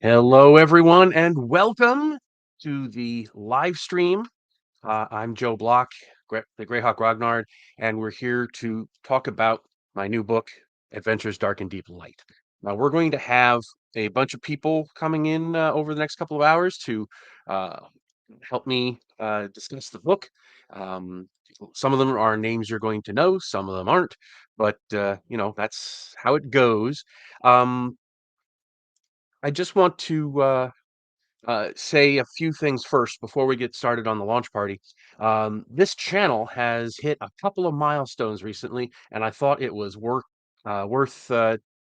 Hello, everyone, and welcome to the live stream. I'm Joe Block, the Greyhawk Grognard, and we're here to talk about my new book, Adventures Dark and Deep Light. Now, we're going to have a bunch of people coming in over the next couple of hours to uh, help me discuss the book. Um, some of them are names you're going to know, some of them aren't, but that's how it goes. Um, I just want to say a few things first before we get started on the launch party. This channel has hit a couple of milestones recently, and I thought it was worth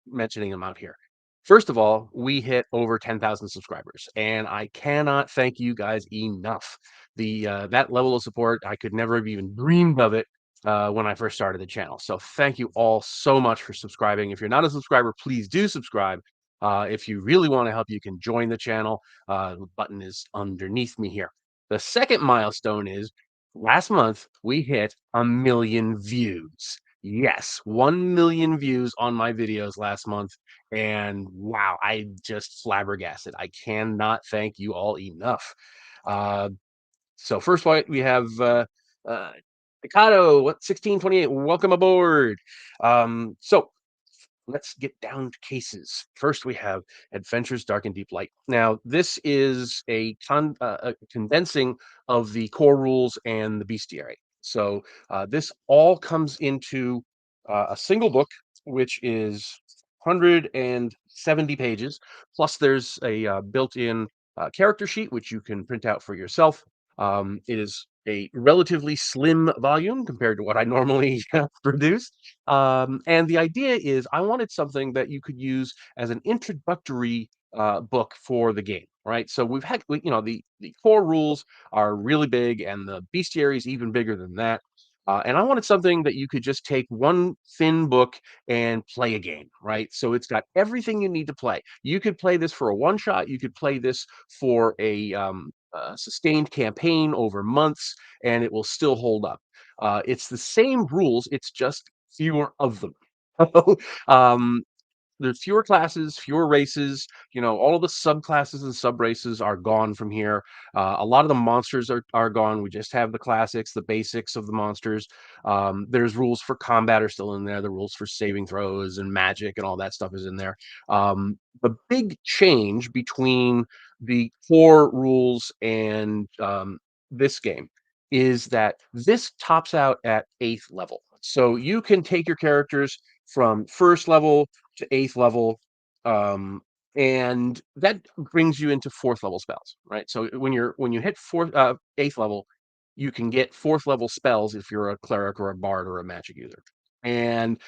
mentioning them out here. First of all, we hit over 10,000 subscribers, and I cannot thank you guys enough. The That level of support, I could never have even dreamed of it when I first started the channel. So thank you all so much for subscribing. If you're not a subscriber, please do subscribe. If you really want to help, you can join the channel. The button is underneath me here. The second milestone is last month we hit 1 million views. Yes, 1 million views on my videos last month. And wow, I just flabbergasted. I cannot thank you all enough. Uh, so first of all, we have uh, Mikado, 1628. Welcome aboard. So let's get down to cases. First, we have Adventures Dark and Deep Light. Now, this is a condensing of the core rules and the bestiary. So this all comes into a single book, which is 170 pages. Plus, there's a built-in character sheet, which you can print out for yourself. It is a relatively slim volume compared to what I normally produce. And the idea is I wanted something that you could use as an introductory book for the game, right? So the core rules are really big, and the bestiary is even bigger than that. And I wanted something that you could just take one thin book and play a game, right? So it's got everything you need to play. You could play this for a one shot. You could play this for a sustained campaign over months, and it will still hold up. It's the same rules, it's just fewer of them. um, there's fewer classes, fewer races. All of the subclasses and subraces are gone from here. A lot of the monsters are gone. We just have the classics, the basics of the monsters. There's rules for combat are still in there. The rules for saving throws and magic and all that stuff is in there. The big change between the core rules and this game is that this tops out at 8th level. So you can take your characters from first level to 8th level, um, and that brings you into 4th level spells, right? So when you hit 8th level, you can get 4th level spells if you're a cleric or a bard or a magic user. And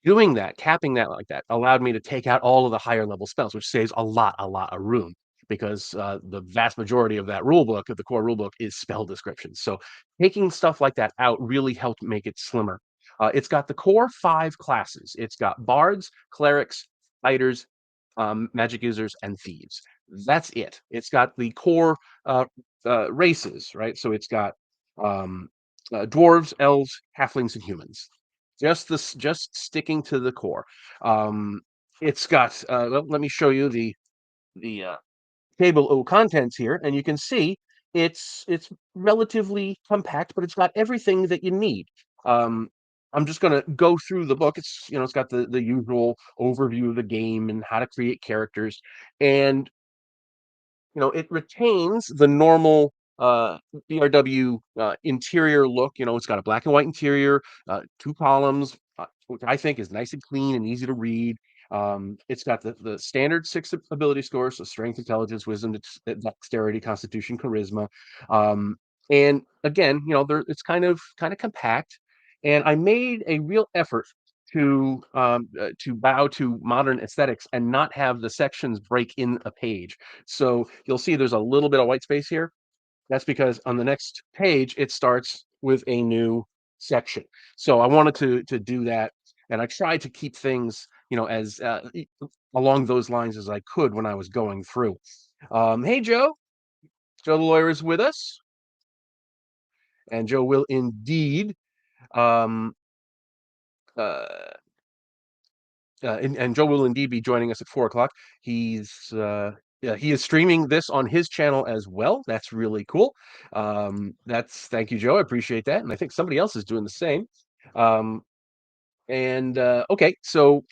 doing that, capping that like that, allowed me to take out all of the higher level spells, which saves a lot of room because the vast majority of that rule book, of the core rule book, is spell descriptions. So taking stuff like that out really helped make it slimmer. It's got the core 5 classes. It's got bards, clerics, fighters, magic users, and thieves. That's it. It's got the core races, right? So it's got um, dwarves, elves, halflings, and humans. Just sticking to the core. Um, it's got. Let me show you the table of contents here, and you can see it's relatively compact, but it's got everything that you need. Um, I'm just going to go through the book. It's got the usual overview of the game and how to create characters, and it retains the normal BRW interior look. It's got a black and white interior, 2 columns, which I think is nice and clean and easy to read. It's got the standard 6 ability scores, so strength, intelligence, wisdom, dexterity, constitution, charisma. Um, and again, it's kind of compact. And I made a real effort to bow to modern aesthetics and not have the sections break in a page. So you'll see there's a little bit of white space here. That's because on the next page, it starts with a new section. So I wanted to do that, and I tried to keep things, as along those lines as I could when I was going through. Hey, Joe. Joe the lawyer is with us, and Joe will indeed um, uh, and Joe will indeed be joining us at 4 o'clock. He's Yeah, he is streaming this on his channel as well. That's really cool. That's thank you, Joe. I appreciate that, and I think somebody else is doing the same. Um, and okay, so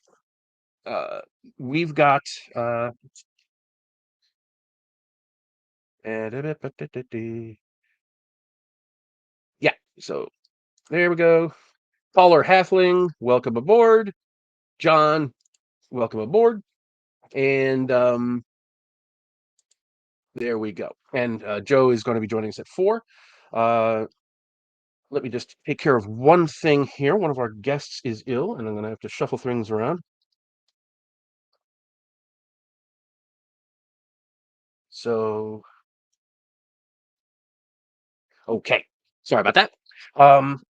uh, we've got uh, yeah. So there we go. Caller Halfling, welcome aboard. John, welcome aboard. And there we go. And Joe is going to be joining us at 4. Uh, Let me just take care of one thing here. One of our guests is ill, and I'm going to have to shuffle things around. So, okay. Sorry about that. Um,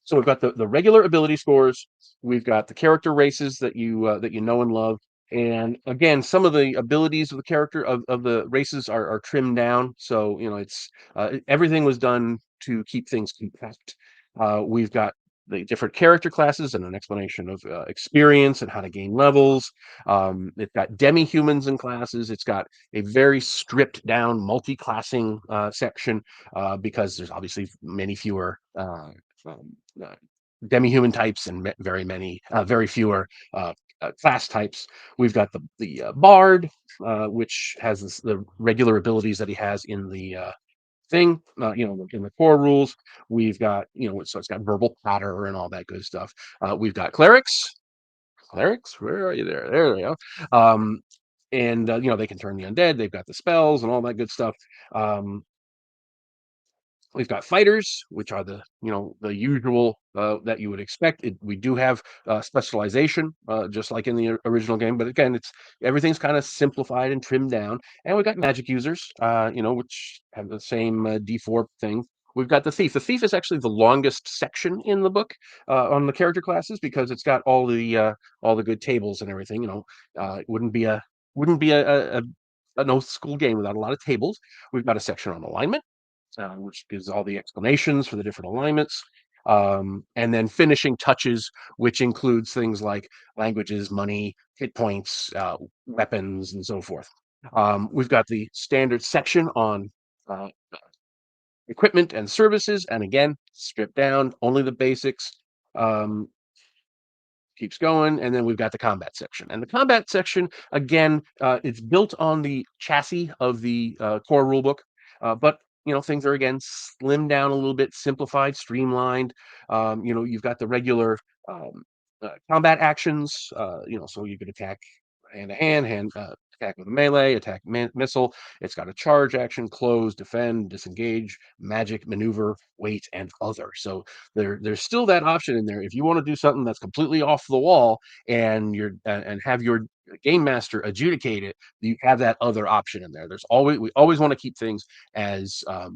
so we've got the regular ability scores. We've got the character races that you know and love. And again, some of the abilities of the character of the races are trimmed down. So, you know, it's everything was done to keep things compact. We've got the different character classes and an explanation of experience and how to gain levels. It's got demi-humans and classes. It's got a very stripped down multi-classing section because there's obviously many fewer um, uh, demi-human types and very fewer class types. We've got the bard, which has the regular abilities that he has in the thing, in the core rules. We've got, so it's got verbal patter and all that good stuff. We've got clerics. Clerics, where are you there? There they go. Um, and they can turn the undead. They've got the spells and all that good stuff. Um, We've got fighters, which are the usual that you would expect. We do have specialization, just like in the original game, but again, it's everything's kind of simplified and trimmed down. And we've got magic users, which have the same D4 thing. We've got the thief. The thief is actually the longest section in the book on the character classes because it's got all the good tables and everything. It wouldn't be an old school game without a lot of tables. We've got a section on alignment, which gives all the explanations for the different alignments. And then finishing touches, which includes things like languages, money, hit points, weapons, and so forth. We've got the standard section on uh, equipment and services, and again, stripped down, only the basics. Um, Keeps going, and then we've got the combat section. And the combat section, again, it's built on the chassis of the core rulebook, but things are again slimmed down a little bit, simplified, streamlined. You've got the regular combat actions. So you could attack hand to hand, attack with a melee, attack missile. It's got a charge action, close, defend, disengage, magic, maneuver, wait, and other. So there's still that option in there. If you want to do something that's completely off the wall and have your game master adjudicate it, you have that other option in there. We always want to keep things as uh,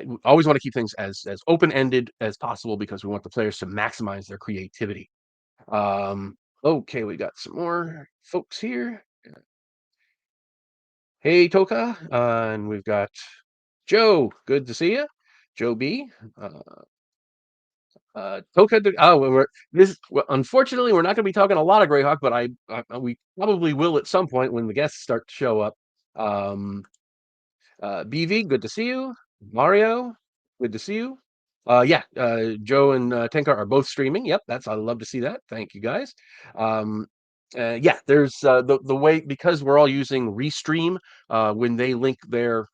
we always want to keep things as open ended as possible because we want the players to maximize their creativity. Okay, we got some more folks here. Hey, Toka, and we've got Joe. Good to see you, Joe B. Uh, Toka. Oh, well, unfortunately, we're not going to be talking a lot of Greyhawk, but we probably will at some point when the guests start to show up. Um, BV, good to see you. Mario, good to see you. Yeah, Joe and Tenkar are both streaming. Yep, I love to see that. Thank you guys. Um, yeah, there's the way because we're all using Restream. When they link their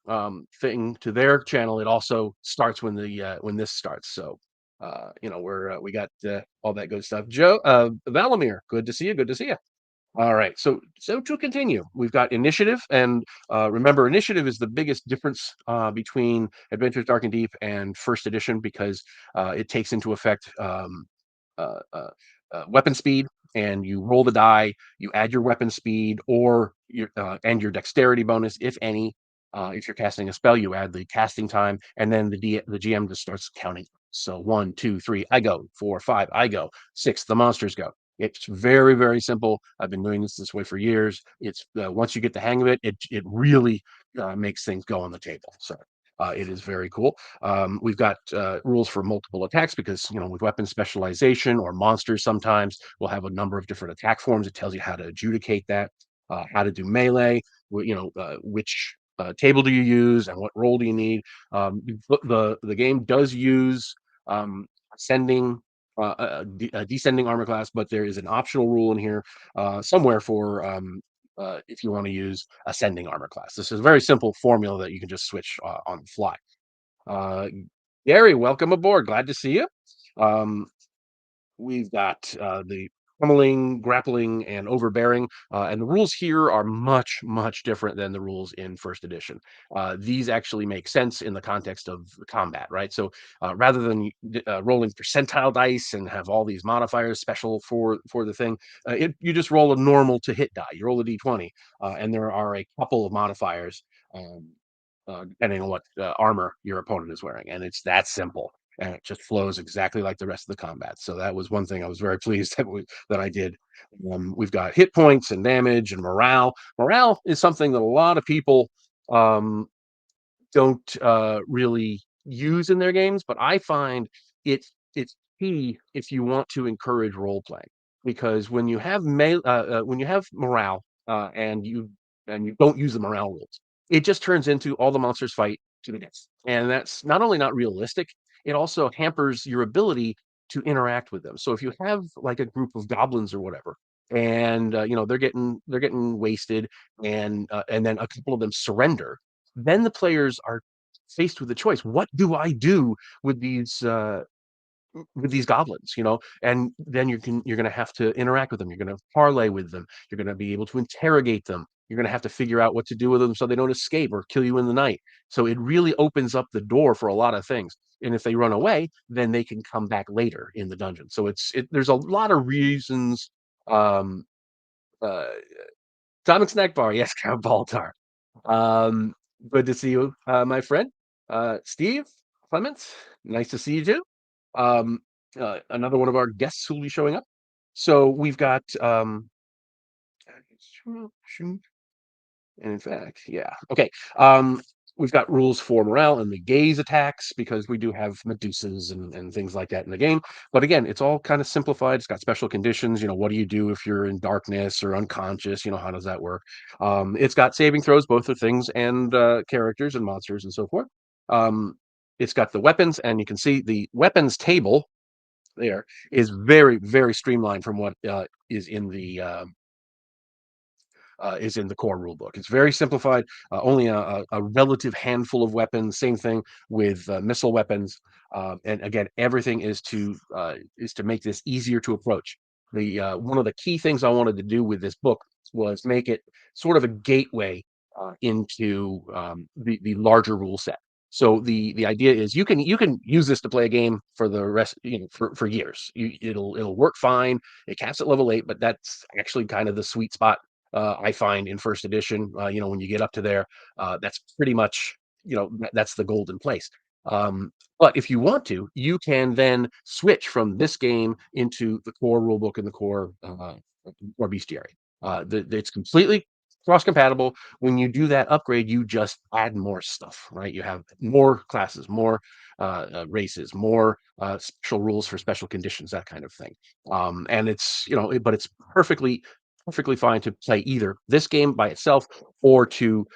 thing to their channel, it also starts when this starts. So we got all that good stuff. Joe, Valamir, good to see you. Good to see you. All right. So to continue, we've got initiative, and remember, initiative is the biggest difference between Adventures Dark and Deep and First Edition because it takes into effect uh, uh, weapon speed, and you roll the die, you add your weapon speed or your dexterity bonus, if any. If you're casting a spell, you add the casting time, and then the GM just starts counting. So 1, 2, 3, I go. 4, 5, I go. 6, the monsters go. It's very, very simple. I've been doing this way for years. It's once you get the hang of it, it really makes things go on the table. So It is very cool. We've got rules for multiple attacks because with weapon specialization or monsters, sometimes we'll have a number of different attack forms. It tells you how to adjudicate that, how to do melee, which table do you use, and what role do you need. The game does use ascending. Descending armor class, but there is an optional rule in here somewhere for if you want to use ascending armor class. This is a very simple formula that you can just switch on the fly. Uh, Gary, welcome aboard. Glad to see you. Um, We've got the pummeling, grappling, and overbearing, and the rules here are much, much different than the rules in first edition. These actually make sense in the context of the combat, right? So rather than rolling percentile dice and have all these modifiers special for the thing, you just roll a normal to hit die. You roll a d20, and there are a couple of modifiers. Um, Depending on what armor your opponent is wearing, and it's that simple and it just flows exactly like the rest of the combat. So that was one thing I was very pleased that I did. We've got hit points and damage and morale. Morale is something that a lot of people um, don't really use in their games, but I find it's key if you want to encourage role playing because when you have morale and you don't use the morale rules, it just turns into all the monsters fight to the death, and that's not only not realistic, it also hampers your ability to interact with them. So if you have like a group of goblins or whatever, and they're getting wasted, and then a couple of them surrender, then the players are faced with a choice. What do I do with these goblins? And then you're gonna have to interact with them. You're gonna parlay with them. You're gonna be able to interrogate them. You're gonna have to figure out what to do with them so they don't escape or kill you in the night. So it really opens up the door for a lot of things. And if they run away, then they can come back later in the dungeon. So there's a lot of reasons. Um, uh, Atomic Snack Bar, yes, Count Baltar. Um, Good to see you, my friend. Steve Clements, nice to see you too. Um, Another one of our guests who will be showing up. So we've got and in fact, yeah. Okay. We've got rules for morale and the gaze attacks because we do have Medusas and things like that in the game. But again, it's all kind of simplified. It's got special conditions. What do you do if you're in darkness or unconscious? How does that work? It's got saving throws, both for things and characters and monsters and so forth. Um, it's got the weapons, and you can see the weapons table there is very, very streamlined from what is in the core rule book. It's very simplified. Only a relative handful of weapons. Same thing with missile weapons. And again, everything is to make this easier to approach. The One of the key things I wanted to do with this book was make it sort of a gateway into the larger rule set. So the idea is you can use this to play a game for the rest, for years. It'll work fine. It caps at level 8, but that's actually kind of the sweet spot I find in first edition. When you get up to there, that's pretty much that's the golden place. But if you want to, you can then switch from this game into the core rulebook and the core bestiary. It's completely cross compatible. When you do that upgrade, you just add more stuff, right? You have more classes, more races, more special rules for special conditions, that kind of thing. And but it's perfectly fine to play either this game by itself or to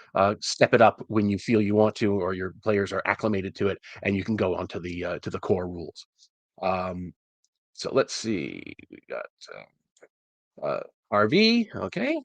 step it up when you feel you want to, or your players are acclimated to it, and you can go on to the core rules. Um, so let's see, we got RV. Okay.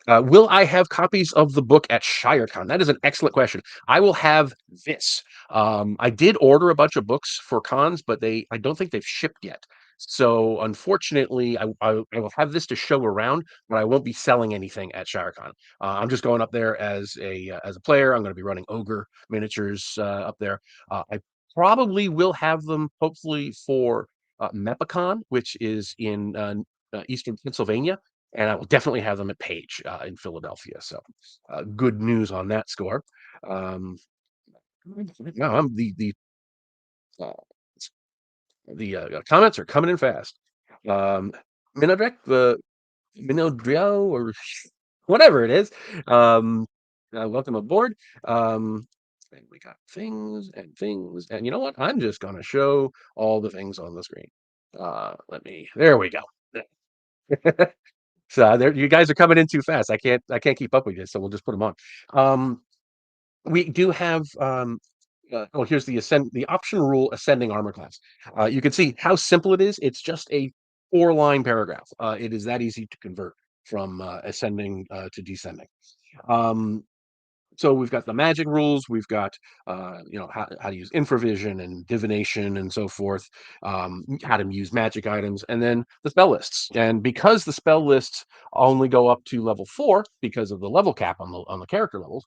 Will I have copies of the book at ShireCon? That is an excellent question. I will have this. I did order a bunch of books for cons, but I don't think they've shipped yet. So unfortunately, I will have this to show around, but I won't be selling anything at ShireCon. I'm just going up there as a player. I'm going to be running Ogre miniatures up there. I probably will have them hopefully for Mepicon, which is in Eastern Pennsylvania, and I will definitely have them at Page in Philadelphia. So, good news on that score. Um, no, uh, comments are coming in fast. Um, Minodrek, the Minodrio, or whatever it is. Um, Welcome aboard. And we got things and things, and you know what? I'm just gonna show all the things on the screen. There we go. So there, you guys are coming in too fast. I can't keep up with you, so we'll just put them on. Um, we do have, oh, here's the option rule ascending armor class. You can see how simple it is. It's just a 4-line paragraph. It is that easy to convert from ascending to descending. Um, so we've got the magic rules, we've got how to use infravision and divination and so forth, how to use magic items, and then the spell lists. And because the spell lists only go up to level 4 because of the level cap on the character levels,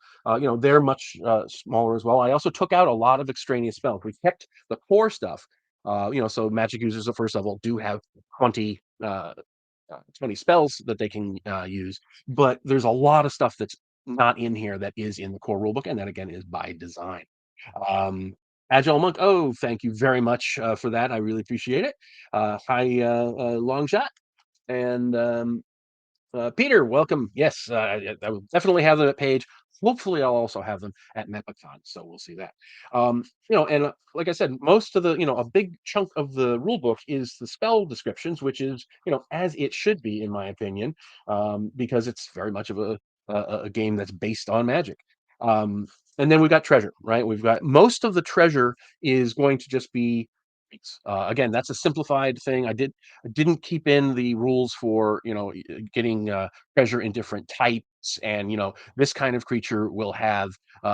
they're much smaller as well. I also took out a lot of extraneous spells. We kept the core stuff. So magic users at first level do have 20 20 spells that they can use, but there's a lot of stuff that's not in here that is in the core rulebook, and that again is by design. Um, Agile Monk, oh, thank you very much for that. I really appreciate it. Hi, Long Shot, and Peter, welcome. Yes, I will definitely have them at Page. Hopefully, I'll also have them at Mepicon, so we'll see that. And like I said, most of a big chunk of the rule book is the spell descriptions, which is, as it should be, in my opinion, because it's very much of a game that's based on magic. Um, and then we've got treasure, right? We've got most of the treasure is going to just be again, that's a simplified thing. I didn't keep in the rules for getting treasure in different types, and this kind of creature will have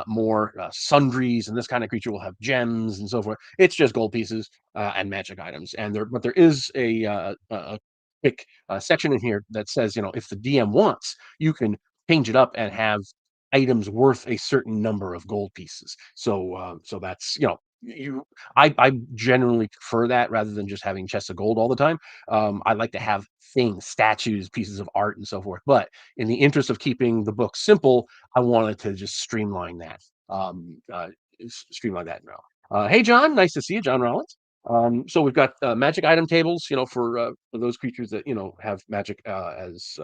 more sundries, and this kind of creature will have gems and so forth. It's just gold pieces and magic items, but there is a quick section in here that says, if the DM wants, you can change it up and have items worth a certain number of gold pieces. So that's you I generally prefer that rather than just having chests of gold all the time. I like to have things, statues, pieces of art, and so forth. But in the interest of keeping the book simple, I wanted to just streamline that. Um, uh, Streamline that now. Hey, John, nice to see you, John Rollins. So we've got magic item tables, for those creatures that have magic as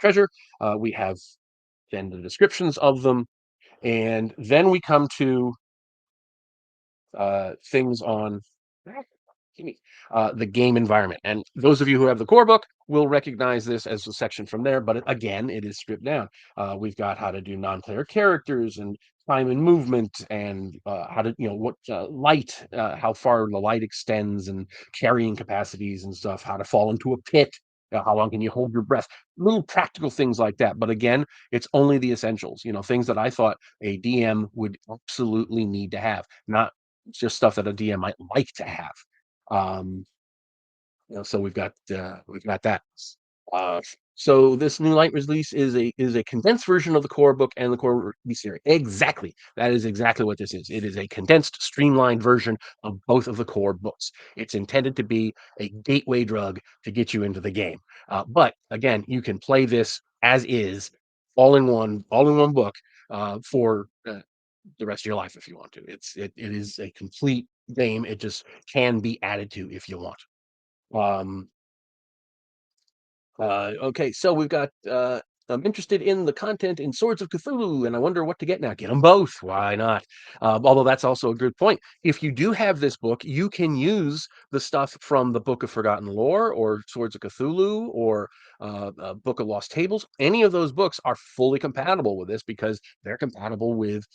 treasure. We have then the descriptions of them, and then we come to things on gimme, the game environment. And those of you who have the core book will recognize this as a section from there, but again, it is stripped down. We've got how to do non-player characters and time and movement, and how to, what light, how far the light extends, and carrying capacities and stuff, how to fall into a pit. How long can you hold your breath? Little practical things like that. But again, it's only the essentials, things that I thought a DM would absolutely need to have, not just stuff that a DM might like to have. Um, so we've got that. Uh, so this new light release is a condensed version of the core book and the core release series. Exactly, that is exactly what this is. It is a condensed, streamlined version of both of the core books. It's intended to be a gateway drug to get you into the game. But again, you can play this as is, all in one book for the rest of your life if you want to. It is a complete game. It just can be added to if you want. Um, okay, so we've got. I'm interested in the content in Swords of Cthulhu, and I wonder what to get now. Get them both. Why not? Although that's also a good point. If you do have this book, you can use the stuff from the Book of Forgotten Lore, or Swords of Cthulhu, or Book of Lost Tables. Any of those books are fully compatible with this because they're compatible with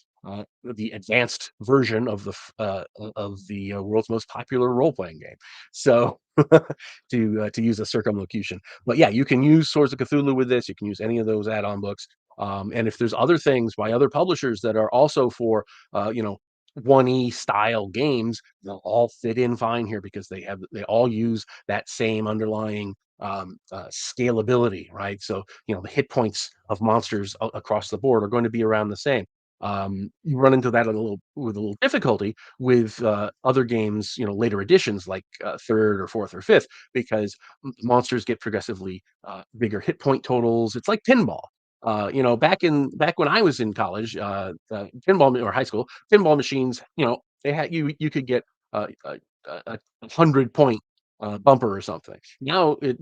the advanced version of the world's most popular role playing game. So to use a circumlocution. But yeah, you can use Swords of Cthulhu with this. You can use any of those add-on books. And if there's other things by other publishers that are also for 1E style games, they'll all fit in fine here because they all use that same underlying scalability, right? So the hit points of monsters across the board are going to be around the same. You run into that with a little difficulty with other games, later editions like third or fourth or fifth, because monsters get progressively bigger hit point totals. It's like pinball. Back when I was in college, pinball or high school, pinball machines, they had you could get a 100 point bumper or something. Now, the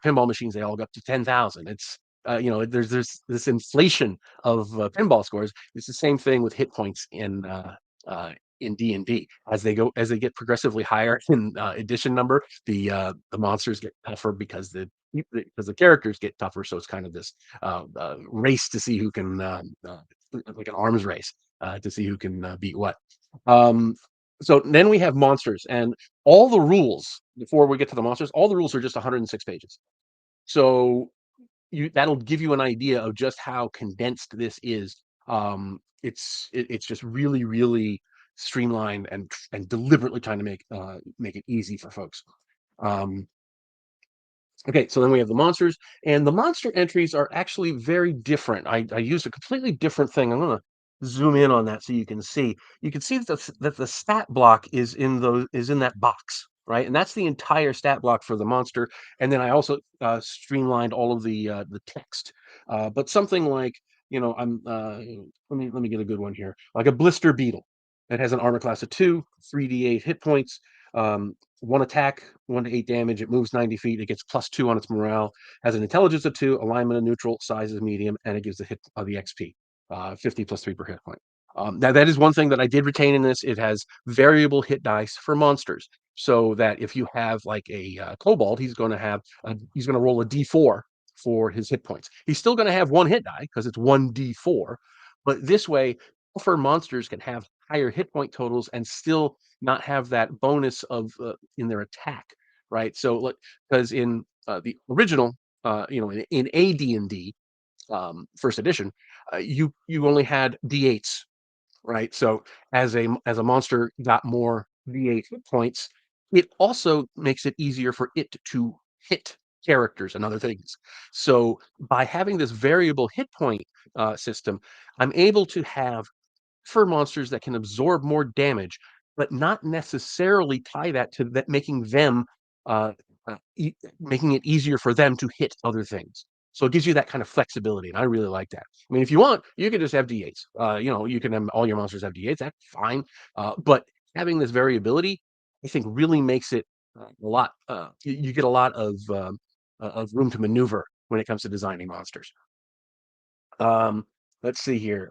pinball machines, they all go up to 10,000. there's this inflation of pinball scores. It's the same thing with hit points uh, in D&D. As they get progressively higher in edition number, the monsters get tougher because the characters get tougher. So it's kind of this race to see who can like an arms race to see who can beat what. Um, so then we have monsters, and all the rules before we get to the monsters, all the rules are just 106 pages. So you that'll give you an idea of just how condensed this is. It's just really, really streamlined and deliberately trying to make it easy for folks. Um, Okay, so then we have the monsters, and the monster entries are actually very different. I used a completely different thing. I'm gonna zoom in on that so you can see. You can see that that the stat block is in that box, right? And that's the entire stat block for the monster. And then I also streamlined all of the text. But something like, let me get a good one here, like a blister beetle. It has an armor class of 2, 3d8 hit points. One attack, 1 to 8 damage. It moves 90 feet. It gets +2 on its morale. Has an intelligence of 2, alignment of neutral, size is medium, and it gives the hit the XP, 50 +3 per hit point. Now that is one thing that I did retain in this. It has variable hit dice for monsters, so that if you have like a kobold, he's going to roll a D4 for his hit points. He's still going to have one hit die because it's 1d4, but this way, tougher monsters can have higher hit point totals and still not have that bonus of in their attack, right? So, like, because in the original, in AD&D first edition, you only had D8s, right? So as a monster got more D8 hit points, it also makes it easier for it to hit characters and other things. So by having this variable hit point system, I'm able to have for monsters that can absorb more damage, but not necessarily tie that to that uh, making it easier for them to hit other things. So it gives you that kind of flexibility, and I really like that. I mean, if you want, you can just have D8s. You can have all your monsters have D8s. That's fine. But having this variability, I think, really makes it a lot. You get a lot of room to maneuver when it comes to designing monsters. Um, let's see here.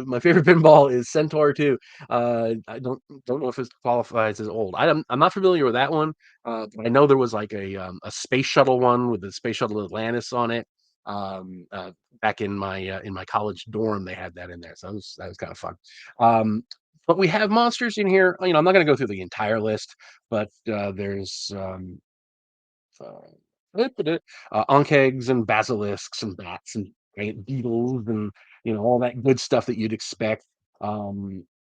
My favorite pinball is Centaur 2. I don't know if it qualifies as old. I'm not familiar with that one, but I know there was like a space shuttle one with the space shuttle Atlantis on it. Um, uh, Back in my college dorm, they had that in there, so that was kind of fun. Um, but we have monsters in here. I'm not going to go through the entire list, but there's ankegs and basilisks and bats and giant beetles and all that good stuff that you'd expect.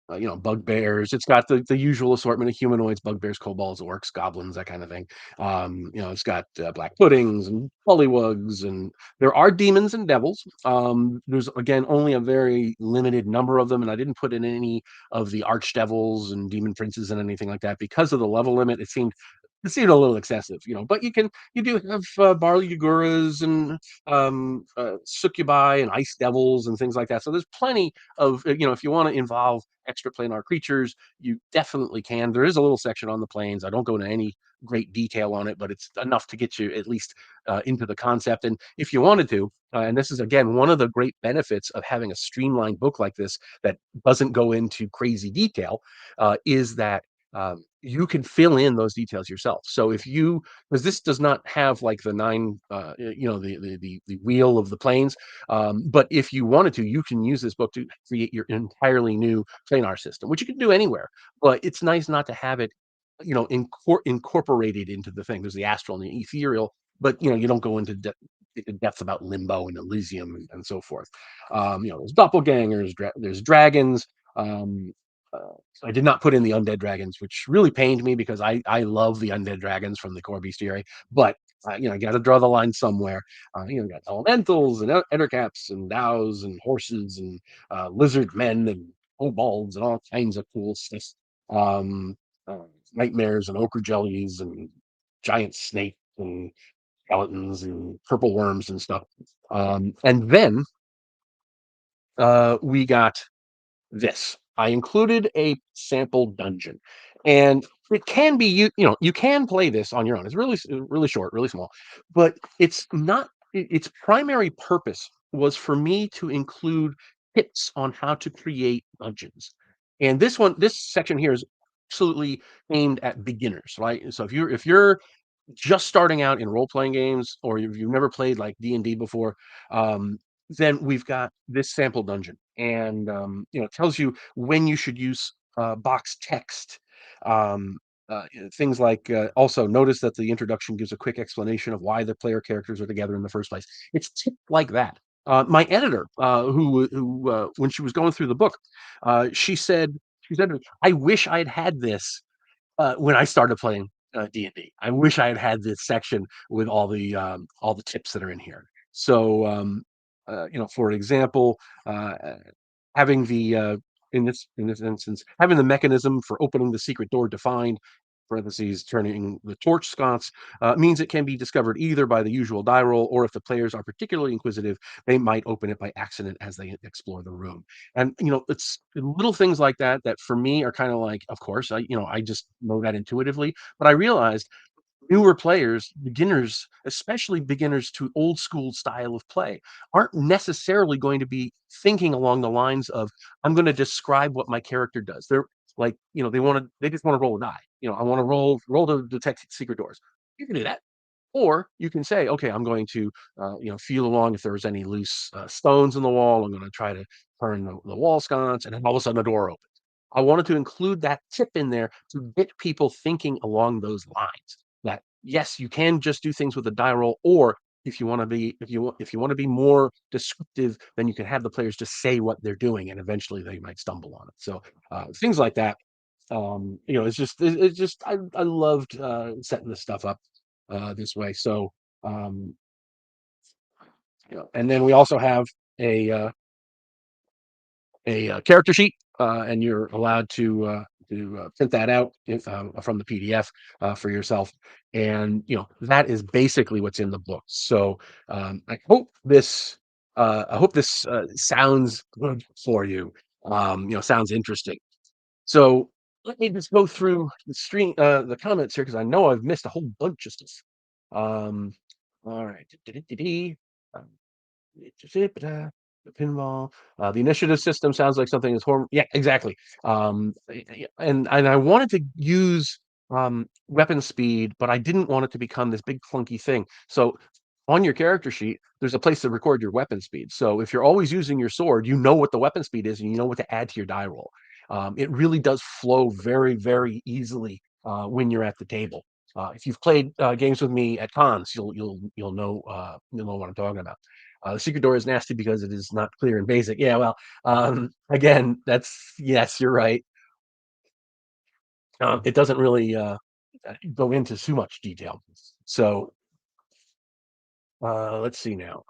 Bugbears. It's got the usual assortment of humanoids: bugbears, kobolds, orcs, goblins, that kind of thing. It's got black puddings and bullywugs, and there are demons and devils. There's again only a very limited number of them, and I didn't put in any of the archdevils and demon princes and anything like that because of the level limit. It seemed a little excessive, but you do have barley Yuguras and succubi and ice devils and things like that. So there's plenty of if you want to involve extra planar creatures, you definitely can. There is a little section on the planes. I don't go into any great detail on it, but it's enough to get you at least into the concept. And if you wanted to, and this is again one of the great benefits of having a streamlined book like this that doesn't go into crazy detail, is that you can fill in those details yourself. So because this does not have like the nine, the wheel of the planes, but if you wanted to, you can use this book to create your entirely new planar system, which you can do anywhere. But it's nice not to have it, incorporated into the thing. There's the astral and the ethereal, but you don't go into depth about limbo and Elysium and so forth. There's doppelgangers, there's dragons. Um, uh, I did not put in the undead dragons, which really pained me because I love the undead dragons from the core bestiary, but you got to draw the line somewhere. You got elementals and ettercaps and dows and horses and lizard men and kobolds and all kinds of cool stuff. Um, uh, Nightmares and ochre jellies and giant snakes and skeletons and purple worms and stuff. And then we got this. I included a sample dungeon, and it can be you can play this on your own. It's really really short, really small, but it's not. its primary purpose was for me to include tips on how to create dungeons. And this section here is absolutely aimed at beginners, right? So if you're just starting out in role playing games, or if you've never played like D&D before, um, then we've got this sample dungeon, and it tells you when you should use box text. Um, Things like, also notice that the introduction gives a quick explanation of why the player characters are together in the first place. It's tips like that. My editor, when she was going through the book, she said to me, "I wish I had had this when I started playing D&D. I wish I had had this section with all the tips that are in here." So, for example, uh, having the in this instance, having the mechanism for opening the secret door defined (parentheses turning the torch sconce) means it can be discovered either by the usual die roll, or if the players are particularly inquisitive, they might open it by accident as they explore the room. And it's little things like that that for me are kind of like, of course, I just know that intuitively, but I realized newer players, beginners, especially beginners to old school style of play, aren't necessarily going to be thinking along the lines of, "I'm going to describe what my character does." They're like, they just want to roll a die. I want to roll to detect secret doors. You can do that. Or you can say, "Okay, I'm going to, feel along if there's any loose stones in the wall. I'm going to try to turn the wall sconce," and then all of a sudden the door opens. I wanted to include that tip in there to get people thinking along those lines. That yes, you can just do things with a die roll, or if you want to be more descriptive, then you can have the players just say what they're doing, and eventually they might stumble on it. So things like that. I loved setting this stuff up this way. So, um, and then we also have a uh, character sheet, and you're allowed to print that out from the PDF for yourself. And that is basically what's in the book. So I hope this sounds good for you. Sounds interesting. So let me just go through the comments here, because I know I've missed a whole bunch of stuff. Um, all right. Um, the pinball. The initiative system sounds like something is yeah, exactly. And I wanted to use weapon speed, but I didn't want it to become this big clunky thing. So on your character sheet, there's a place to record your weapon speed. So if you're always using your sword, you know what the weapon speed is, and you know what to add to your die roll. It really does flow very, very easily when you're at the table. If you've played games with me at cons, you'll know what I'm talking about. The secret door is nasty because it is not clear and basic. Yeah, well, again, that's yes, you're right. It doesn't really go into too much detail. So let's see now.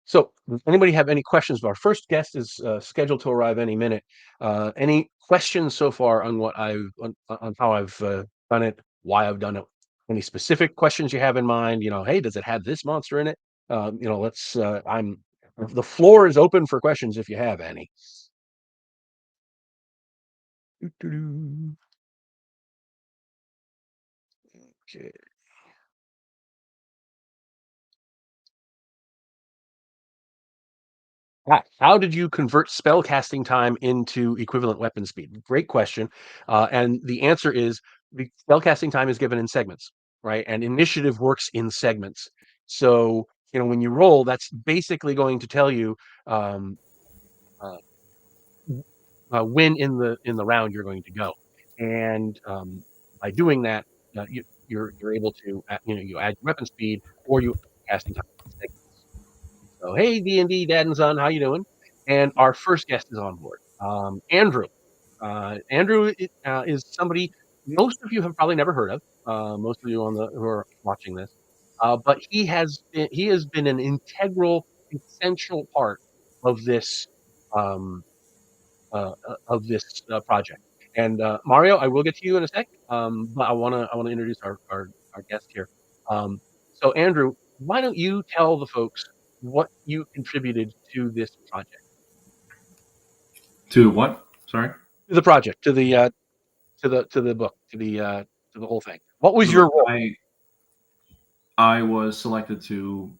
So, does anybody have any questions? Our first guest is scheduled to arrive any minute. Any questions so far on on how I've done it, why I've done it? Any specific questions you have in mind? Hey, does it have this monster in it? Let's. The floor is open for questions if you have any. Doo-doo-doo. Okay. How did you convert spell casting time into equivalent weapon speed? Great question. And the answer is the spell casting time is given in segments, right? And initiative works in segments. So, when you roll, that's basically going to tell you um, uh, when in the round you're going to go. And by doing that, you're able to you add weapon speed, or you casting time in segments. So, hey, D&D dad and son, how you doing? And our first guest is on board, Andrew. Andrew is somebody most of you have probably never heard of. Most of you who are watching this, but he has been an integral, essential part of this project. And Mario, I will get to you in a sec, but I wanna introduce our guest here. Um, so Andrew, why don't you tell the folks what you contributed to this project? To what? Sorry. To the project, to the book, to the whole thing. What To was the your book. role? I was selected to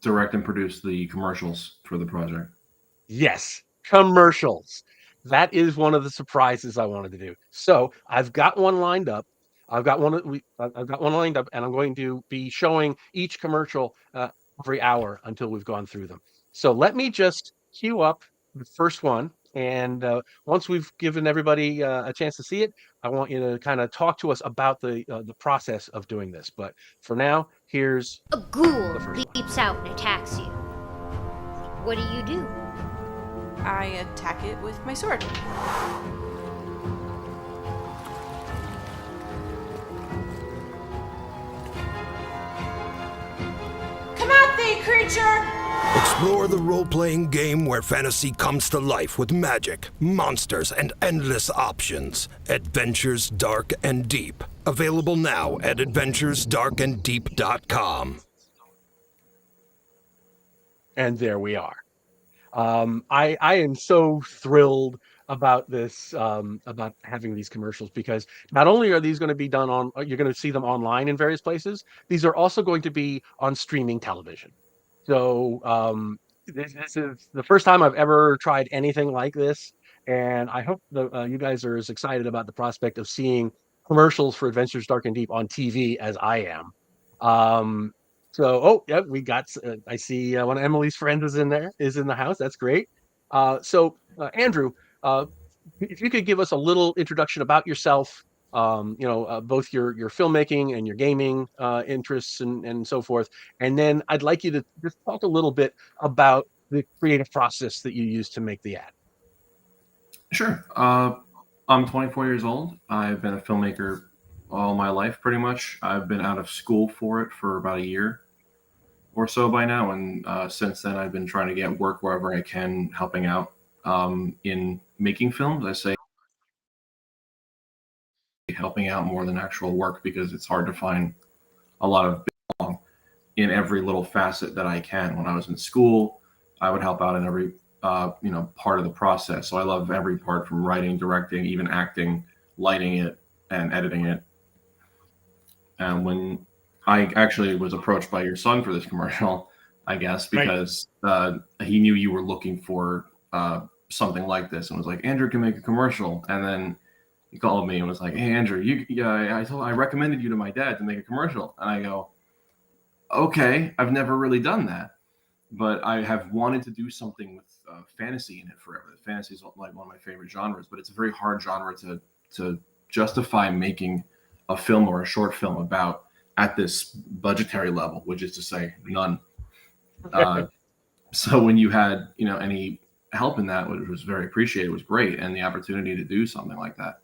direct and produce the commercials for the project. Yes, commercials. That is one of the surprises I wanted to do. So I've got one lined up. I've got one lined up, and I'm going to be showing each commercial every hour until we've gone through them. So let me just queue up the first one, and once we've given everybody a chance to see it, I want you to kind of talk to us about the process of doing this. But for now, here's A ghoul the first one. leaps out and attacks you. What do? I attack it with my sword. Come out thee, creature! Explore the role-playing game where fantasy comes to life with magic, monsters, and endless options. Adventures Dark and Deep. Available now at adventuresdarkanddeep.com. And there we are. I am so thrilled about this, about having these commercials, because not only are these going to be done on, you're going to see them online in various places, these are also going to be on streaming television. So this is the first time I've ever tried anything like this, and I hope that you guys are as excited about the prospect of seeing commercials for Adventures Dark and Deep on TV as I am. Um, so, oh, yeah, I see one of Emily's friends is in the house. That's great. Andrew, uh, if you could give us a little introduction about yourself, both your filmmaking and your gaming interests and so forth, and then I'd like you to just talk a little bit about the creative process that you use to make the ad. Sure. I'm 24 years old. I've been a filmmaker all my life, pretty much. I've been out of school for it for about a year or so by now, and since then, I've been trying to get work wherever I can, helping out in making films. I say helping out more than actual work because it's hard to find a lot of belong in every little facet that I can. When I was in school, I would help out in every part of the process. So I love every part, from writing, directing, even acting, lighting it, and editing it. And when I actually was approached by your son for this commercial, I guess Right. because he knew you were looking for something like this, and was like, Andrew can make a commercial. And then he called me and was like, "Hey, Andrew, I recommended you to my dad to make a commercial." And I go, "Okay, I've never really done that, but I have wanted to do something with fantasy in it forever. Fantasy is like one of my favorite genres, but it's a very hard genre to justify making a film or a short film about at this budgetary level, which is to say none." Uh, so when you had any help in that, which was very appreciated, was great, and the opportunity to do something like that.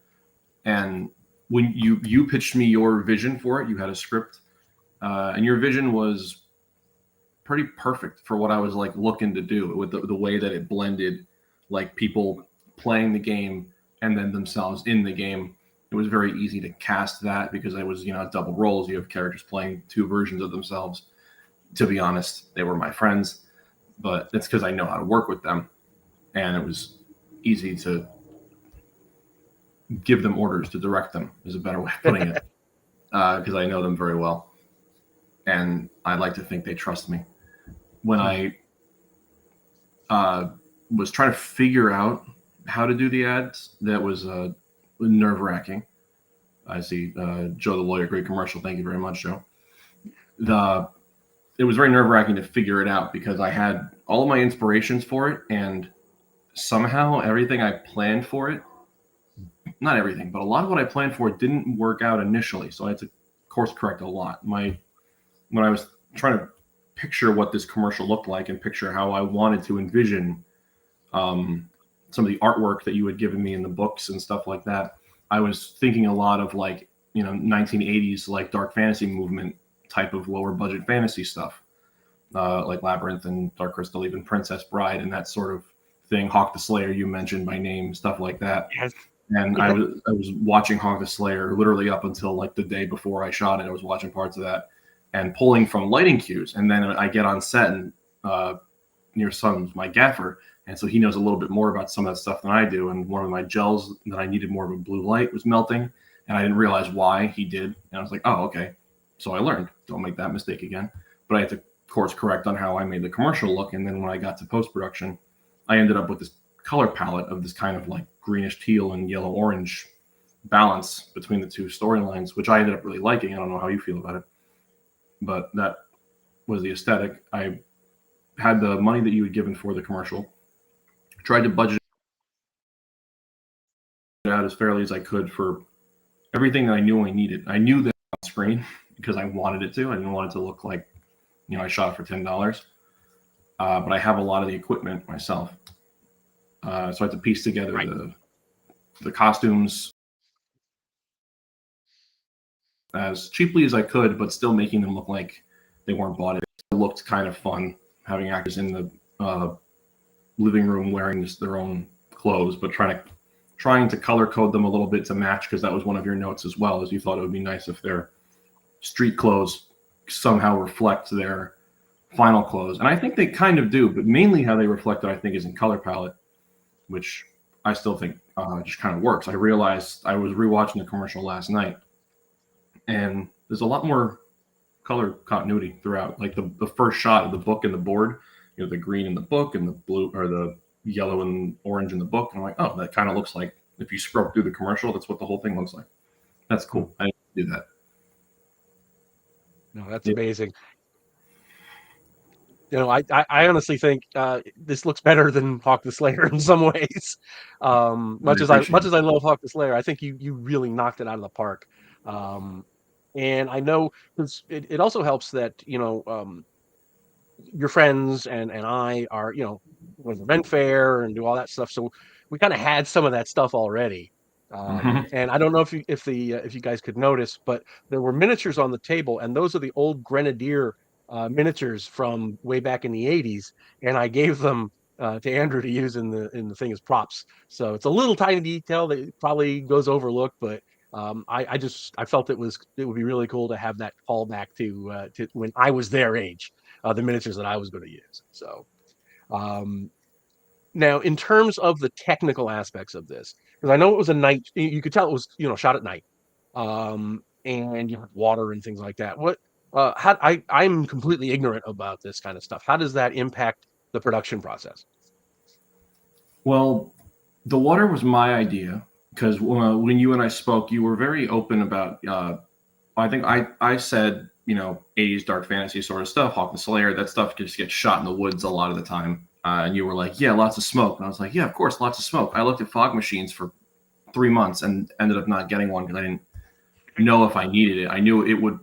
And when you pitched me your vision for it, you had a script, and your vision was pretty perfect for what I was like looking to do, with the way that it blended like people playing the game and then themselves in the game. It was very easy to cast that because it was double roles. You have characters playing two versions of themselves. To be honest, they were my friends, but it's because I know how to work with them, and it was easy to give them orders, to direct them is a better way of putting it, because I know them very well, and I like to think they trust me. When I was trying to figure out how to do the ads, that was nerve wracking. I see Joe the lawyer, great commercial. Thank you very much, Joe. The It was very nerve wracking to figure it out because I had all of my inspirations for it, and somehow everything I planned for it, not everything, but a lot of what I planned for it didn't work out initially. So I had to course correct a lot. When I was trying to picture what this commercial looked like and picture how I wanted to envision some of the artwork that you had given me in the books and stuff like that, I was thinking a lot of 1980s like dark fantasy movement type of lower budget fantasy stuff, like Labyrinth and Dark Crystal, even Princess Bride and that sort of thing. Hawk the Slayer, you mentioned by name, stuff like that. Yes. And Yes. I was watching Hawk the Slayer literally up until like the day before I shot it. I was watching parts of that and pulling from lighting cues. And then I get on set, and your son's my gaffer, and so he knows a little bit more about some of that stuff than I do. And one of my gels that I needed more of a blue light was melting, and I didn't realize why he did. And I was like, oh, okay. So I learned, don't make that mistake again. But I had to course correct on how I made the commercial look. And then when I got to post production, I ended up with this color palette of this kind of like greenish teal and yellow orange balance between the two storylines, which I ended up really liking. I don't know how you feel about it, but that was the aesthetic. I had the money that you had given for the commercial, tried to budget it out as fairly as I could for everything that I knew I needed. I knew that on screen because I wanted it to. I didn't want it to look like, I shot it for $10. But I have a lot of the equipment myself. So I had to piece together the costumes as cheaply as I could, but still making them look like they weren't bought. It looked kind of fun having actors in the living room wearing their own clothes, but trying to color code them a little bit to match, because that was one of your notes as well, as you thought it would be nice if their street clothes somehow reflect their final clothes. And I think they kind of do, but mainly how they reflect it, I think, is in color palette, which I still think just kind of works. I realized I was rewatching the commercial last night, and there's a lot more color continuity throughout. Like the first shot of the book and the board, the green in the book and the blue or the yellow and orange in the book. And I'm like, oh, that kind of looks like, if you scrub through the commercial, that's what the whole thing looks like. That's cool. I didn't do that. No, that's amazing. I honestly think this looks better than Hawk the Slayer in some ways. Much as I love Hawk the Slayer, I think you really knocked it out of the park. And I know it also helps that your friends and I are with the Ren Fair and do all that stuff, so we kind of had some of that stuff already. And I don't know if you guys could notice, but there were miniatures on the table, and those are the old Grenadier miniatures from way back in the 80s, and I gave them to Andrew to use in the thing as props. So it's a little tiny detail that probably goes overlooked, but I felt it would be really cool to have that callback to when I was their age, the miniatures that I was going to use. So now, in terms of the technical aspects of this, because I know it was a night, you could tell it was shot at night, and you have water and things like that. I'm completely ignorant about this kind of stuff. How does that impact the production process? Well, the water was my idea, because when you and I spoke, you were very open about. I think I said 80s dark fantasy sort of stuff, Hawk the Slayer. That stuff just gets shot in the woods a lot of the time. And you were like, yeah, lots of smoke. And I was like, yeah, of course, lots of smoke. I looked at fog machines for 3 months and ended up not getting one because I didn't know if I needed it. I knew it would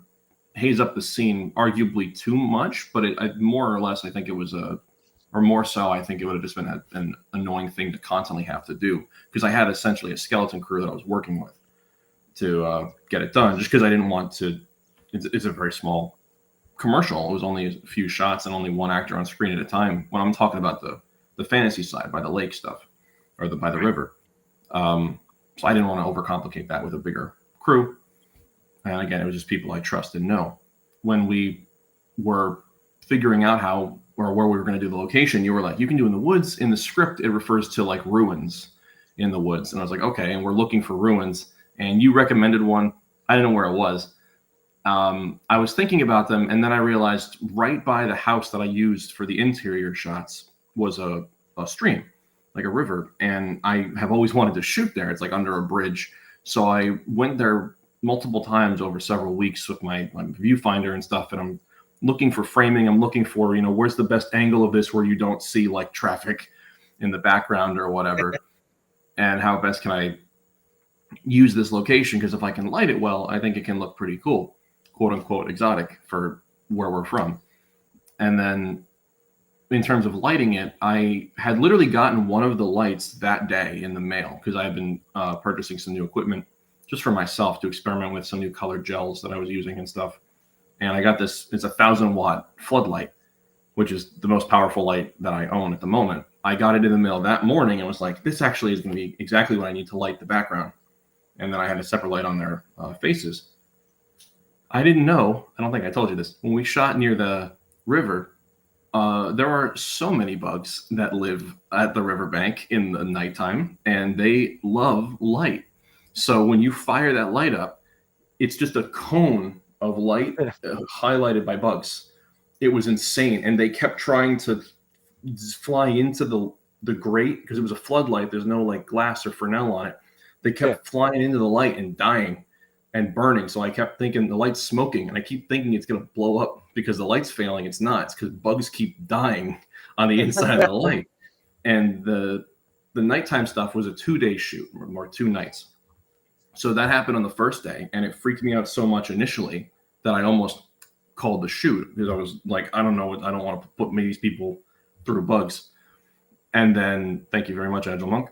haze up the scene arguably too much, but more or less, I think it was or more so, I think it would have just been an annoying thing to constantly have to do, because I had essentially a skeleton crew that I was working with to get it done, just because I didn't want to. It's a very small commercial. It was only a few shots and only one actor on screen at a time. When I'm talking about the fantasy side, by the lake stuff, or by the river, so I didn't want to overcomplicate that with a bigger crew. And again, it was just people I trust and know. When we were figuring out how or where we were going to do the location, you were like, you can do in the woods. In the script, it refers to like ruins in the woods, and I was like, okay. And we're looking for ruins, and you recommended one. I didn't know where it was. I was thinking about them, and then I realized right by the house that I used for the interior shots was a stream, like a river, and I have always wanted to shoot there. It's like under a bridge. So I went there multiple times over several weeks with my viewfinder and stuff, and I'm looking for framing. I'm looking for, where's the best angle of this where you don't see like traffic in the background or whatever, and how best can I use this location, because if I can light it well, I think it can look pretty cool, quote unquote exotic for where we're from. And then in terms of lighting it, I had literally gotten one of the lights that day in the mail, because I had been purchasing some new equipment just for myself to experiment with some new colored gels that I was using and stuff. And I got this, it's a 1,000-watt floodlight, which is the most powerful light that I own at the moment. I got it in the mail that morning and was like, this actually is going to be exactly what I need to light the background. And then I had a separate light on their faces. I didn't know, I don't think I told you this, when we shot near the river, there are so many bugs that live at the riverbank in the nighttime, and they love light. So when you fire that light up, it's just a cone of light highlighted by bugs. it was insane. And they kept trying to fly into the grate because it was a floodlight. There's no like glass or Fresnel on it. They kept flying into the light and dying and burning. So I kept thinking the light's smoking, and I keep thinking it's going to blow up because the light's failing. It's not. It's because bugs keep dying on the inside of the light. And the nighttime stuff was a 2-day shoot, or 2 nights. So that happened on the first day, and it freaked me out so much initially that I almost called the shoot because I was like, I don't know, I don't want to put these people through bugs. And then, thank you very much, Agile Monk.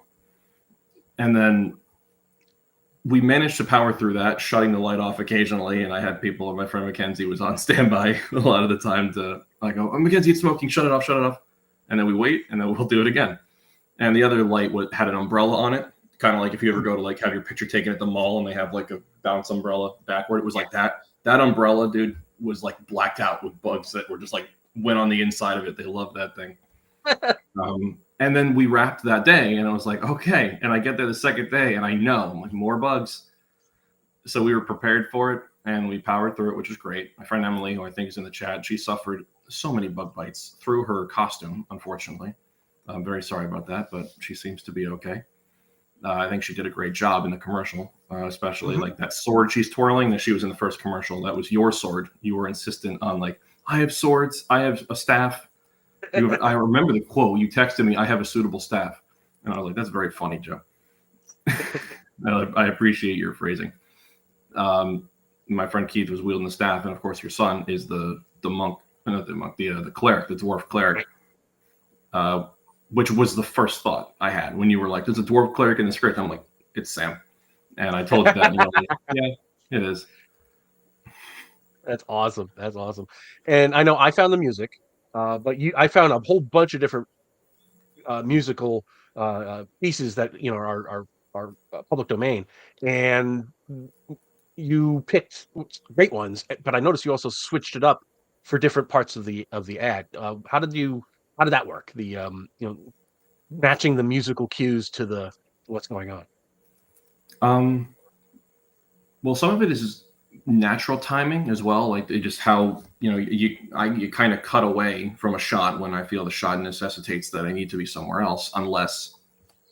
And then we managed to power through that, shutting the light off occasionally. And I had people, my friend Mackenzie was on standby a lot of the time to like, oh, Mackenzie, it's smoking, shut it off, shut it off. And then we wait, and then we'll do it again. And the other light had an umbrella on it, kind of like if you ever go to like have your picture taken at the mall and they have like a bounce umbrella backward. It was like that. That umbrella, dude, was like blacked out with bugs that were just like went on the inside of it. They loved that thing. And then we wrapped that day, and I was like, okay. And I get there the second day, and I know I'm like more bugs. So we were prepared for it, and we powered through it, which was great. My friend Emily, who I think is in the chat, she suffered so many bug bites through her costume, unfortunately. I'm very sorry about that, but she seems to be okay. I think she did a great job in the commercial, especially like that sword she's twirling that she was in the first commercial. That was your sword. You were insistent on like, I have swords. I have a staff. I remember the quote. You texted me, I have a suitable staff. And I was like, that's very funny, Joe. I appreciate your phrasing. My friend Keith was wielding the staff. And of course, your son is the monk, not the monk, the cleric, the dwarf cleric. Which was the first thought I had when you were like, there's a dwarf cleric in the script. I'm like, it's Sam. And I told you that. And you're like, yeah, it is. That's awesome. That's awesome. And I know I found the music, but I found a whole bunch of different musical pieces that are public domain, and you picked great ones. But I noticed you also switched it up for different parts of the ad. How did that work? The matching the musical cues to what's going on. Well, some of it is natural timing as well, like just how you kind of cut away from a shot when I feel the shot necessitates that I need to be somewhere else, unless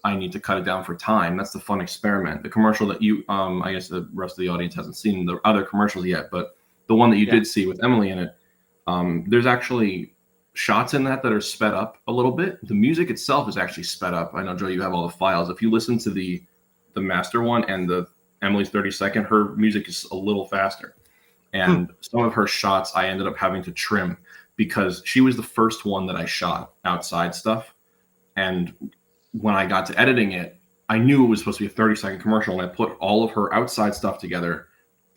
I need to cut it down for time. That's the fun experiment. The commercial that you I guess the rest of the audience hasn't seen the other commercials yet, but the one that you did see with Emily in it, there's actually shots in that are sped up a little bit. The music itself is actually sped up. I know, Joe, you have all the files. If you listen to the master one and the Emily's 30-second, her music is a little faster. And some of her shots I ended up having to trim because she was the first one that I shot outside stuff. And when I got to editing it, I knew it was supposed to be a 30-second commercial, and I put all of her outside stuff together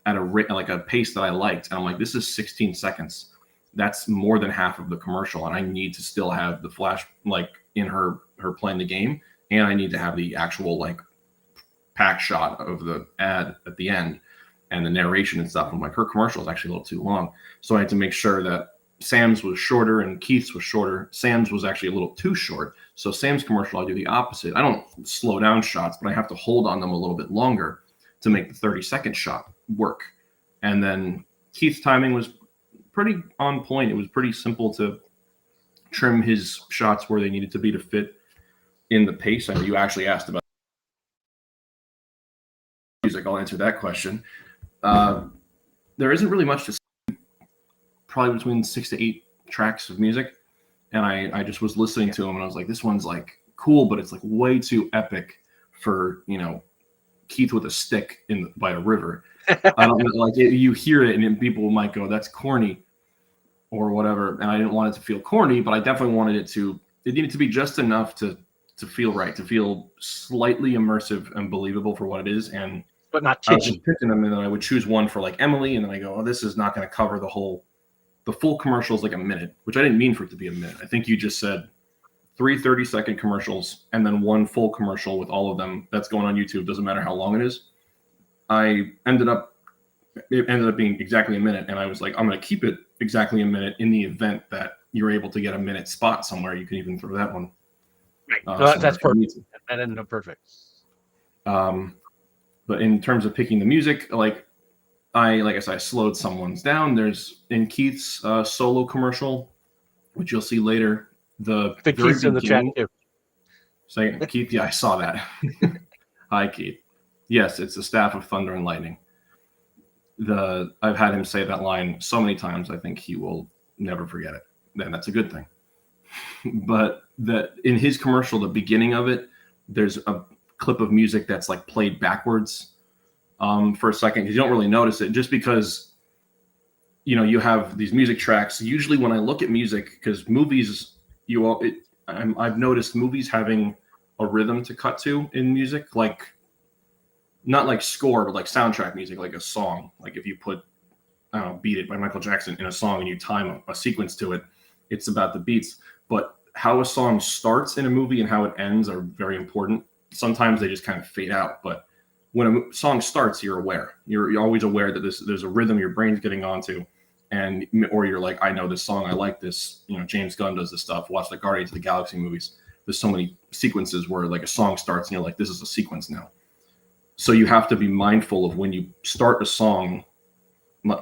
at a pace that I liked. And I'm like, this is 16 seconds. That's more than half of the commercial, and I need to still have the flash like in her playing the game, and I need to have the actual like pack shot of the ad at the end and the narration and stuff. I'm like, her commercial is actually a little too long, so I had to make sure that Sam's was shorter and Keith's was shorter. Sam's was actually a little too short, so Sam's commercial I do the opposite. I don't slow down shots, but I have to hold on them a little bit longer to make the 30-second shot work. And then Keith's timing was pretty on point. It was pretty simple to trim his shots where they needed to be to fit in the pace. I know you actually asked about music. I'll answer that question. There isn't really much to say. Probably between 6 to 8 tracks of music. And I just was listening to them, and I was like, this one's like cool, but it's like way too epic for, Keith with a stick by a river. I don't know, like you hear it and people might go, that's corny or whatever. And I didn't want it to feel corny, but I definitely wanted it needed to be just enough to feel right, to feel slightly immersive and believable for what it is. And But not I was kitschy. just picking them, and then I would choose one for like Emily, and then I go, oh, this is not going to cover the full commercial is like a minute, which I didn't mean for it to be a minute. I think you just said 3 30-second commercials and then one full commercial with all of them that's going on YouTube. Doesn't matter how long it is. It ended up being exactly a minute, and I was like, I'm going to keep it exactly a minute in the event that you're able to get a minute spot somewhere. You can even throw that one. Right. That's perfect. That ended up perfect. But in terms of picking the music, like like I said, I slowed someone's down. There's in Keith's solo commercial, which you'll see later, the I think very Keith's in the chat beginning. too. Second, Keith, yeah, I saw that. Hi, Keith. Yes, it's the staff of Thunder and Lightning. I've had him say that line so many times, I think he will never forget it. And that's a good thing. But in his commercial, the beginning of it, there's a clip of music that's like played backwards for a second, because you don't really notice it, just because you have these music tracks. Usually when I look at music, because movies, I've noticed movies having a rhythm to cut to in music, like not like score, but like soundtrack music, like a song. Like if you put, I don't know, Beat It by Michael Jackson in a song and you time a sequence to it, it's about the beats. But how a song starts in a movie and how it ends are very important. Sometimes they just kind of fade out, but when a song starts, you're aware. You're always aware that there's a rhythm your brain's getting onto, or you're like, I know this song, I like this. James Gunn does this stuff. Watch the Guardians of the Galaxy movies. There's so many sequences where like a song starts and you're like, this is a sequence now. So you have to be mindful of when you start a song,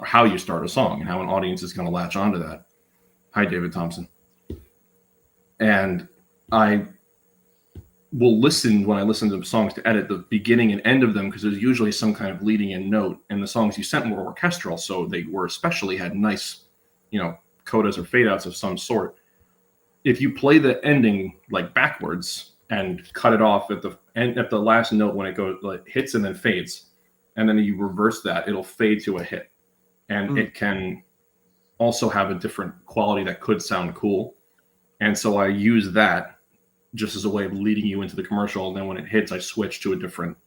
how you start a song, and how an audience is going to latch onto that. Hi, David Thompson. And I will listen, when I listen to songs, to edit the beginning and end of them, because there's usually some kind of leading in note, and the songs you sent were orchestral, so they were especially had nice, codas or fade outs of some sort. If you play the ending like backwards and cut it off at the last note when it goes, like, hits and then fades, and then you reverse that, it'll fade to a hit, and it can also have a different quality that could sound cool. And so I use that just as a way of leading you into the commercial. And then when it hits, I switch to a different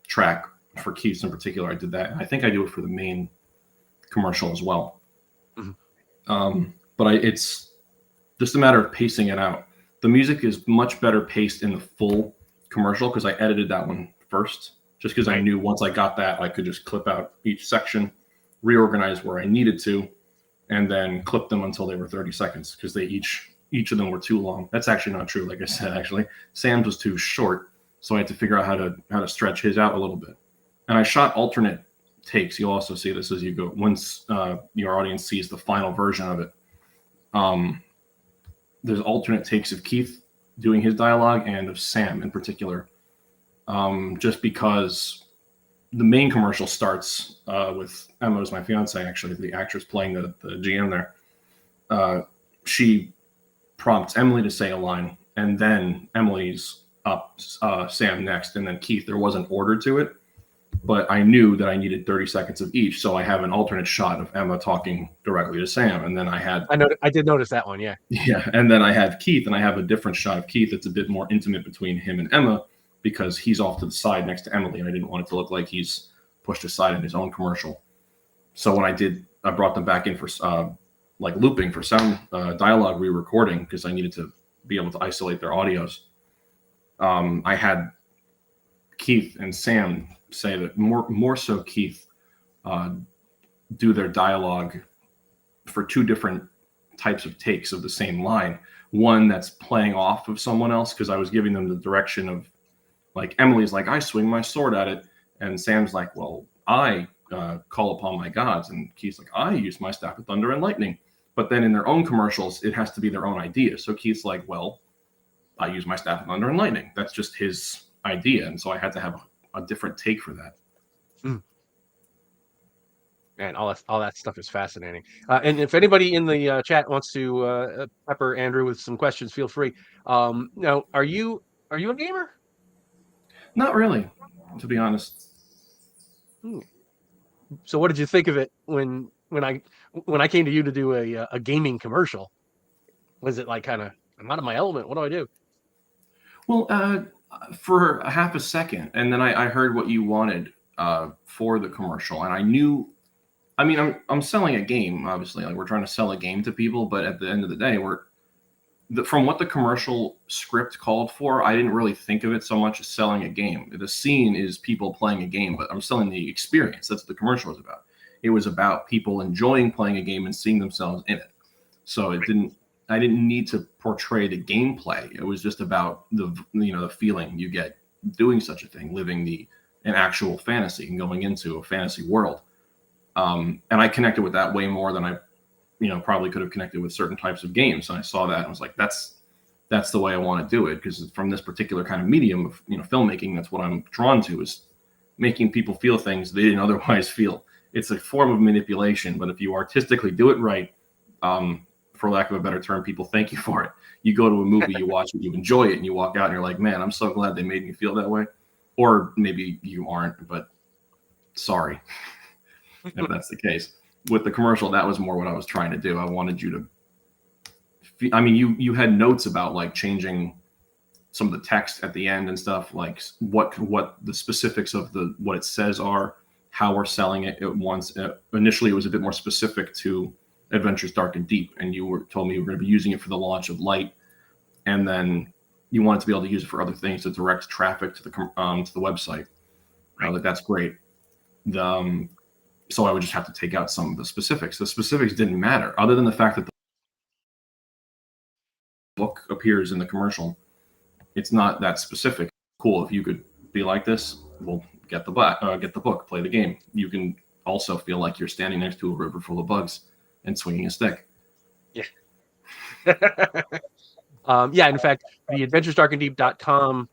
track. For Keith's in particular, I did that. I think I do it for the main commercial as well. But it's just a matter of pacing it out. The music is much better paced in the full commercial, because I edited that one first, just because I knew once I got that, I could just clip out each section, reorganize where I needed to, and then clip them until they were 30 seconds, because they each of them were too long. That's actually not true. Like I said, actually, Sam's was too short, so I had to figure out how to stretch his out a little bit. And I shot alternate takes. You'll also see this as you go. Once your audience sees the final version of it, there's alternate takes of Keith doing his dialogue and of Sam in particular, just because the main commercial starts with Emma, who's my fiance, actually, the actress playing the GM there. She prompts Emily to say a line, and then Emily's up Sam next, and then Keith. There was an order to it, but I knew that I needed 30 seconds of each, so I have an alternate shot of Emma talking directly to Sam, and then I did notice that one, yeah. Yeah, and then I have Keith, and I have a different shot of Keith that's a bit more intimate between him and Emma, because he's off to the side next to Emily, and I didn't want it to look like he's pushed aside in his own commercial. So when I brought them back in for like looping for sound dialogue re-recording, because I needed to be able to isolate their audios. I had Keith and Sam say that more so Keith do their dialogue for two different types of takes of the same line. One that's playing off of someone else, because I was giving them the direction of, like, Emily's like, I swing my sword at it, and Sam's like, well, I call upon my gods, and Keith's like, I use my staff of thunder and lightning. But then in their own commercials, it has to be their own idea. So Keith's like, well, I use my staff of thunder and lightning. That's just his idea. And so I had to have a different take for that. Man, all that stuff is fascinating. And if anybody in the chat wants to pepper Andrew with some questions, feel free. Now, are you a gamer? Not really, to be honest. So what did you think of it when I came to you to do a gaming commercial? Was it like kind of, I'm out of my element, what do I do? Well, for a half a second, and then I heard what you wanted for the commercial, and I knew, I mean, I'm selling a game, obviously, like we're trying to sell a game to people, but at the end of the day, from what the commercial script called for, I didn't really think of it so much as selling a game. The scene is people playing a game, but I'm selling the experience. That's what the commercial was about. It was about people enjoying playing a game and seeing themselves in it. So I didn't need to portray the gameplay. It was just about the feeling you get doing such a thing, living an actual fantasy and going into a fantasy world. And I connected with that way more than I, probably could have connected with certain types of games. And I saw that and was like, that's the way I want to do it, because from this particular kind of medium of filmmaking, that's what I'm drawn to, is making people feel things they didn't otherwise feel. It's a form of manipulation, but if you artistically do it right, for lack of a better term, people thank you for it. You go to a movie, you watch it, you enjoy it, and you walk out and you're like, man, I'm so glad they made me feel that way. Or maybe you aren't, but sorry if that's the case. With the commercial, that was more what I was trying to do. I wanted you to, I mean, you had notes about like changing some of the text at the end and stuff, like what the specifics of what it says are, how we're selling it. Initially, it was a bit more specific to Adventures Dark and Deep, and told me you were going to be using it for the launch of Lite, and then you wanted to be able to use it for other things to direct traffic to the website. Right. That's great. So I would just have to take out some of the specifics. The specifics didn't matter, other than the fact that the book appears in the commercial. It's not that specific. Cool. If you could be like this, well, get the book, play the game. You can also feel like you're standing next to a river full of bugs and swinging a stick. Yeah. Yeah. In fact, the adventuresdarkanddeep.com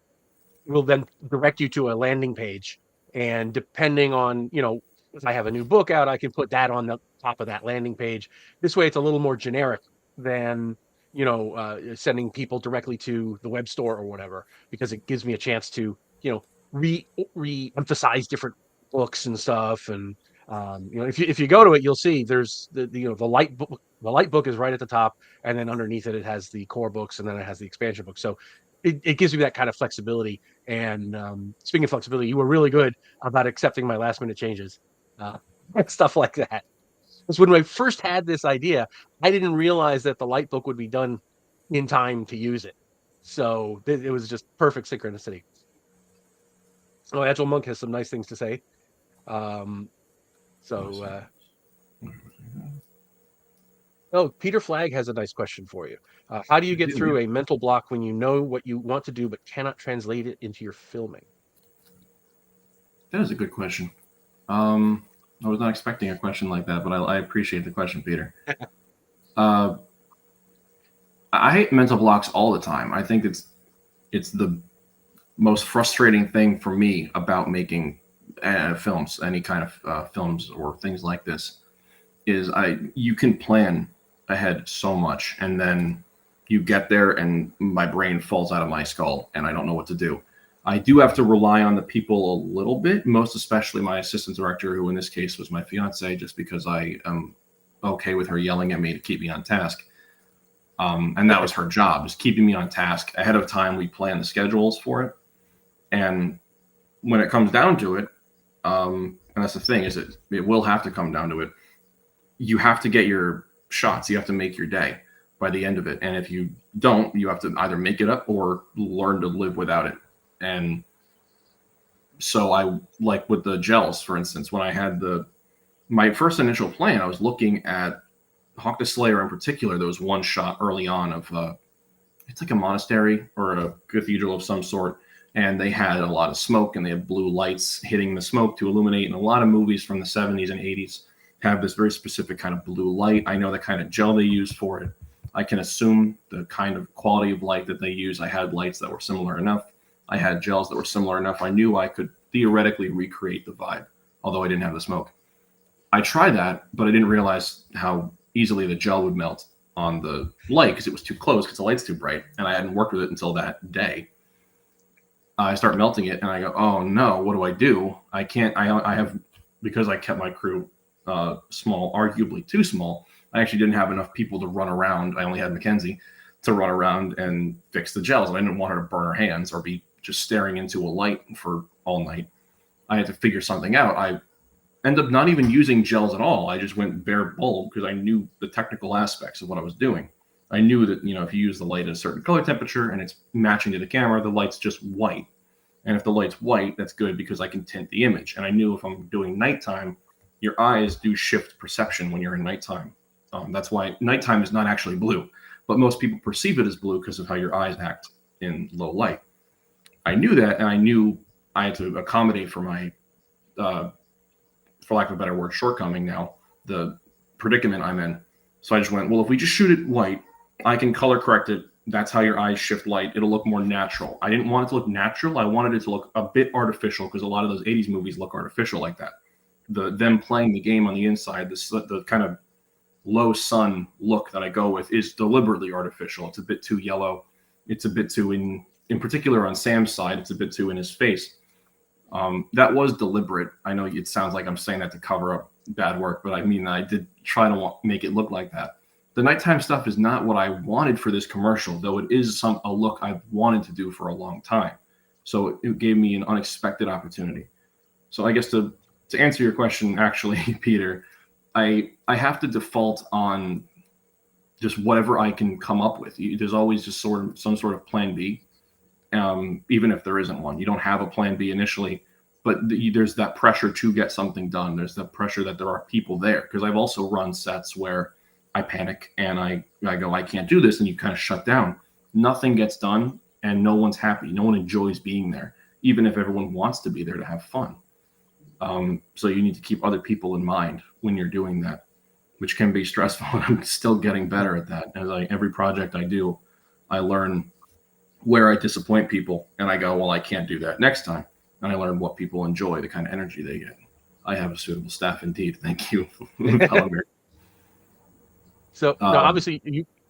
will then direct you to a landing page, and depending on, if I have a new book out, I can put that on the top of that landing page. This way, it's a little more generic than sending people directly to the web store or whatever, because it gives me a chance to re-emphasize different books and stuff. And if you go to it, you'll see there's the Lite book. The Lite book is right at the top, and then underneath it has the core books, and then it has the expansion book. So it gives you that kind of flexibility. And speaking of flexibility, you were really good about accepting my last minute changes, stuff like that. Because when I first had this idea, I didn't realize that the Lite book would be done in time to use it. So it was just perfect synchronicity. Oh, Agile Monk has some nice things to say. Peter Flagg has a nice question for you. How do you get through a mental block when you know what you want to do but cannot translate it into your filming? That is a good question. I was not expecting a question like that, but I appreciate the question, Peter. I hate mental blocks all the time. I think it's the most frustrating thing for me about making films, any kind of films or things like this, is you can plan ahead so much, and then you get there and my brain falls out of my skull and I don't know what to do. I do have to rely on the people a little bit, most especially my assistant director, who in this case was my fiance, just because I am okay with her yelling at me to keep me on task. And that was her job, is keeping me on task. Ahead of time, we plan the schedules for it. And when it comes down to it, and that's the thing, is it will have to come down to it. You have to get your shots. You have to make your day by the end of it. And if you don't, you have to either make it up or learn to live without it. And so I, like with the gels, for instance, when I had my first initial plan, I was looking at Hawk the Slayer in particular. There was one shot early on of it's like a monastery or a cathedral of some sort, and they had a lot of smoke, and they had blue lights hitting the smoke to illuminate. And a lot of movies from the 70s and 80s have this very specific kind of blue light. I know the kind of gel they use for it. I can assume the kind of quality of light that they use. I had lights that were similar enough. I had gels that were similar enough. I knew I could theoretically recreate the vibe, although I didn't have the smoke. I tried that, but I didn't realize how easily the gel would melt on the light because it was too close, because the light's too bright, and I hadn't worked with it until that day. I start melting it, and I go, oh no, what do I do? I can't, I have, because I kept my crew small, arguably too small, I actually didn't have enough people to run around. I only had Mackenzie to run around and fix the gels. I didn't want her to burn her hands or be just staring into a light for all night. I had to figure something out. I ended up not even using gels at all. I just went bare bulb because I knew the technical aspects of what I was doing. I knew that, if you use the light at a certain color temperature and it's matching to the camera, the light's just white. And if the light's white, that's good because I can tint the image. And I knew if I'm doing nighttime, your eyes do shift perception when you're in nighttime. That's why nighttime is not actually blue, but most people perceive it as blue because of how your eyes act in low light. I knew that, and I knew I had to accommodate for my for lack of a better word, shortcoming now, the predicament I'm in. So I just went, well, if we just shoot it white, I can color correct it. That's how your eyes shift light. It'll look more natural. I didn't want it to look natural. I wanted it to look a bit artificial because a lot of those 80s movies look artificial like that. Them playing the game on the inside, the kind of low sun look that I go with is deliberately artificial. It's a bit too yellow. It's a bit too in particular on Sam's side, it's a bit too in his face. That was deliberate. I know it sounds like I'm saying that to cover up bad work, but I mean, I did try to make it look like that. The nighttime stuff is not what I wanted for this commercial, though it is a look I've wanted to do for a long time. So it gave me an unexpected opportunity. So I guess to answer your question, actually, Peter, I have to default on just whatever I can come up with. There's always just some sort of plan B, even if there isn't one. You don't have a plan B initially, but there's that pressure to get something done. There's the pressure that there are people there, because I've also run sets where I panic and I go, I can't do this, and you kind of shut down. Nothing gets done, and no one's happy. No one enjoys being there, even if everyone wants to be there to have fun. So you need to keep other people in mind when you're doing that, which can be stressful. I'm still getting better at that. As every project I do, I learn where I disappoint people, and I go, well, I can't do that next time. And I learn what people enjoy, the kind of energy they get. I have a suitable staff indeed. Thank you. So now, obviously,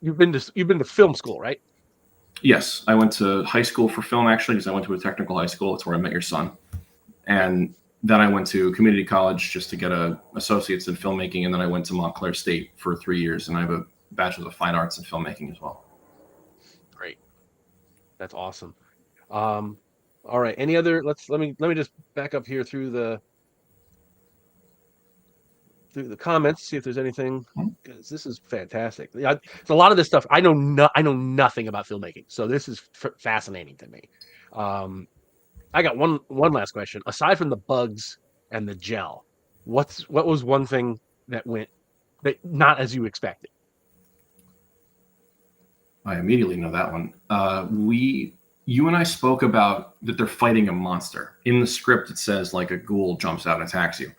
you've been to film school, right? Yes, I went to high school for film, actually, because I went to a technical high school. That's where I met your son. And then I went to community college just to get a associate's in filmmaking, and then I went to Montclair State for 3 years, and I have a bachelor's of fine arts in filmmaking as well. Great, that's awesome. All right, any other? Let me just back up here through the comments, see if there's anything, because this is fantastic. So a lot of this stuff I know nothing about filmmaking, so this is fascinating to me. I got one last question. Aside from the bugs and the gel, what was one thing that went not as you expected? I immediately know that one. You and I spoke about that they're fighting a monster. In the script, it says like a ghoul jumps out and attacks you.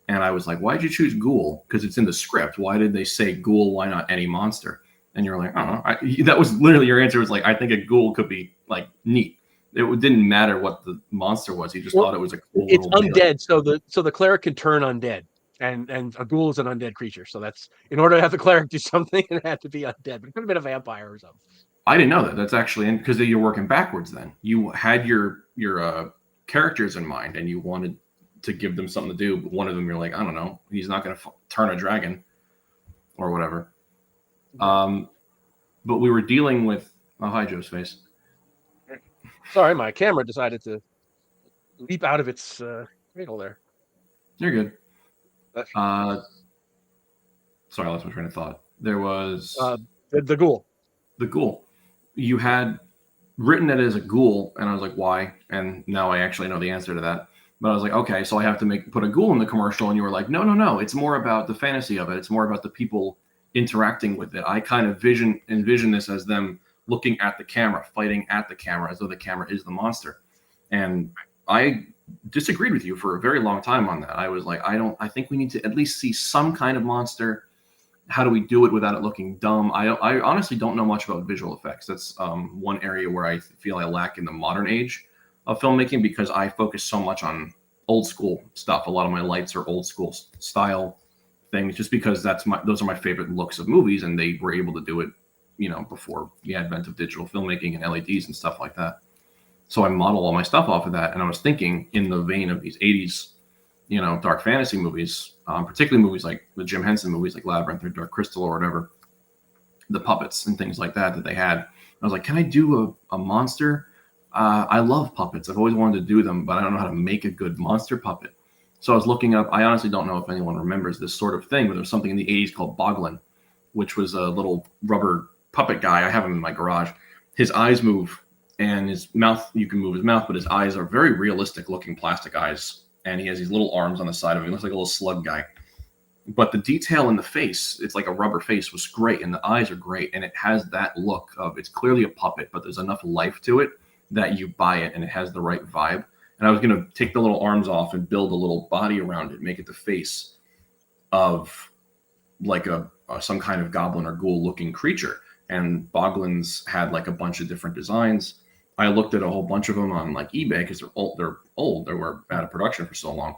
And I was like, why'd you choose ghoul? Because it's in the script. Why did they say ghoul? Why not any monster? And you're like, I don't know. That was literally your answer was like, I think a ghoul could be like neat. It didn't matter what the monster was. He just thought it was a cool. It's undead, so the cleric can turn undead, and a ghoul is an undead creature. So that's, in order to have the cleric do something, it had to be undead. But it could have been a vampire or something. I didn't know that. That's actually because you're working backwards. Then you had your characters in mind, and you wanted to give them something to do. But one of them, you're like, I don't know, he's not going to turn a dragon or whatever. But we were dealing with. Oh, hi, Joe's face. Sorry, my camera decided to leap out of its cradle there. You're good. Sorry, I lost my train of thought. There was the ghoul. The ghoul. You had written it as a ghoul, and I was like, why? And now I actually know the answer to that. But I was like, okay, so I have to put a ghoul in the commercial, and you were like, no. It's more about the fantasy of it. It's more about the people interacting with it. I kind of envision this as them looking at the camera, fighting at the camera, as though the camera is the monster. And I disagreed with you for a very long time on that. I was like, I think we need to at least see some kind of monster. How do we do it without it looking dumb? I honestly don't know much about visual effects. That's one area where I feel I lack in the modern age of filmmaking, because I focus so much on old school stuff. A lot of my lights are old school style things, just because those are my favorite looks of movies, and they were able to do it, before the advent of digital filmmaking and LEDs and stuff like that. So I model all my stuff off of that. And I was thinking in the vein of these 80s, dark fantasy movies, particularly movies like the Jim Henson movies, like Labyrinth or Dark Crystal or whatever, the puppets and things like that they had. I was like, can I do a monster? I love puppets. I've always wanted to do them, but I don't know how to make a good monster puppet. So I was looking up. I honestly don't know if anyone remembers this sort of thing, but there was something in the 80s called Boglin, which was a little rubber puppet guy. I have him in my garage. His eyes move, and his mouth, you can move his mouth, but his eyes are very realistic looking plastic eyes. And he has these little arms on the side of him. He looks like a little slug guy. But the detail in the face, it's like a rubber face, was great. And the eyes are great. And it has that look of, it's clearly a puppet, but there's enough life to it that you buy it and it has the right vibe. and I was going to take the little arms off and build a little body around it, make it the face of like some kind of goblin or ghoul looking creature. And Boglin's had like a bunch of different designs. I looked at a whole bunch of them on like eBay because they're old. They were out of production for so long.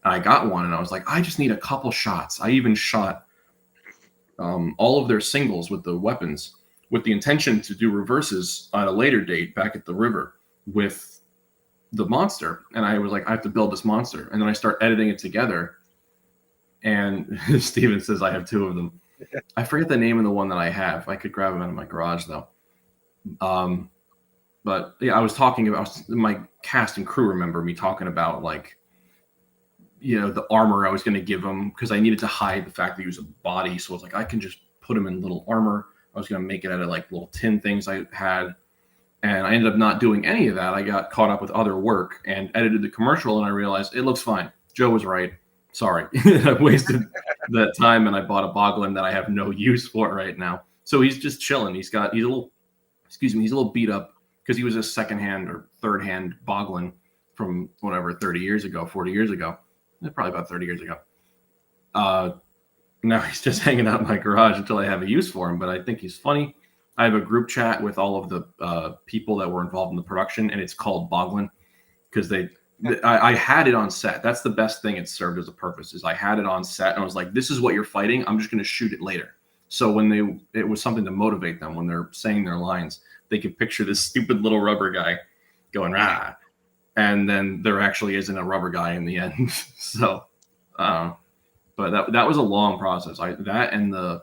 I got one and I was like, I just need a couple shots. I even shot all of their singles with the weapons with the intention to do reverses at a later date back at the river with the monster. And I was like, I have to build this monster. And then I start editing it together. And Steven says I have two of them. I forget the name of the one that I have. I could grab them out of my garage though. But yeah, I was talking about my cast and crew remember me talking about like, you know, the armor I was going to give him because I needed to hide the fact that he was a body. So I was like, I can just put him in little armor. I was going to make it out of like little tin things I had. And I ended up not doing any of that. I got caught up with other work and edited the commercial and I realized it looks fine. Joe was right. Sorry. I wasted that time and I bought a Boglin that I have no use for right now. So he's just chilling. He's a little beat up because he was a secondhand or third-hand Boglin from whatever, 30 years ago, 40 years ago. Probably about 30 years ago. Now he's just hanging out in my garage until I have a use for him, but I think he's funny. I have a group chat with all of the people that were involved in the production, and it's called Boglin because I had it on set. That's the best thing it served as a purpose is I had it on set and I was like, this is what you're fighting. I'm just going to shoot it later. So when it was something to motivate them when they're saying their lines, they can picture this stupid little rubber guy going, rah. And then there actually isn't a rubber guy in the end. So, but that was a long process. That and the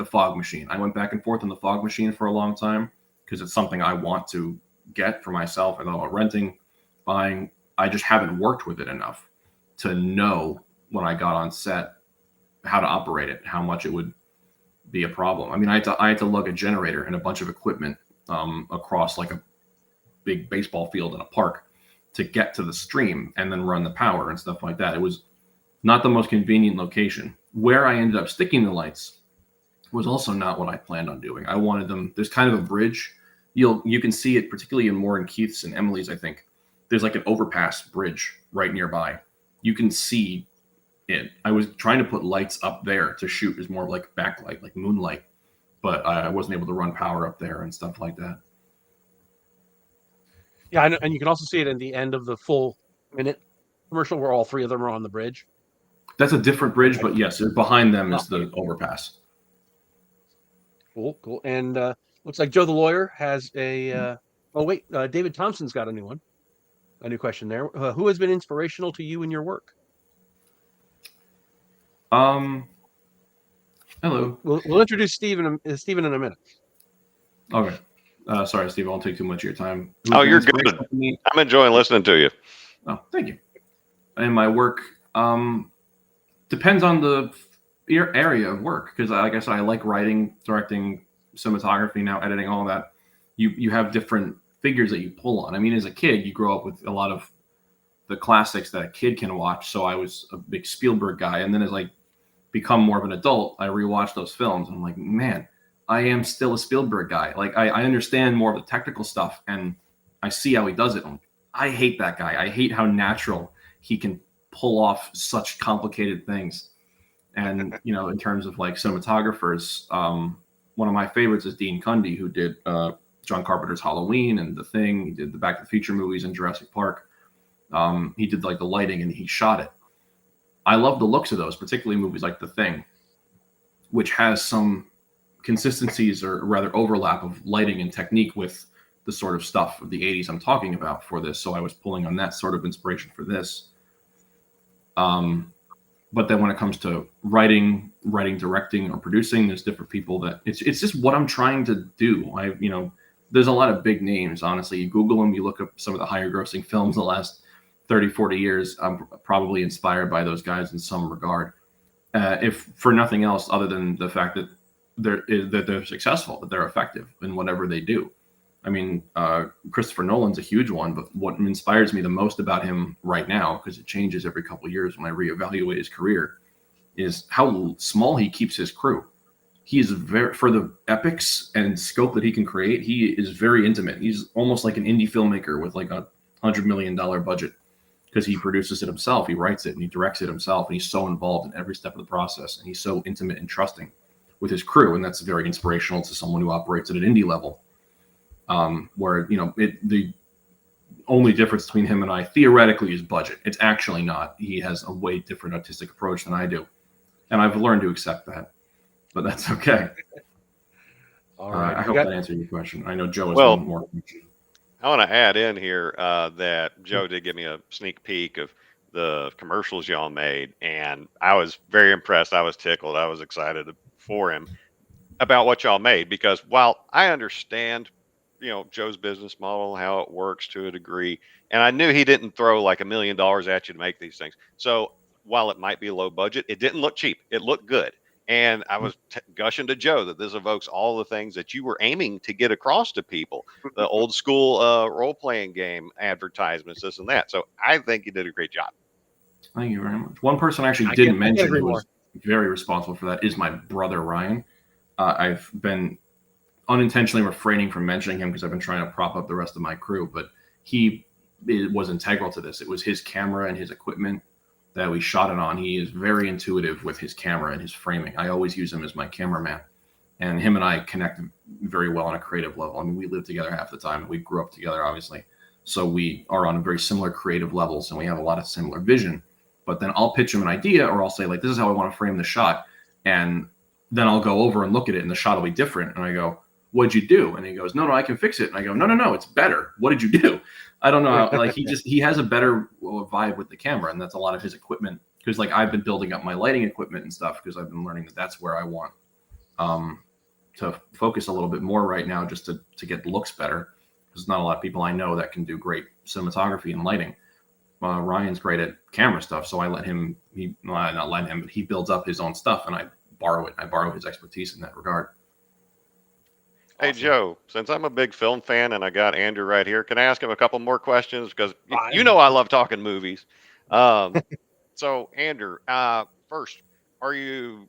fog machine. I went back and forth on the fog machine for a long time because it's something I want to get for myself. I thought about renting, buying. I just haven't worked with it enough to know when I got on set how to operate it, how much it would be a problem. I mean, I had to lug a generator and a bunch of equipment across like a big baseball field in a park to get to the stream and then run the power and stuff like that. It was not the most convenient location. Where I ended up sticking the lights was also not what I planned on doing. I wanted them, there's kind of a bridge. You can see it particularly in Warren Keith's and Emily's, I think. There's like an overpass bridge right nearby. You can see it. I was trying to put lights up there to shoot as more like backlight, like moonlight, but I wasn't able to run power up there and stuff like that. Yeah, and you can also see it in the end of the full minute commercial where all three of them are on the bridge. That's a different bridge, but yes, behind them is the overpass. Cool. And looks like Joe the lawyer has a. David Thompson's got a new one. A new question there. Who has been inspirational to you in your work? Hello. We'll introduce Steven in a minute. Okay. Sorry, Steve. I won't take too much of your time. You're good. I'm enjoying listening to you. Oh, thank you. In my work, depends on the area of work because, like I said, I like writing, directing, cinematography, now editing, all that. You have different figures that you pull on. I mean, as a kid, you grow up with a lot of the classics that a kid can watch. So I was a big Spielberg guy, and then as I become more of an adult, I rewatch those films, and I'm like, man, I am still a Spielberg guy. Like I understand more of the technical stuff, and I see how he does it. I hate that guy. I hate how natural he can pull off such complicated things. And in terms of like cinematographers, one of my favorites is Dean Cundey, who did John Carpenter's Halloween and The Thing. He did the Back to the Future movies and Jurassic Park. He did like the lighting and he shot it. I love the looks of those, particularly movies like The Thing, which has some consistencies or rather overlap of lighting and technique with the sort of stuff of the 80s I'm talking about for this. So I was pulling on that sort of inspiration for this. But then when it comes to writing, directing, or producing, there's different people that it's just what I'm trying to do. There's a lot of big names, honestly. You Google them, you look up some of the higher grossing films the last 30, 40 years. I'm probably inspired by those guys in some regard. If for nothing else, other than the fact that they're successful, that they're effective in whatever they do. I mean, Christopher Nolan's a huge one, but what inspires me the most about him right now, because it changes every couple of years when I reevaluate his career, is how small he keeps his crew. He is for the epics and scope that he can create, he is very intimate. He's almost like an indie filmmaker with like $100 million budget because he produces it himself, he writes it, and he directs it himself, and he's so involved in every step of the process, and he's so intimate and trusting with his crew, and that's very inspirational to someone who operates at an indie level. Where the only difference between him and I theoretically is budget. It's actually not. He has a way different artistic approach than I do, and I've learned to accept that. But that's okay. All right. I hope that answered your question. I know Joe has Well, one more. I want to add in here that Joe did give me a sneak peek of the commercials y'all made, and I was very impressed. I was tickled. I was excited for him about what y'all made, because while I understand, Joe's business model, how it works to a degree, and I knew he didn't throw like $1 million at you to make these things. So while it might be low budget, it didn't look cheap. It looked good. And I was gushing to Joe that this evokes all the things that you were aiming to get across to people, the old school role-playing game advertisements, this and that. So I think you did a great job. Thank you very much. One person I actually I didn't can't mention agree who more. was very responsible for that is my brother, Ryan. I've been unintentionally refraining from mentioning him because I've been trying to prop up the rest of my crew, but he was integral to this. It was his camera and his equipment that we shot it on. He is very intuitive with his camera and his framing. I always use him as my cameraman, and him and I connect very well on a creative level. I mean, we live together half the time. We grew up together, obviously. So we are on very similar creative levels, and we have a lot of similar vision. But then I'll pitch him an idea, or I'll say, like, this is how I want to frame the shot. And then I'll go over and look at it, and the shot will be different. And I go, what'd you do? And he goes, no, I can fix it. And I go, no, it's better. What did you do? I don't know. Like, he has a better vibe with the camera, and that's a lot of his equipment. Because like I've been building up my lighting equipment and stuff because I've been learning that that's where I want to focus a little bit more right now, just to get looks better. There's not a lot of people I know that can do great cinematography and lighting. Ryan's great at camera stuff, so I let him. Not let him, but he builds up his own stuff, and I borrow it. I borrow his expertise in that regard. Hey, Joe, since I'm a big film fan and I got Andrew right here, can I ask him a couple more questions? Because you know I love talking movies. So, Andrew, first, are you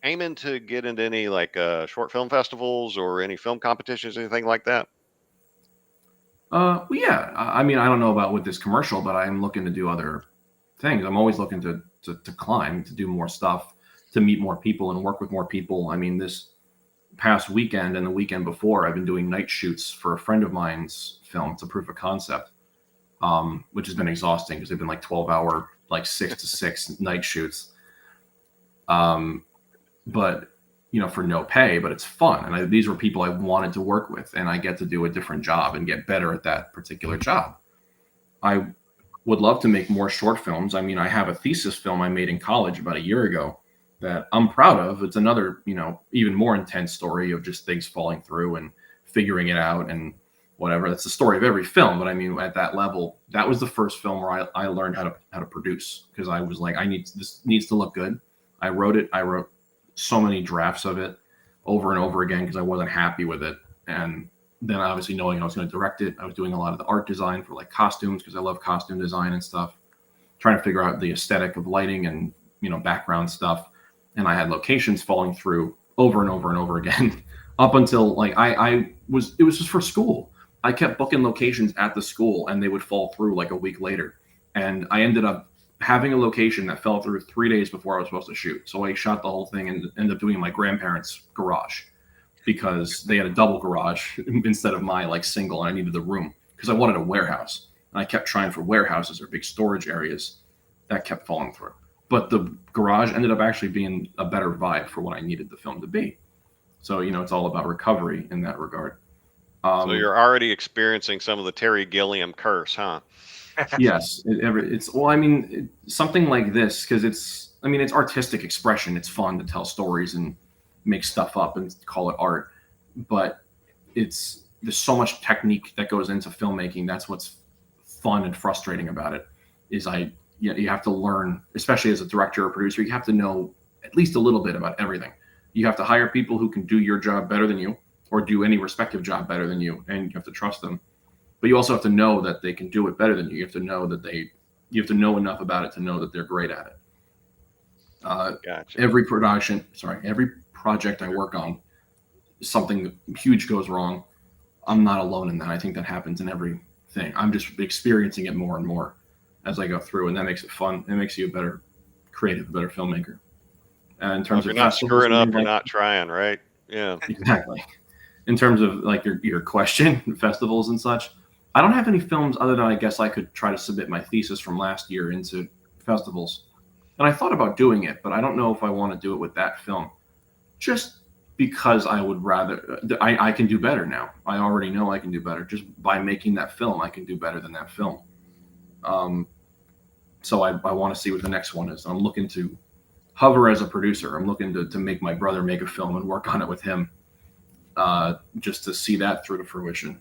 aiming to get into any like short film festivals or any film competitions, anything like that? Well, yeah. I mean, I don't know about with this commercial, but I'm looking to do other things. I'm always looking to climb, to do more stuff, to meet more people and work with more people. I mean, this past weekend and the weekend before, I've been doing night shoots for a friend of mine's film. It's a proof of concept, which has been exhausting because they've been like 12-hour, like 6 to 6 night shoots. But for no pay, but it's fun. And these were people I wanted to work with, and I get to do a different job and get better at that particular job. I would love to make more short films. I mean, I have a thesis film I made in college about a year ago that I'm proud of. It's another, even more intense story of just things falling through and figuring it out and whatever. That's the story of every film. But I mean, at that level, that was the first film where I learned how to produce, because I was like, this needs to look good. I wrote it. I wrote so many drafts of it over and over again because I wasn't happy with it. And then obviously knowing I was going to direct it, I was doing a lot of the art design for like costumes because I love costume design and stuff, trying to figure out the aesthetic of lighting and, background stuff. And I had locations falling through over and over and over again up until like it was just for school. I kept booking locations at the school and they would fall through like a week later. And I ended up having a location that fell through 3 days before I was supposed to shoot. So I shot the whole thing and ended up doing my grandparents' garage because they had a double garage instead of my like single, and I needed the room because I wanted a warehouse. And I kept trying for warehouses or big storage areas that kept falling through. But the garage ended up actually being a better vibe for what I needed the film to be. So, it's all about recovery in that regard. So you're already experiencing some of the Terry Gilliam curse, huh? Yes. Something like this, because it's artistic expression. It's fun to tell stories and make stuff up and call it art. But there's so much technique that goes into filmmaking. That's what's fun and frustrating about it, is you have to learn, especially as a director or producer, you have to know at least a little bit about everything. You have to hire people who can do your job better than you or do any respective job better than you, and you have to trust them. But you also have to know that they can do it better than you. You have to know you have to know enough about it to know that they're great at it. Gotcha. Every project I work on, something huge goes wrong. I'm not alone in that. I think that happens in every thing. I'm just experiencing it more and more as I go through, and that makes it fun. It makes you a better creative, a better filmmaker. In Well, terms if you're of not festivals screwing and things up, you're like not trying, right? Yeah. exactly. In terms of like your question, festivals and such, I don't have any films other than I guess I could try to submit my thesis from last year into festivals. And I thought about doing it, but I don't know if I want to do it with that film. Just because I would rather, I can do better now. I already know I can do better. Just by making that film, I can do better than that film. So I want to see what the next one is. I'm looking to hover as a producer. I'm looking to make my brother make a film and work on it with him, just to see that through to fruition.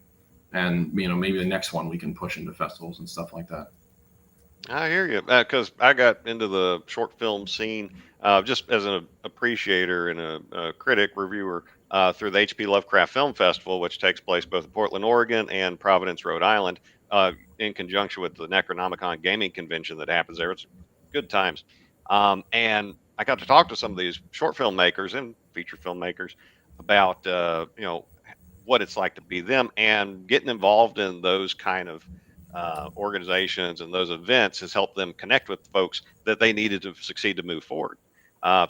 And maybe the next one we can push into festivals and stuff like that. I hear you, because I got into the short film scene just as an appreciator and a critic reviewer through the HP Lovecraft Film Festival, which takes place both in Portland, Oregon, and Providence, Rhode Island, in conjunction with the Necronomicon Gaming Convention that happens there. It's good times, and I got to talk to some of these short film makers and feature filmmakers about what it's like to be them and getting involved in those kind of organizations and those events has helped them connect with folks that they needed to succeed to move forward.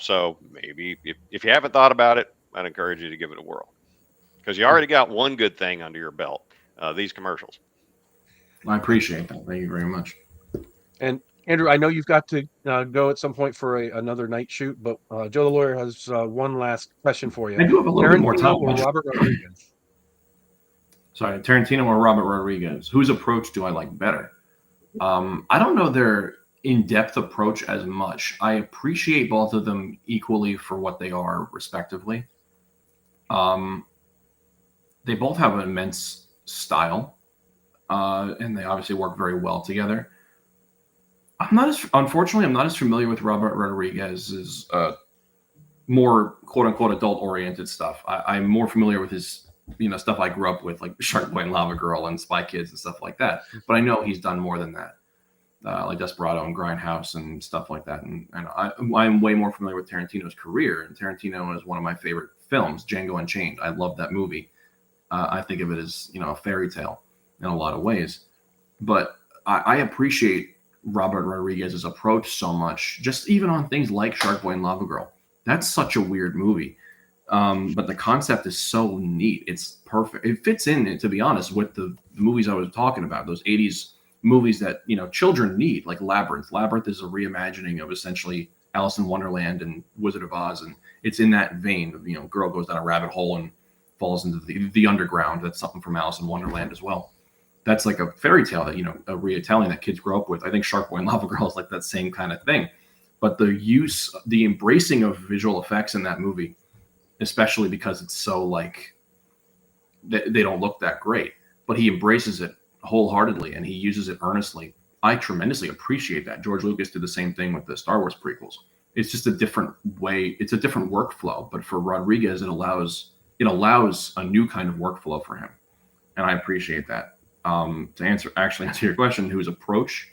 So maybe if you haven't thought about it, I'd encourage you to give it a whirl because you already got one good thing under your belt, these commercials. I appreciate that. Thank you very much. And Andrew, I know you've got to go at some point for another night shoot, but Joe the lawyer has one last question for you. I do have a little bit more Tarantino time. or Robert Rodriguez? Sorry, Tarantino or Robert Rodriguez? Whose approach do I like better? I don't know their in-depth approach as much. I appreciate both of them equally for what they are, respectively. They both have an immense style, and they obviously work very well together. Unfortunately, I'm not as familiar with Robert Rodriguez's more quote-unquote adult-oriented stuff. I'm more familiar with his stuff I grew up with, like Shark Boy and Lava Girl and Spy Kids and stuff like that. But I know he's done more than that, like Desperado and Grindhouse and stuff like that. And I'm way more familiar with Tarantino's career. And Tarantino is one of my favorite films, Django Unchained. I love that movie. I think of it as a fairy tale in a lot of ways. But I appreciate Robert Rodriguez's approach so much, just even on things like Shark Boy and Lava Girl. That's such a weird movie. But the concept is so neat. It's perfect. It fits in, to be honest, with the movies I was talking about, those 80s movies that, children need, like Labyrinth. Labyrinth is a reimagining of essentially Alice in Wonderland and Wizard of Oz. And it's in that vein of, girl goes down a rabbit hole and falls into the underground. That's something from Alice in Wonderland as well. That's like a fairy tale that, a retelling that kids grow up with. I think Shark Boy and Lava Girl is like that same kind of thing. But the embracing of visual effects in that movie, especially because it's so like they don't look that great, but he embraces it wholeheartedly and he uses it earnestly. I tremendously appreciate that. George Lucas did the same thing with the Star Wars prequels. It's just a different way. It's a different workflow, but for Rodriguez, it allows a new kind of workflow for him. And I appreciate that. To answer your question, whose approach,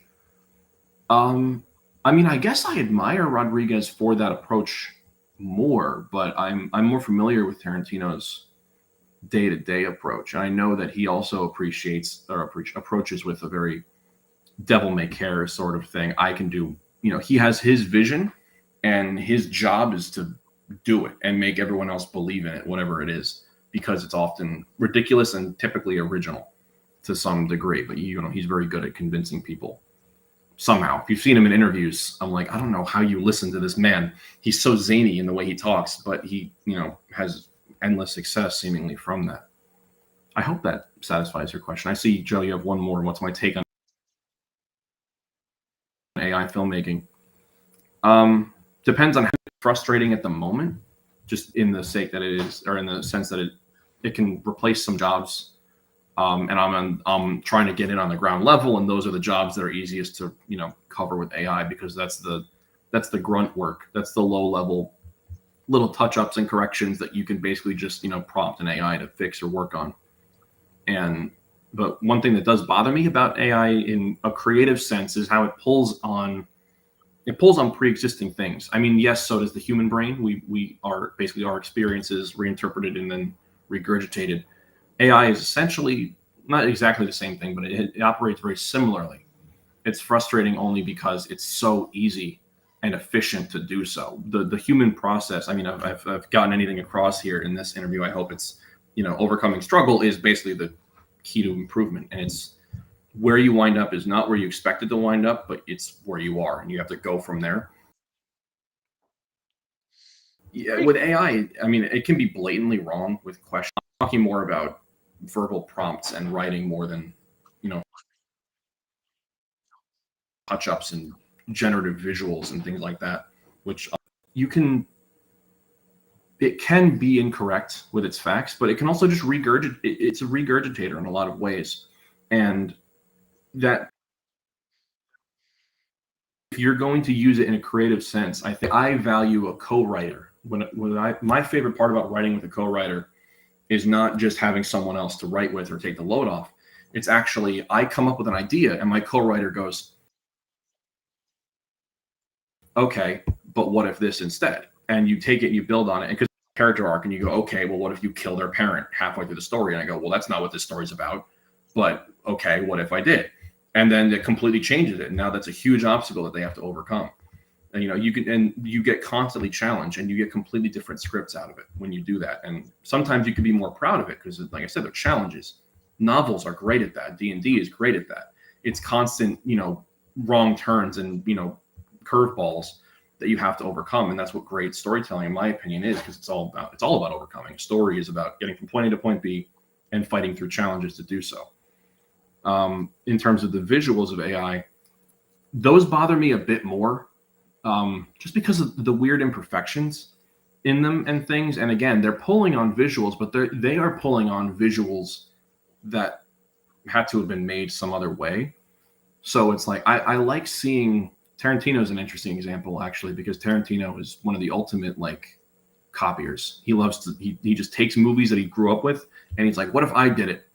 I guess I admire Rodriguez for that approach more, but I'm more familiar with Tarantino's day-to-day approach. And I know that he also approaches with a very devil may care sort of thing. I can do, he has his vision and his job is to do it and make everyone else believe in it, whatever it is, because it's often ridiculous and typically original to some degree. But he's very good at convincing people. Somehow, if you've seen him in interviews, I'm like, I don't know how you listen to this man. He's so zany in the way he talks, but he, has endless success seemingly from that. I hope that satisfies your question. I see, Joe, you have one more. What's my take on AI filmmaking? Depends on how frustrating at the moment, just in the sake that it is, or in the sense that it can replace some jobs. And I'm trying to get in on the ground level, and those are the jobs that are easiest to cover with AI, because that's the grunt work. That's the low level little touch ups and corrections that you can basically just prompt an AI to fix or work on. But one thing that does bother me about AI in a creative sense is how it pulls on pre-existing things. I mean, yes, so does the human brain. We are basically our experiences reinterpreted and then regurgitated. AI is essentially not exactly the same thing, but it operates very similarly. It's frustrating only because it's so easy and efficient to do so. The human process. I mean, I've gotten anything across here in this interview. I hope it's, overcoming struggle is basically the key to improvement, and it's where you wind up is not where you expected to wind up, but it's where you are, and you have to go from there. Yeah, with AI, I mean, it can be blatantly wrong with questions. I'm talking more about verbal prompts and writing more than, touch ups and generative visuals and things like that, which you can. It can be incorrect with its facts, but it can also just regurgitate. It's a regurgitator in a lot of ways, and that if you're going to use it in a creative sense, I think I value a co-writer. My favorite part about writing with a co-writer is not just having someone else to write with or take the load off. It's actually I come up with an idea and my co-writer goes, okay, but what if this instead? And you take it and you build on it. And because character arc and you go, okay, well, what if you kill their parent halfway through the story? And I go, well, that's not what this story's about. But okay, what if I did? And then it completely changes it. And now that's a huge obstacle that they have to overcome. And you get constantly challenged and you get completely different scripts out of it when you do that. And sometimes you can be more proud of it because, like I said, they're challenges. Novels are great at that. D&D is great at that. It's constant, wrong turns and, curveballs that you have to overcome. And that's what great storytelling, in my opinion, is, because it's all about overcoming. A story is about getting from point A to point B and fighting through challenges to do so. In terms of the visuals of AI, those bother me a bit more, just because of the weird imperfections in them and things. And again, they're pulling on visuals, but they are pulling on visuals that had to have been made some other way. So it's like I like seeing. Tarantino's an interesting example, actually, because Tarantino is one of the ultimate copiers. He loves to he just takes movies that he grew up with and he's like, what if I did it?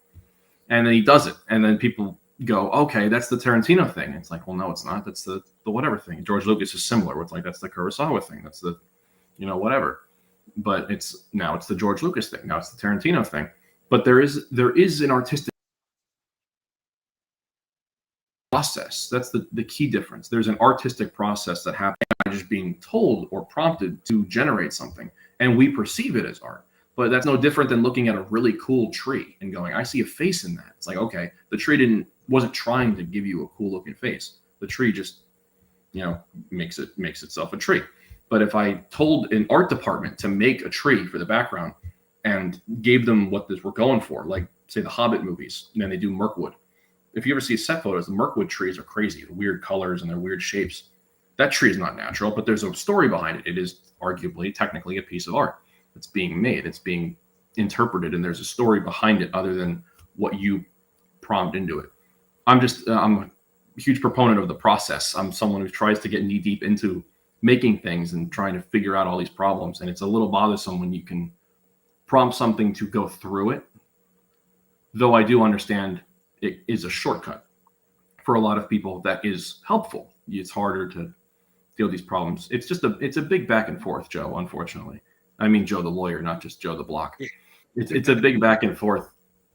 And then he does it, and then people go, okay, that's the Tarantino thing. It's like, well, no, it's not. That's the whatever thing. George Lucas is similar. Where it's like, that's the Kurosawa thing. That's the whatever. But it's the George Lucas thing. Now it's the Tarantino thing. But there is an artistic process. That's the key difference. There's an artistic process that happens by just being told or prompted to generate something, and we perceive it as art. But that's no different than looking at a really cool tree and going, I see a face in that. It's like, okay, the tree wasn't trying to give you a cool looking face. The tree just, makes itself a tree. But if I told an art department to make a tree for the background and gave them what we're going for, like say the Hobbit movies, and then they do Mirkwood. If you ever see set photos, the Mirkwood trees are crazy. They're weird colors and they're weird shapes. That tree is not natural, but there's a story behind it. It is arguably, technically, a piece of art. It's being made. It's being interpreted, and there's a story behind it other than what you prompt into it. I'm a huge proponent of the process. I'm someone who tries to get knee deep into making things and trying to figure out all these problems. And it's a little bothersome when you can prompt something to go through it. Though I do understand it is a shortcut for a lot of people. That is helpful. It's harder to deal with these problems. It's a big back and forth, Joe, unfortunately. I mean, Joe the lawyer, not just Joe the block. It's a big back and forth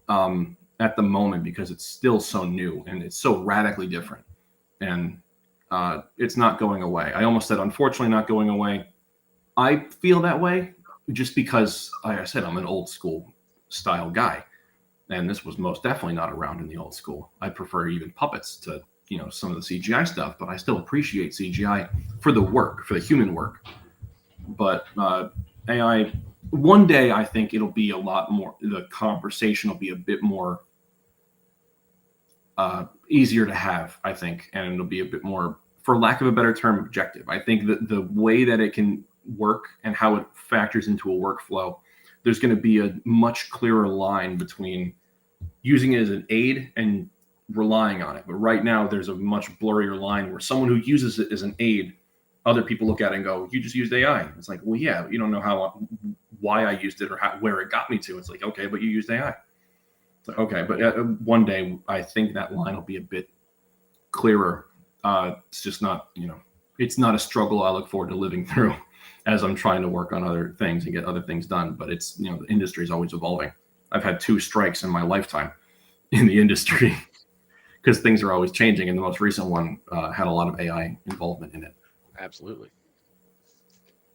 at the moment because it's still so new and it's so radically different. And it's not going away. I almost said, unfortunately, not going away. I feel that way just because, like I said, I'm an old school style guy. And this was most definitely not around in the old school. I prefer even puppets to, some of the CGI stuff, but I still appreciate CGI for the work, for the human work. But AI, one day I think it'll be a lot more, the conversation will be a bit more easier to have, I think, and it'll be a bit more, for lack of a better term, objective. I think that the way that it can work and how it factors into a workflow, there's going to be a much clearer line between using it as an aid and relying on it. But right now, there's a much blurrier line where someone who uses it as an aid, other people look at it and go, you just used AI. It's like, well, yeah, you don't know why I used it or where it got me to. It's like, okay, but you used AI. It's like, okay, but one day I think that line will be a bit clearer. It's just not, it's not a struggle I look forward to living through as I'm trying to work on other things and get other things done. But it's, the industry is always evolving. I've had 2 strikes in my lifetime, in the industry because things are always changing, and the most recent one had a lot of AI involvement in it. Absolutely.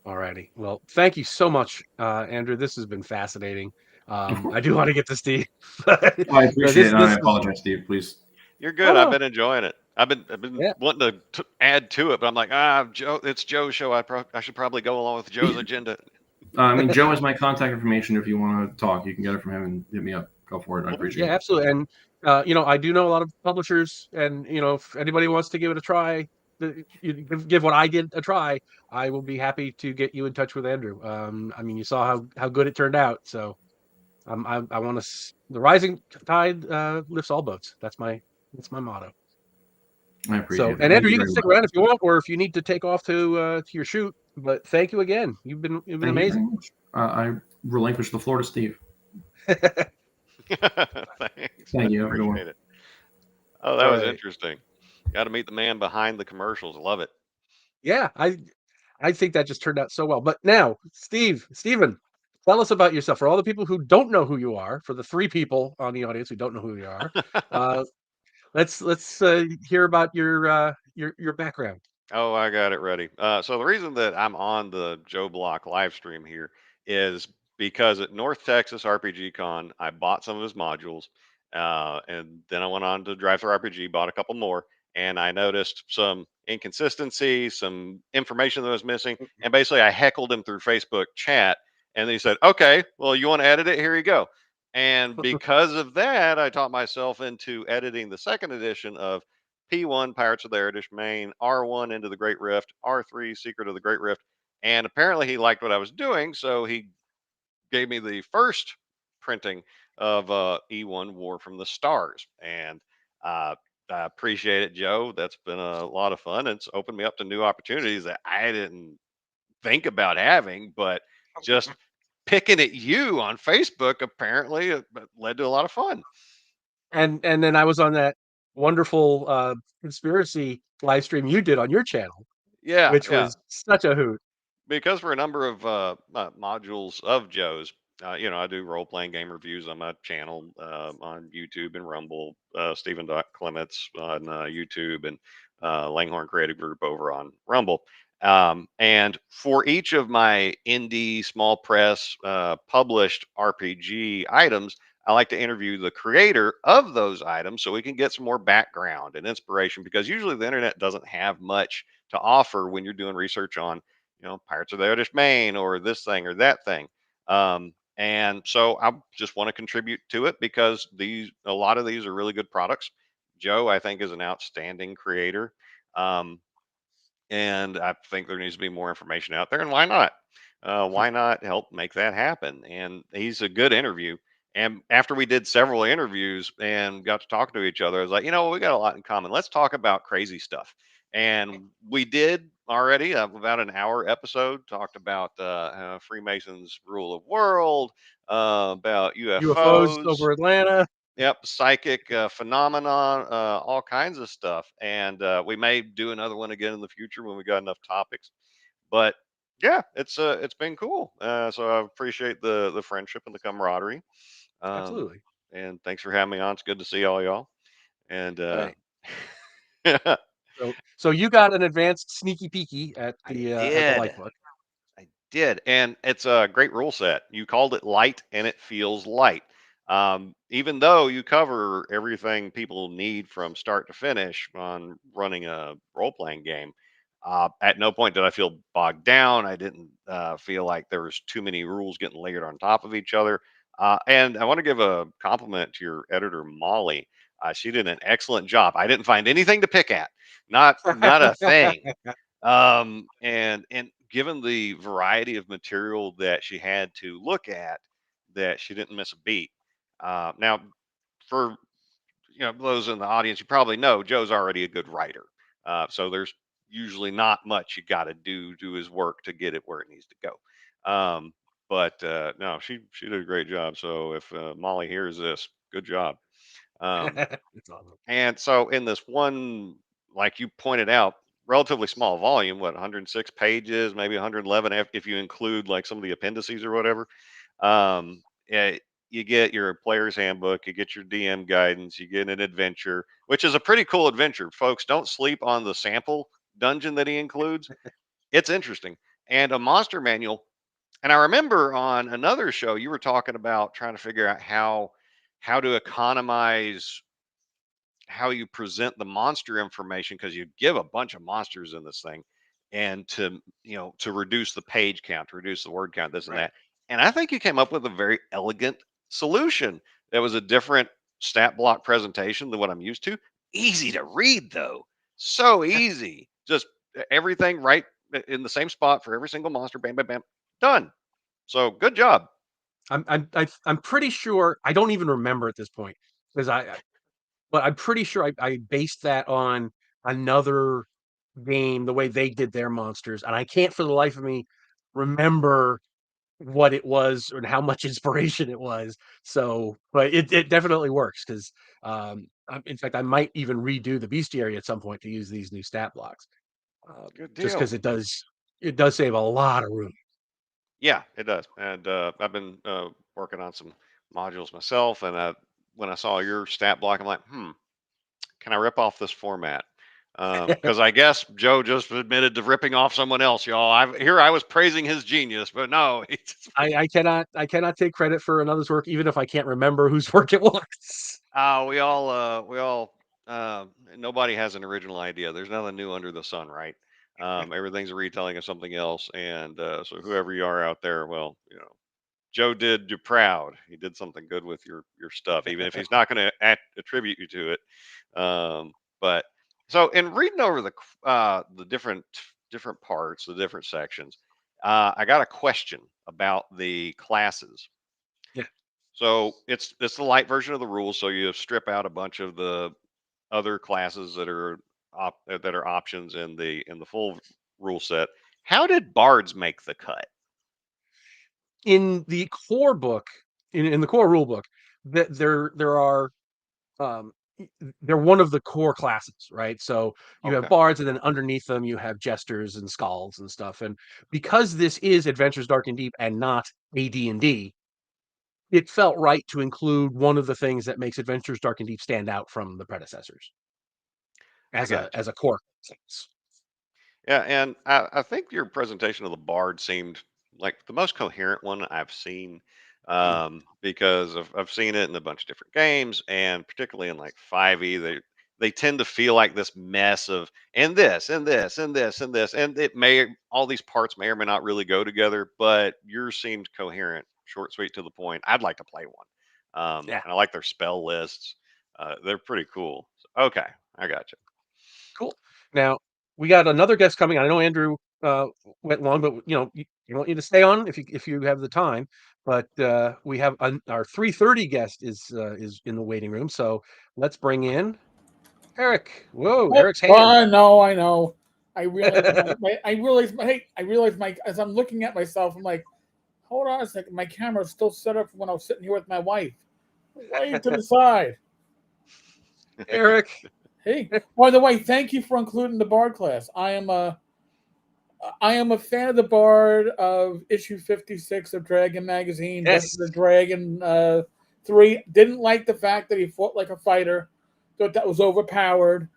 Alrighty. Well, thank you so much, Andrew. This has been fascinating. Of I course. do want to get to Steve, but I appreciate it, and I this is apologize, Steve. Please. You're oh good. I've no, been enjoying it. I've been yeah, wanting to add to it, but I'm like, Joe, it's Joe's show. I should probably go along with Joe's agenda. I mean, Joe has my contact information. If you want to talk, you can get it from him and hit me up. Go for it. I mhm, yeah, appreciate it. absolutely. And I do know a lot of publishers, and if anybody wants to give it a try, give what I did a try, I will be happy to get you in touch with Andrew. I mean, you saw how good it turned out, so I want to. The rising tide lifts all boats. That's my motto. I So, appreciate that. and Thank Andrew, you you can very stick much. around if you want, or if you need to take off to your shoot. But thank you again. You've been Thank you very amazing. much. I relinquish the floor to Steve. Thanks. I Thank you. Have a good one. appreciate it. Oh, that All was right. interesting. Got to meet the man behind the commercials. Love it. Yeah, I think that just turned out so well. But now, Steven, tell us about yourself. For all the people who don't know who you are, for the three people on the audience who don't know who you are, uh, let's hear about your background. Oh, I got it ready. So the reason that I'm on the Joe Block live stream here is because at North Texas RPG Con, I bought some of his modules, and then I went on to Drive Through RPG, bought a couple more, and I noticed some inconsistency, some information that was missing, and basically I heckled him through Facebook chat, and he said, "Okay, well, you want to edit it? Here you go." And because of that, I taught myself into editing the second edition of P1 Pirates of the Erdish Main, R1 Into the Great Rift, R3 Secret of the Great Rift. And apparently he liked what I was doing, so he gave me the first printing of E1 War from the Stars. And uh, I appreciate it, Joe. That's been a lot of fun. It's opened me up to new opportunities that I didn't think about having, but just picking at you on Facebook apparently led to a lot of fun. And then I was on that wonderful conspiracy live stream you did on your channel, Yeah, which yeah. was such a hoot. Because for a number of modules of Joe's, I do role playing game reviews on my channel on YouTube and Rumble, Stephen Clements on YouTube, and Langhorn Creative Group over on Rumble. And for each of my indie, small press, published RPG items, I like to interview the creator of those items so we can get some more background and inspiration because usually the internet doesn't have much to offer when you're doing research on Pirates of the Irish Main or this thing or that thing. And so I just want to contribute to it because a lot of these are really good products. Joe, I think, is an outstanding creator. Um, and I think there needs to be more information out there. And why not? Why not help make that happen? And he's a good interview. And after we did several interviews and got to talking to each other, I was like, we got a lot in common. Let's talk about crazy stuff. And we did already about an hour episode, talked about Freemasons rule of world, about UFOs UFOs. over Atlanta. Yep, psychic phenomenon, all kinds of stuff, and we may do another one again in the future when we got enough topics. But yeah, it's been cool. So I appreciate the friendship and the camaraderie. Um, Absolutely. and thanks for having me on. It's good to see all y'all. And Right. I So you got an advanced sneaky peeky at the light did. book. I did, and it's a great rule set. You called it light, and it feels light. Even though you cover everything people need from start to finish on running a role playing game, at no point did I feel bogged down. I didn't feel like there was too many rules getting layered on top of each other. And I want to give a compliment to your editor, Molly. She did an excellent job. I didn't find anything to pick at, not a thing. And given the variety of material that she had to look at, that she didn't miss a beat. Now, for those in the audience, you probably know Joe's already a good writer, so there's usually not much you got to do to his work to get it where it needs to go. But no, she did a great job. So if Molly hears this, good job. Um, It's awesome. and so in this one, like you pointed out, relatively small volume, what 106 pages, maybe 111 if you include like some of the appendices or whatever. Um, eh, you get your player's handbook, you get your DM guidance, you get an adventure, which is a pretty cool adventure. Folks, don't sleep on the sample dungeon that he includes. It's interesting. And a monster manual. And I remember on another show you were talking about trying to figure out how to economize how you present the monster information, because you give a bunch of monsters in this thing, and to reduce the page count, to reduce the word count, this and Right. that. And I think you came up with a very elegant solution that was a different stat block presentation than what I'm used to. Easy to read though, so easy. Just everything right in the same spot for every single monster. Bam, bam, bam, done. So good job. I'm pretty sure I don't even remember at this point because but I'm pretty sure I based that on another game, the way they did their monsters, and I can't for the life of me remember what it was and how much inspiration it was. So, but it definitely works because, in fact, I might even redo the bestiary at some point to use these new stat blocks, Good just deal. because it does save a lot of room. Yeah, it does. And I've been working on some modules myself. And when I saw your stat block, I'm like, can I rip off this format? Because I guess Joe just admitted to ripping off someone else, y'all. I was praising his genius, but no, I cannot take credit for another's work, even if I can't remember whose work it was. we all, nobody has an original idea. There's nothing new under the sun, right? Everything's a retelling of something else. And so whoever you are out there, well, Joe did you proud. He did something good with your stuff, even if he's not going to attribute you to it. But so in reading over the different parts, the different sections, I got a question about the classes. Yeah. So it's the light version of the rules. So you strip out a bunch of the other classes that are options in the full rule set. How did bards make the cut? In the core book, in the core rule book, that there are um they're one of the core classes, right? So you have Okay, bards, and then underneath them you have jesters and skalds and stuff. And because this is Adventures Dark and Deep and not AD&D, it felt right to include one of the things that makes Adventures Dark and Deep stand out from the predecessors I as a got you. as a core class. Yeah, and I think your presentation of the bard seemed like the most coherent one I've seen, Mm. because I've seen it in a bunch of different games, and particularly in like 5e, they tend to feel like this mess of and this and this and this and this, and it may all these parts may or may not really go together, but yours seemed coherent, short, sweet, to the point. I'd like to play one, Yeah, and I like their spell lists. They're pretty cool. So, okay, I got you. cool. Now we got another guest coming. I know Andrew went long, but you want you to stay on if you have the time. But we have our 3:30 guest is in the waiting room, so let's bring in Eric. Whoa, Oh, Eric's well, hand. I know, I know. I realize I realize as I'm looking at myself, I'm like, hold on a second, my camera's still set up when I was sitting here with my wife. Way to the side. Eric. Hey, by the way, thank you for including the Bard class. I am a fan of the Bard of issue 56 of Dragon Magazine, Best of Yes. the Dragon 3. Didn't like the fact that he fought like a fighter. Thought that was overpowered.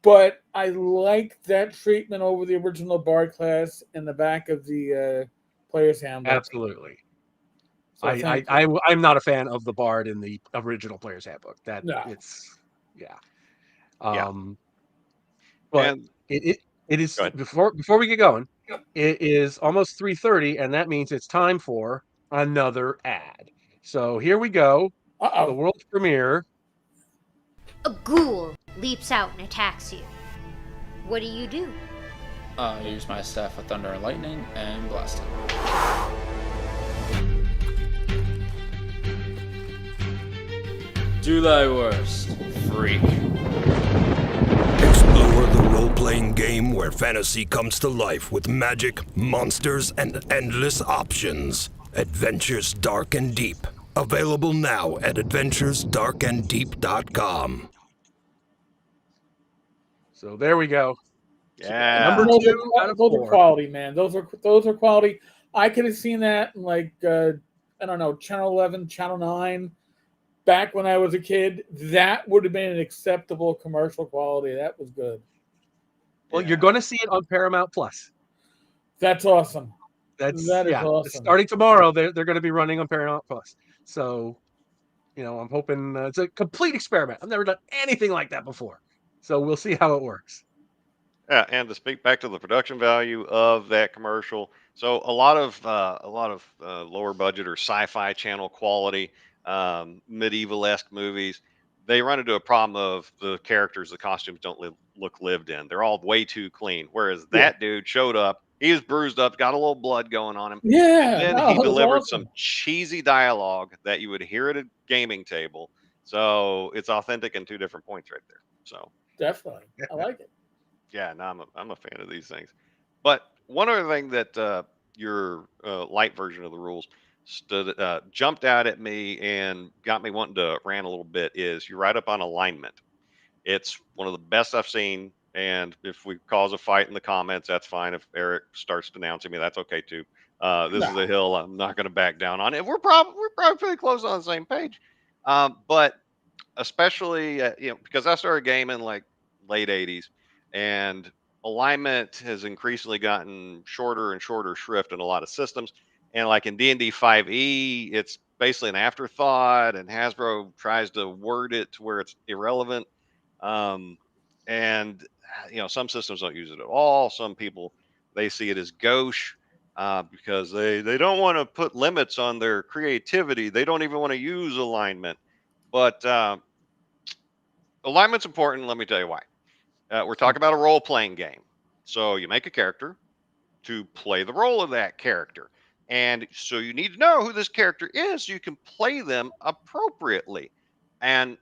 But I like that treatment over the original Bard class in the back of the player's handbook. Absolutely. So thank you. I'm not a fan of the bard in the original player's handbook. That No. it's yeah. Yeah, Um, but and it is go ahead. before we get going, it is almost 3:30, and that means it's time for another ad. So here we go. The Uh-oh. world's premiere. A ghoul leaps out and attacks you. What do? I use my staff of thunder and lightning and blast him. Do thy worst, freak. Explore the role-playing game where fantasy comes to life with magic, monsters, and endless options. Adventures Dark and Deep. Available now at adventuresdarkanddeep.com. So there we go. Number Yeah. Those two out are, of those are four. quality, man. Those are quality. I could have seen that in like I don't know, Channel 11, Channel 9, back when I was a kid, that would have been an acceptable commercial quality. That was good. Well, you're Yeah. going to see it on Paramount Plus. That's awesome. That's That is yeah. awesome. Starting tomorrow, they're going to be running on Paramount Plus. So I'm hoping it's a complete experiment. I've never done anything like that before, so we'll see how it works. Yeah, and to speak back to the production value of that commercial, so a lot of lower budget or sci-fi channel quality medieval esque movies, they run into a problem of the characters, the costumes don't look lived in. They're all way too clean. Whereas Yeah. that dude showed up, he was bruised up, got a little blood going on him, and Yeah. then No, he it was delivered some awesome. cheesy dialogue that you would hear at a gaming table. So it's authentic in two different points right there. So Definitely. I like it. yeah, no, I'm a fan of these things. But one other thing that your light version of the rules jumped out at me and got me wanting to rant a little bit is you write up on alignment. It's one of the best I've seen. And if we cause a fight in the comments, that's fine. If Eric starts denouncing me, that's okay too. This is a No. hill I'm not going to back down on. And we're probably pretty close on the same page. But especially because I started gaming like late '80s, and alignment has increasingly gotten shorter and shorter shrift in a lot of systems. And like in D&D 5e, it's basically an afterthought, and Hasbro tries to word it to where it's irrelevant. Um, and some systems don't use it at all. Some people, they see it as gauche. Because they don't want to put limits on their creativity. They don't even want to use alignment. But alignment's important. Let me tell you why. We're talking about a role playing game. So you make a character to play the role of that character. And so you need to know who this character is so you can play them appropriately. And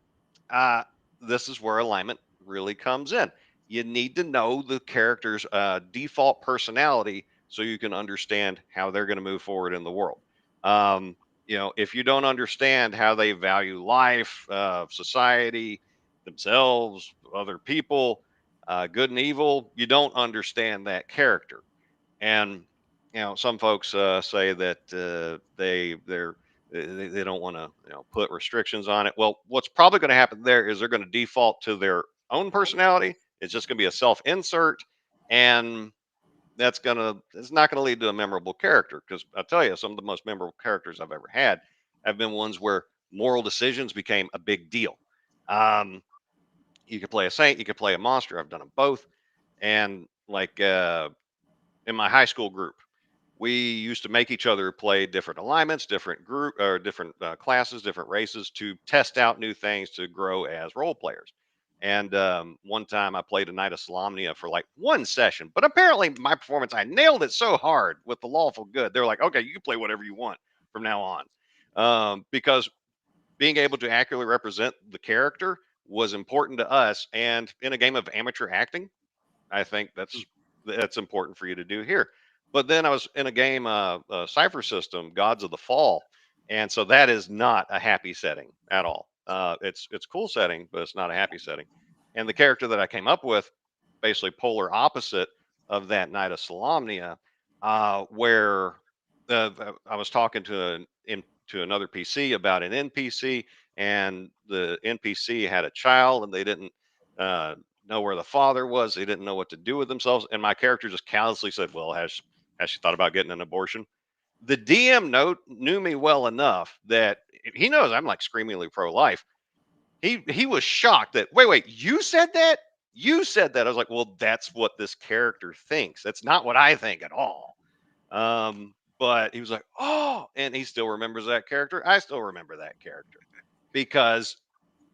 uh, this is where alignment really comes in. You need to know the character's default personality so you can understand how they're going to move forward in the world. Um, if you don't understand how they value life, society, themselves, other people, good and evil, you don't understand that character. And some folks say that they don't want to put restrictions on it. Well, what's probably going to happen there is they're going to default to their own personality. It's just going to be a self insert, and it's not going to lead to a memorable character. Because I'll tell you, some of the most memorable characters I've ever had have been ones where moral decisions became a big deal. Um, you could play a saint, you could play a monster. I've done them both, and like in my high school group, we used to make each other play different alignments, different group or different classes, different races to test out new things to grow as role players. And one time I played a Night of Solamnia for like one session, but apparently my performance, I nailed it so hard with the lawful good. They're like, okay, you can play whatever you want from now on. Because being able to accurately represent the character was important to us. And in a game of amateur acting, I think that's important for you to do here. But then I was in a game, Cipher System, Gods of the Fall, and so that is not a happy setting at all. It's cool setting, but it's not a happy setting. And the character that I came up with, basically polar opposite of that Night of Solamnia, where I was talking to another PC about an NPC, and the NPC had a child, and they didn't. Uh, know where the father was. They didn't know what to do with themselves. And my character just callously said, "Well, has she thought about getting an abortion?" The DM knew me well enough that he knows I'm like screamingly pro life. He was shocked that wait, you said that? You said that. I was like, well, that's what this character thinks. That's not what I think at all. But he was like, oh, and he still remembers that character. I still remember that character because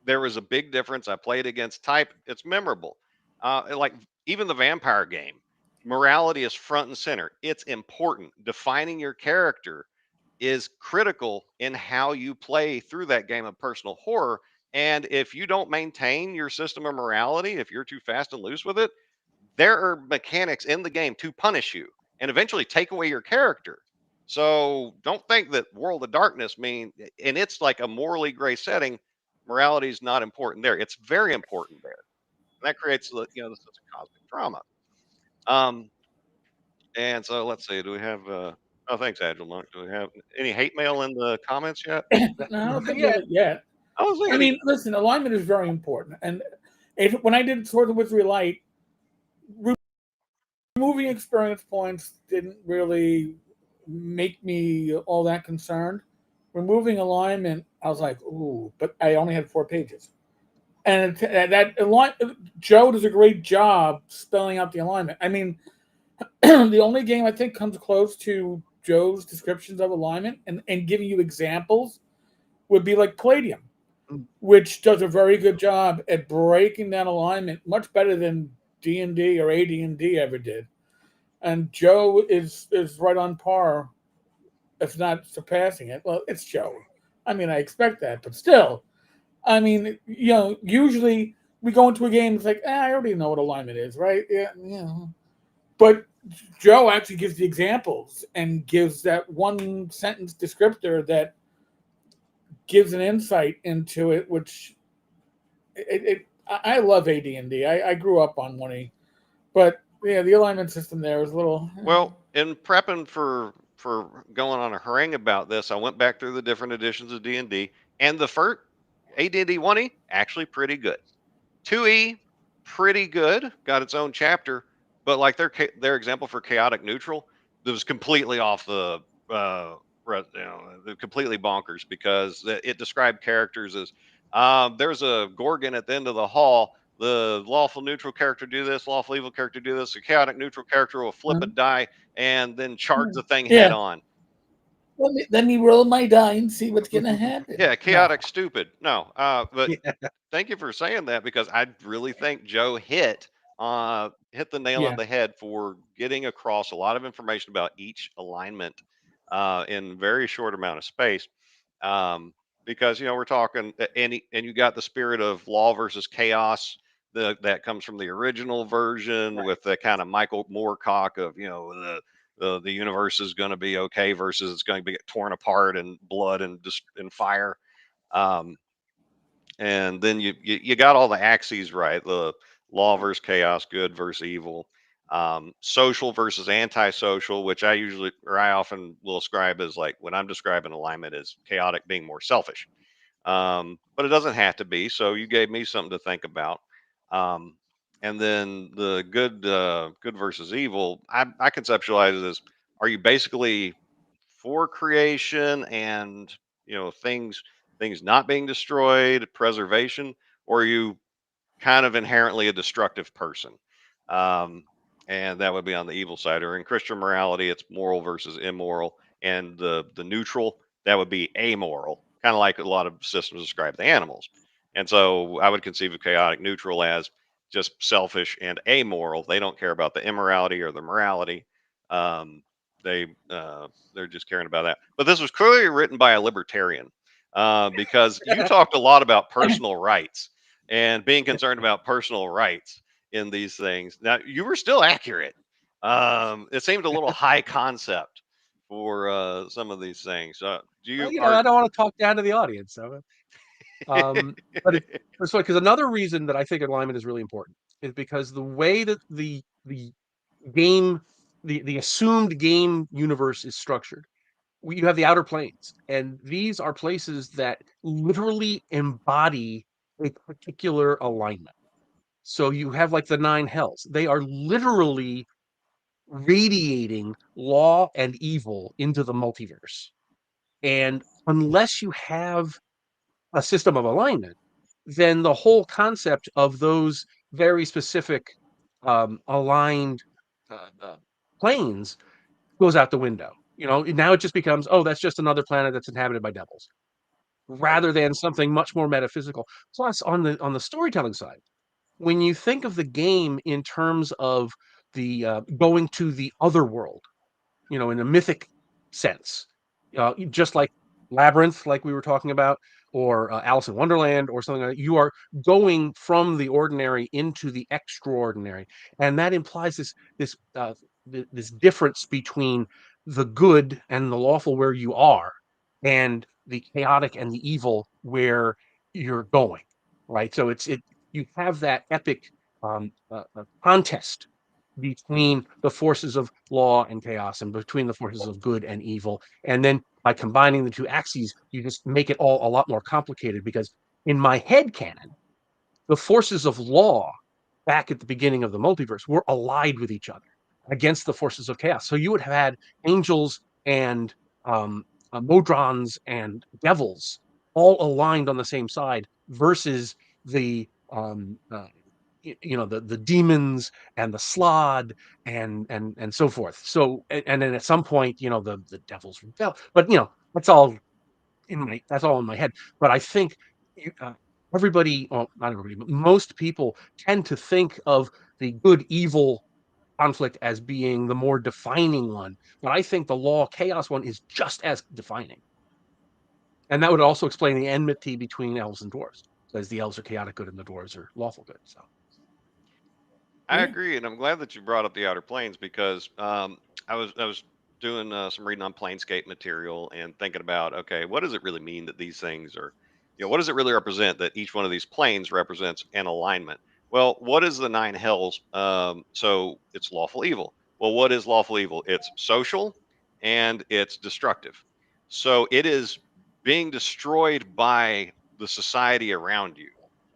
there was a big difference. I played against type. It's memorable. Like even the vampire game, morality is front and center. It's important. Defining your character is critical in how you play through that game of personal horror. And if you don't maintain your system of morality, if you're too fast and loose with it, there are mechanics in the game to punish you and eventually take away your character. So don't think that World of Darkness and it's like a morally gray setting. Morality is not important there. It's very important there. And that creates the sense of cosmic drama. Um, and so let's see. Do we have? Oh, thanks, Agile Monk. Do we have any hate mail in the comments yet? No, I don't think we Yeah. have it yet. I was I thinking, mean, listen, alignment is very important. And when I did Sword and Wizardry Lite, removing experience points didn't really make me all that concerned. Removing alignment, I was like, ooh, but I only had 4 pages. And Joe does a great job spelling out the alignment. I mean, the only game I think comes close to Joe's descriptions of alignment and giving you examples would be like Palladium, Mm. which does a very good job at breaking down alignment much better than D&D or AD&D ever did. And Joe is right on par, if not surpassing it. Well, it's Joe. I mean, I expect that, but still, I mean, usually we go into a game, it's like, I already know what alignment is, right? Yeah. But Joe actually gives the examples and gives that one sentence descriptor that gives an insight into it, which I love AD&D. I grew up on 1E, but yeah, the alignment system there was a little. well, in prepping for going on a harangue about this, I went back through the different editions of D&D, and the first AD&D 1E actually pretty good. 2E, pretty good, got its own chapter, but like their example for chaotic neutral, that was completely off the completely bonkers because it described characters as there's a Gorgon at the end of the hall. The lawful neutral character do this, lawful evil character do this. The chaotic neutral character will flip a die and then charge the thing head Yeah, on. let me roll my die and see what's gonna happen. Yeah, No. chaotic stupid. No, but thank you for saying that because I really think Joe hit the nail on Yeah. the head for getting across a lot of information about each alignment in very short amount of space. Um, because we're talking and you got the spirit of law versus chaos that comes from the original version with the kind of Michael Moorcock of the universe is going to be okay versus it's going to be torn apart and blood and just and fire. Um, and then you got all the axes right, the law versus chaos, good versus evil, social versus antisocial, which I often will describe as, like, when I'm describing alignment, as chaotic being more selfish, but it doesn't have to be. So you gave me something to think about. um, and then the good versus evil, I conceptualize it as, are you basically for creation and things not being destroyed, preservation, or are you kind of inherently a destructive person? Um, and that would be on the evil side. Or in Christian morality, it's moral versus immoral, and the neutral, that would be amoral, kind of like a lot of systems describe the animals. And so I would conceive of chaotic neutral as just selfish and amoral. They don't care about the immorality or the morality. Um, they're just caring about that. But this was clearly written by a libertarian, because you talked a lot about personal rights and being concerned about personal rights in these things. Now, you were still accurate. It seemed a little high concept for some of these things. Do Well, you I are don't want to talk down to the audience. So, but it's funny because another reason that I think alignment is really important is because the way that the game, the assumed game universe is structured, you have the outer planes, and these are places that literally embody a particular alignment. So you have like the nine hells. They are literally radiating law and evil into the multiverse. And unless you have a system of alignment, then the whole concept of those very specific aligned uh, planes goes out the window. Now it just becomes, oh, that's just another planet that's inhabited by devils, rather than something much more metaphysical. Plus, on the storytelling side, when you think of the game in terms of the going to the other world, in a mythic sense, just like Labyrinth, like we were talking about, or Alice in Wonderland, or something like that. You are going from the ordinary into the extraordinary, and that implies this difference between the good and the lawful where you are, and the chaotic and the evil where you're going. Right. So you have that epic contest between the forces of law and chaos and between the forces of good and evil. And then by combining the two axes, you just make it all a lot more complicated because in my head canon, the forces of law back at the beginning of the multiverse were allied with each other against the forces of chaos. So you would have had angels and um, modrons and devils all aligned on the same side versus the the demons and the slod and so forth. So and then at some point, the devils rebel. But that's all in my head. But I think everybody, well, not everybody, but most people tend to think of the good evil conflict as being the more defining one. But I think the law chaos one is just as defining. And that would also explain the enmity between elves and dwarves, because the elves are chaotic good and the dwarves are lawful good. So I agree, and I'm glad that you brought up the Outer Planes because I was doing some reading on Planescape material and thinking about, okay, what does it really mean that these things are, what does it really represent that each one of these planes represents an alignment? Well, what is the nine hells? So it's lawful evil. Well, what is lawful evil? It's social and it's destructive. So it is being destroyed by the society around you,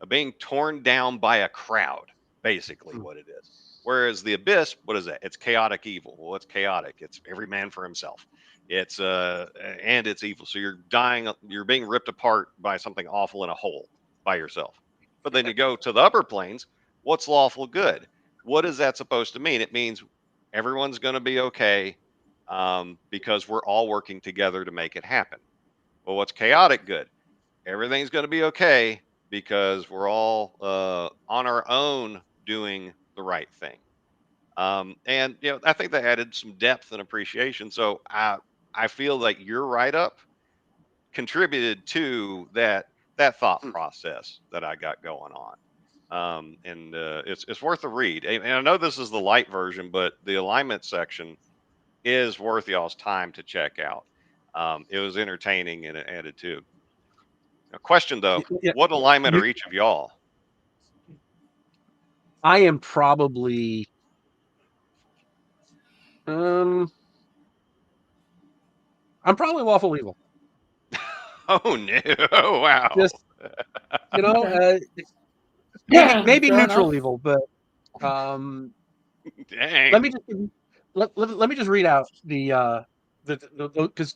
being torn down by a crowd, basically what it is. Whereas the abyss, what is that? It's chaotic evil. Well, it's chaotic. It's every man for himself. It's and it's evil. So you're dying. You're being ripped apart by something awful in a hole by yourself. But then you go to the upper planes. What's lawful good? What is that supposed to mean? It means everyone's going to be okay because we're all working together to make it happen. Well, what's chaotic good? Everything's going to be okay because we're all on our own doing the right thing. And I think that added some depth and appreciation. So I feel like your write up contributed to that thought process that I got going on. And it's worth a read. And I know this is the light version, but the alignment section is worth y'all's time to check out. It was entertaining and it added to. A question though, yeah, what alignment you, are each of y'all? I am probably um I'm probably lawful evil. Oh no! Wow. Just you know, Okay. uh, maybe Fair enough. neutral evil, but um, let me Dang. just let me just read out the because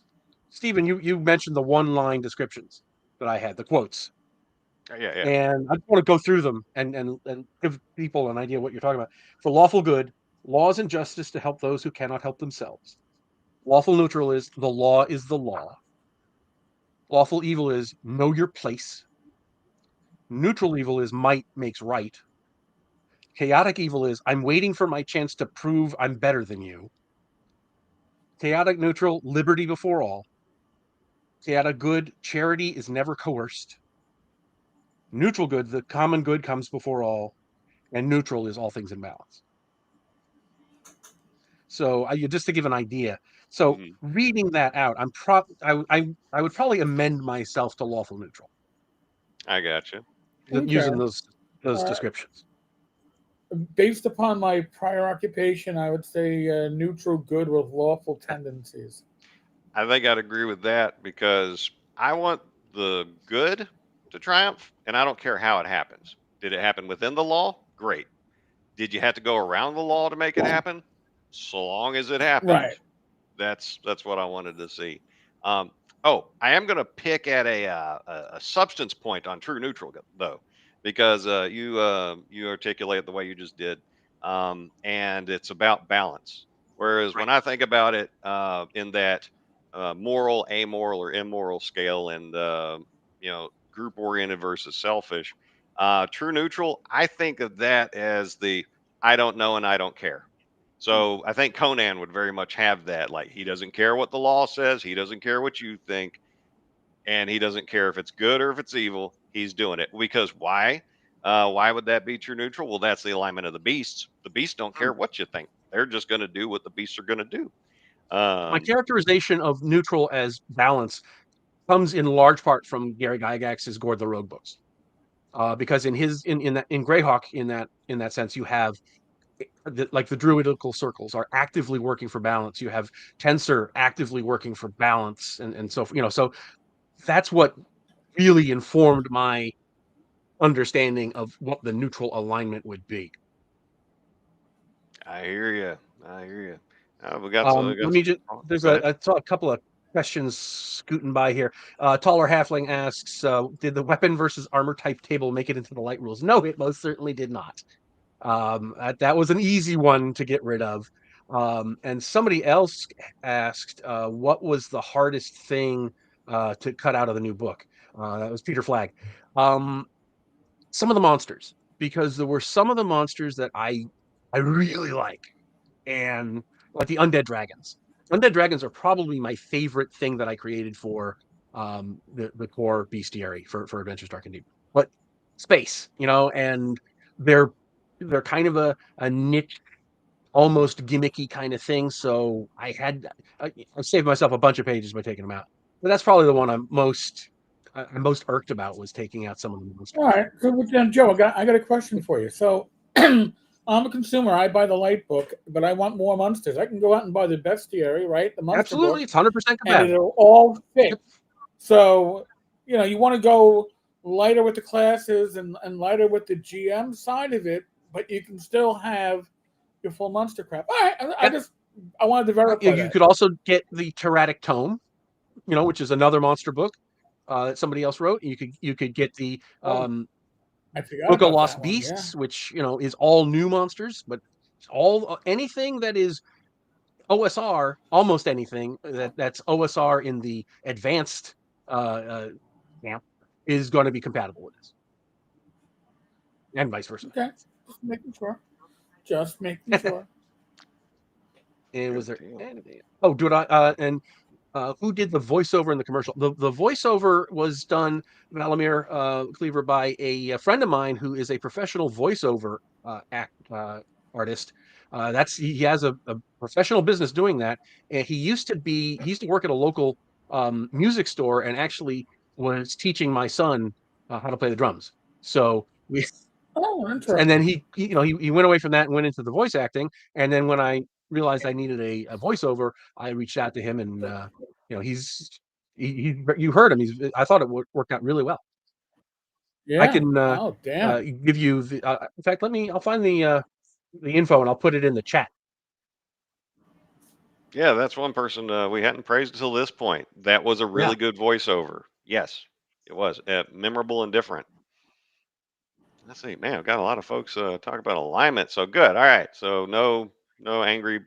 Stephen, you mentioned the one line descriptions that I had, the quotes, Yeah, yeah. and I just want to go through them and give people an idea what you're talking about. For lawful good, laws and justice to help those who cannot help themselves. Lawful neutral is the law is the law. Lawful evil is know your place. Neutral evil is might makes right. Chaotic evil is I'm waiting for my chance to prove I'm better than you. Chaotic neutral, liberty before all. Chaotic good, charity is never coerced. Neutral good, the common good comes before all. And neutral is all things in balance. So just to give an idea. So Hmm. reading that out, I would probably amend myself to lawful neutral I gotcha. using Okay. those Uh, descriptions. Based upon my prior occupation, I would say neutral good with lawful tendencies. I think I'd agree with that because I want the good to triumph, and I don't care how it happens. Did it happen within the law? Great. Did you have to go around the law to make it happen? So long as it happened, Right. that's what I wanted to see. Um, oh, I am going to pick at a substance point on true neutral though, because you articulate it the way you just did, and it's about balance. Whereas when I think about it in that moral, amoral, or immoral scale, and group oriented versus selfish, true neutral, I think of that as the I don't know and I don't care. So I think Conan would very much have that. Like he doesn't care what the law says, he doesn't care what you think, and he doesn't care if it's good or if it's evil. He's doing it because why? Why would that be true neutral? Well, that's the alignment of the beasts. The beasts don't care what you think; they're just going to do what the beasts are going to do. My Um, characterization of neutral as balance comes in large part from Gary Gygax's Gord the Rogue books. Because in Greyhawk, in that sense, you have like the druidical circles are actively working for balance. You have tensor actively working for balance, and so so that's what really informed my understanding of what the neutral alignment would be. I hear you. I hear you. We got some. We Let got me just some. there's Go ahead. I saw a couple of questions scooting by here. Taller Halfling asks, did the weapon versus armor type table make it into the light rules? No, it most certainly did not. That was an easy one to get rid of. And somebody else asked, what was the hardest thing to cut out of the new book? That was Peter Flagg. Some of the monsters, because there were some of the monsters that I really like, and like the undead dragons. Undead dragons are probably my favorite thing that I created for the core bestiary for Adventures Dark and Deep. But space, and they're they're kind of a niche, almost gimmicky kind of thing. So I saved myself a bunch of pages by taking them out. But that's probably the one I'm most irked about, was taking out some of the All monsters. right. So, Joe, I got a question for you. So, I'm a consumer. I buy the Lite book, but I want more monsters. I can go out and buy the bestiary, right? The monster Absolutely, book, it's 100% and compatible. it'll all Yep. fit. So, you want to go lighter with the classes and lighter with the GM side of it, but you can still have your full monster crap. All right. Yep. I wanted to verify You that. could also get the Tyrannic Tome, which is another monster book that somebody else wrote. You could get the Oh, I forgot Book of about Lost that one. Yeah. Beasts, which is all new monsters, but all anything that is OSR, almost anything that's OSR in the advanced camp is going to be compatible with this, and vice versa. Okay. Just making sure. Just making sure. And was Good there deal. anything? Oh, do it. And who did the voiceover in the commercial? The voiceover was done, Valamir Cleaver, by a friend of mine who is a professional voiceover artist. He has a professional business doing that, and he used to work at a local music store, and actually was teaching my son how to play the drums. So we Oh, and then interesting. he went away from that and went into the voice acting. And then when I realized I needed a voiceover, I reached out to him, and you heard him. I thought it worked out really well. I Yeah. can Oh, damn. give you in fact, I'll find the info, and I'll put it in the chat. Yeah, that's one person we hadn't praised until this point. That was a Yeah. really good voiceover. Yes, it was memorable and different. Let's see, man, I've got a lot of folks talk about alignment. So good. All right. So no angry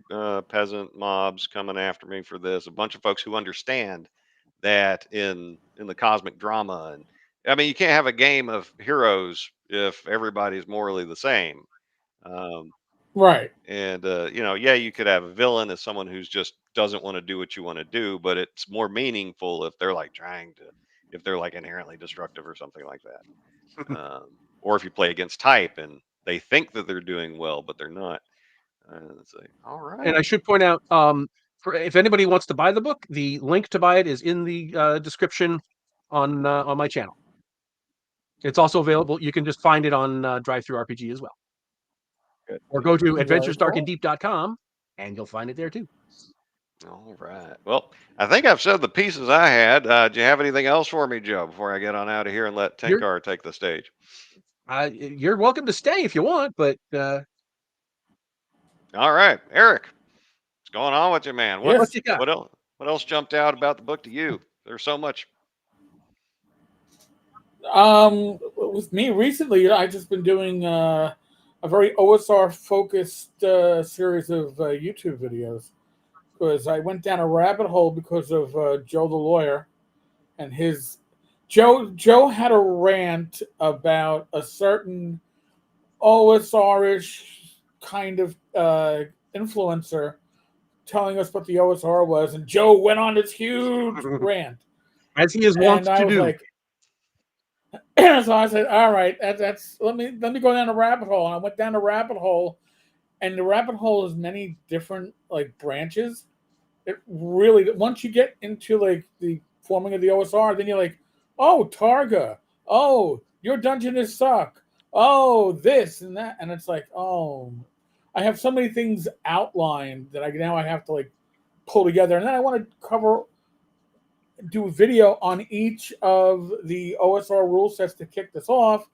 peasant mobs coming after me for this. A bunch of folks who understand that in the cosmic drama. And I mean, you can't have a game of heroes if everybody's morally the same. Um, Right. and yeah, you could have a villain as someone who's just doesn't want to do what you want to do, but it's more meaningful if they're like if they're like inherently destructive or something like that. Or if you play against type and they think that they're doing well, but they're not. It's like, all And I right. should point out, for if anybody wants to buy the book, the link to buy it is in the description on my channel. It's also available. You can just find it on Drive Through RPG as well, Good or go deal. to Very cool. adventuresdarkanddeep.com, and you'll find it there too. All right. Well, I think I've said the pieces I had. Do you have anything else for me, Joe, before I get on out of here and let You're Tenkar take the stage? you're welcome to stay if you want, but All right, Eric, what's going on with you, man? what Yes. you got? What else? What else jumped out about the book to you? There's so much. With me recently, I've just been doing a very OSR focused series of YouTube videos because I went down a rabbit hole because of Joe the lawyer and his Joe had a rant about a certain OSR-ish kind of influencer telling us what the OSR was, and Joe went on this huge rant, As he is wont and I to was do. like, so I said, "All right, that's let me go down the rabbit hole." And I went down the rabbit hole, and the rabbit hole has many different like branches. It really once you get into like the forming of the OSR, then you're like, "Oh, Targa. Oh, your dungeon is suck. Oh, this and that," and it's like, "Oh." I have so many things outlined that I have to like pull together, and then I want to do a video on each of the OSR rule sets to kick this off,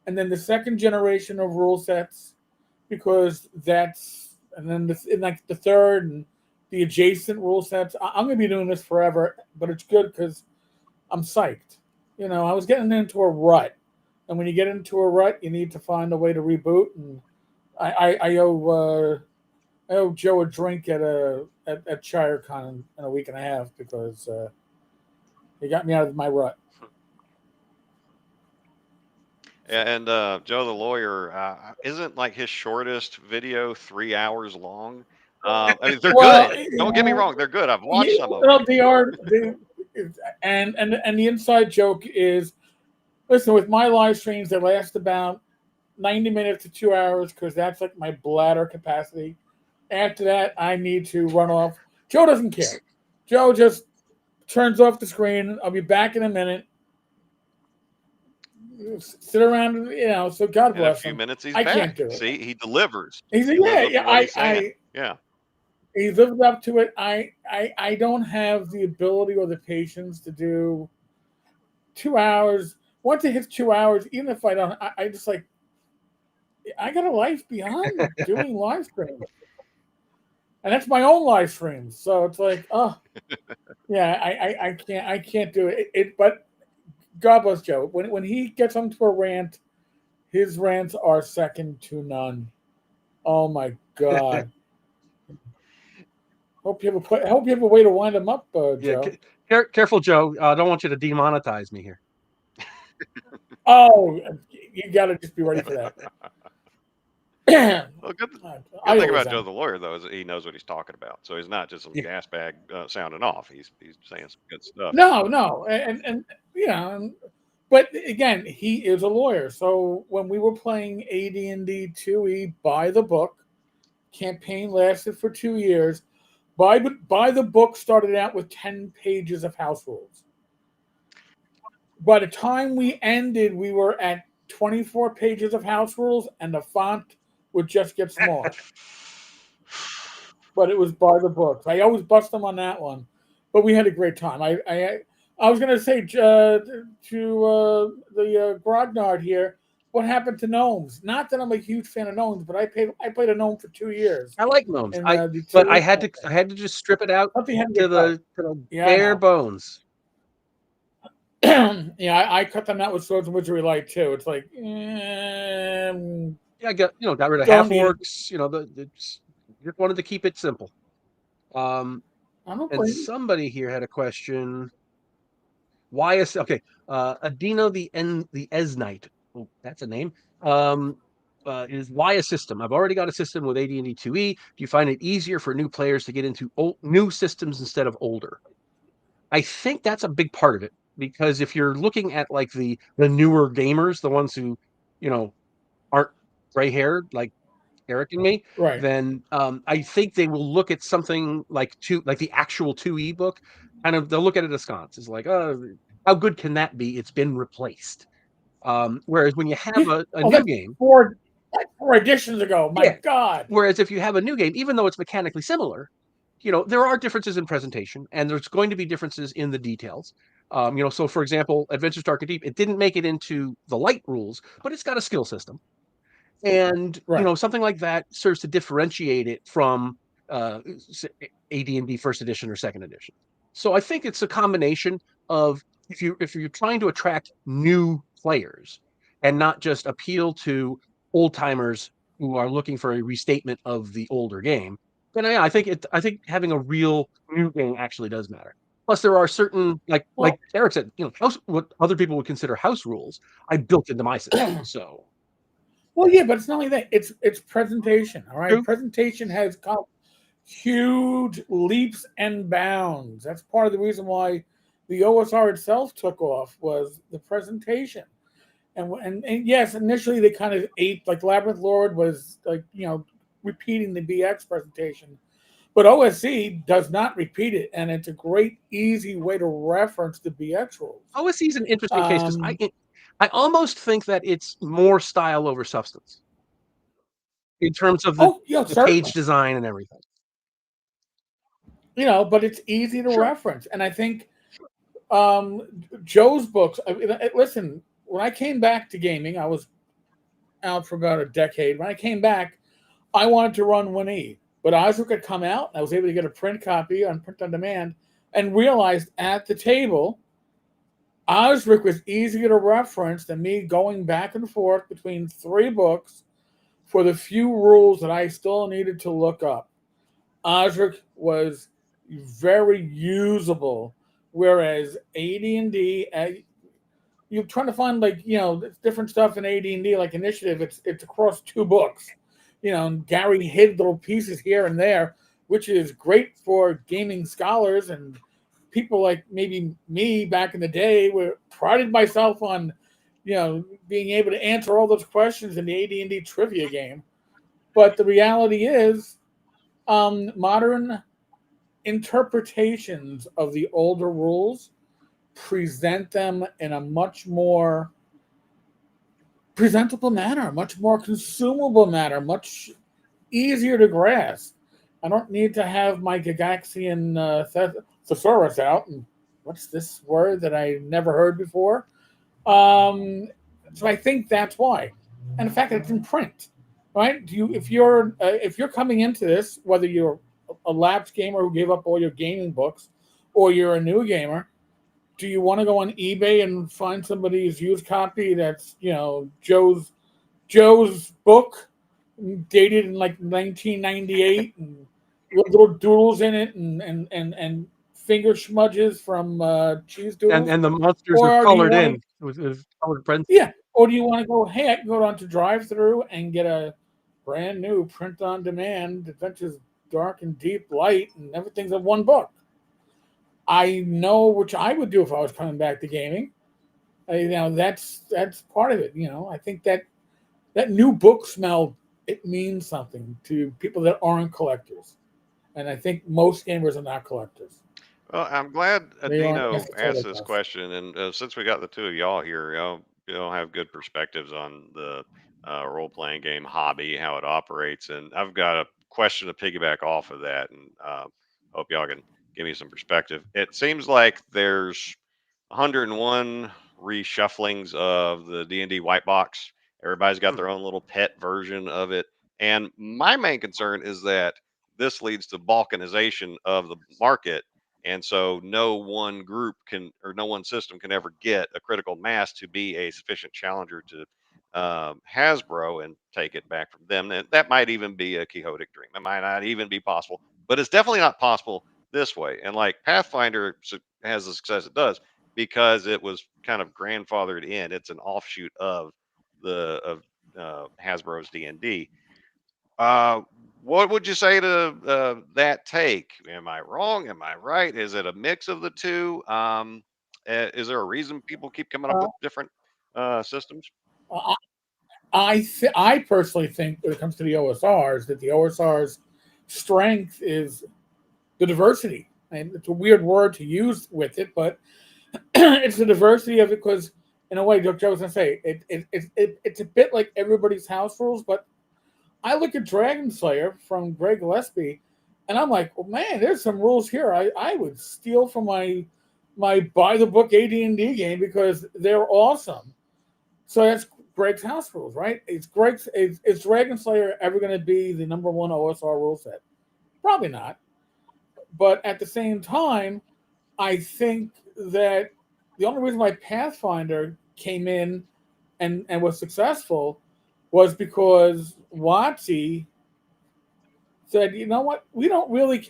and then the second generation of rule sets, because and then like the third and the adjacent rule sets. I'm going to be doing this forever, but it's good because I'm psyched. I was getting into a rut, and when you get into a rut, you need to find a way to reboot. And I owe Joe a drink at ShireCon in a week and a half because he got me out of my rut. And Joe the lawyer isn't like his shortest video 3 hours long. I mean, they're Well, good. Don't get me wrong, they're good. I've watched some of them. well, they are. And the inside joke is, listen, with my live streams, they last about 90 minutes to 2 hours because that's like my bladder capacity. After that, I need to run off. Joe doesn't care. Joe just turns off the screen. I'll be back in a minute. Sit around, so God In a bless few him. minutes, he's I back. can't do it. See, he delivers. He's He lives yeah, up to what he's saying. Yeah. He lived up to it. I don't have the ability or the patience to do 2 hours. Once it hits 2 hours, even if I don't, I just like, I got a life beyond doing live streams. And that's my own live streams. So it's like, oh, yeah, I can't do it. But God bless Joe. When he gets onto a rant, his rants are second to none. Oh my God. Hope you have a way to wind him up, Joe. Careful, Joe. I don't want you to demonetize me here. Oh, you got to just be ready for that. Well, good thing about Joe the lawyer, though, is that he knows what he's talking about. So he's not just some gas bag sounding off. He's saying some good stuff. No, and but again, he is a lawyer. So when we were playing AD&D 2E by the book, campaign lasted for 2 years. By the book started out with 10 pages of house rules. By the time we ended, we were at 24 pages of house rules, and the font would just get smaller. But it was by the book. I always bust them on that one. But we had a great time. I was going to say to the Grognard here, what happened to gnomes? Not that I'm a huge fan of gnomes, but I played a gnome for 2 years. I like gnomes. And, but I had to just strip it out to the bare bones. Yeah, I cut them out with Swords and Wizardry Lite too. It's like, I got rid of half orcs. Just wanted to keep it simple. And somebody here had a question. Why is Adino the Esnite? Oh, that's a name. Is why a system? I've already got a system with AD&D 2E. Do you find it easier for new players to get into new systems instead of older? I think that's a big part of it, because if you're looking at like the newer gamers, the ones who, aren't gray-haired like Eric and me, right, then I think they will look at something like the actual 2E book. They'll look at it askance. It's like, oh, how good can that be? It's been replaced. Whereas when you have a new game, 4 editions ago, my God. Whereas if you have a new game, even though it's mechanically similar, there are differences in presentation, and there's going to be differences in the details. So for example, Adventures Dark and Deep, it didn't make it into the Lite rules, but it's got a skill system. And something like that serves to differentiate it from AD&D First Edition or Second Edition. So I think it's a combination of, if you're trying to attract new players and not just appeal to old timers who are looking for a restatement of the older game, then I think having a real new game actually does matter. Plus, there are certain, like Eric said, what other people would consider house rules, I built into my system. So. Well, yeah, but it's not only that. It's presentation. All right, True. Presentation has come huge leaps and bounds. That's part of the reason why the OSR itself took off, was the presentation. And yes, initially they kind of ate, like Labyrinth Lord was like, repeating the BX presentation, but OSC does not repeat it, and it's a great, easy way to reference the BX rules. OSC is an interesting case, because I almost think that it's more style over substance. in terms of Oh, yeah, the certainly. page design and everything. But it's easy to Sure. reference. And I think Joe's books. Listen, when I came back to gaming, I was out for about a decade. When I came back, I wanted to run Winnie, but Osric had come out. And I was able to get a print copy on print on demand, and realized at the table, Osric was easier to reference than me going back and forth between three books for the few rules that I still needed to look up. Osric was very usable, whereas AD&D, you're trying to find different stuff in AD&D, like Initiative. It's across two books. And Gary hid little pieces here and there, which is great for gaming scholars and people like maybe me back in the day. Where prided myself on, being able to answer all those questions in the AD&D trivia game. But the reality is, modern interpretations of the older rules present them in a much more presentable manner, much more consumable manner, much easier to grasp. I don't need to have my Gygaxian thesaurus out and what's this word that I never heard before. So I think that's why, and the fact that it's in print, right? If you're coming into this, whether you're a lapsed gamer who gave up all your gaming books, or you're a new gamer, do you want to go on eBay and find somebody's used copy that's Joe's book dated in like 1998 and little doodles in it and finger smudges from cheese doodles? And the monsters are Or do you colored want to, in with colored prints. yeah, or do you want to go, hey, I can go down to drive-through and get a brand new print on demand Adventures Dark and Deep Light and everything's in one book? I know which I would do if I was coming back to gaming. That's part of it. I think that new book smell, it means something to people that aren't collectors, and I think most gamers are not collectors. Well, I'm glad They aren't Adino necessarily asked this us. question, and since we got the two of y'all here, y'all have good perspectives on the role-playing game hobby, how it operates, and I've got a question to piggyback off of that, and hope y'all can give me some perspective. It seems like there's 101 reshufflings of the D&D white box. Everybody's got Mm. their own little pet version of it, and my main concern is that this leads to balkanization of the market, and so no one group can, or no one system can ever get a critical mass to be a sufficient challenger to Hasbro and take it back from them. And that might even be a quixotic dream. It might not even be possible, but it's definitely not possible this way. And like Pathfinder has the success it does because it was kind of grandfathered in. It's an offshoot of the of Hasbro's D&D. uh, what would you say to that take? Am I wrong? Am I right? Is it a mix of the two? Is there a reason people keep coming up Uh, with different systems? I I personally think when it comes to the OSRs that the OSR's strength is the diversity. And it's a weird word to use with it, but it's the diversity of it because, in a way, Joe was going to say, it's a bit like everybody's house rules, but I look at Dragon Slayer from Greg Gillespie, and I'm like, well, man, there's some rules here I would steal from my buy the book AD&D game because they're awesome. So that's Greg's house rules, right? Is Dragon Slayer ever going to be the number one OSR rule set? Probably not. But at the same time, I think that the only reason why Pathfinder came in and was successful was because WotC said, you know what, we're going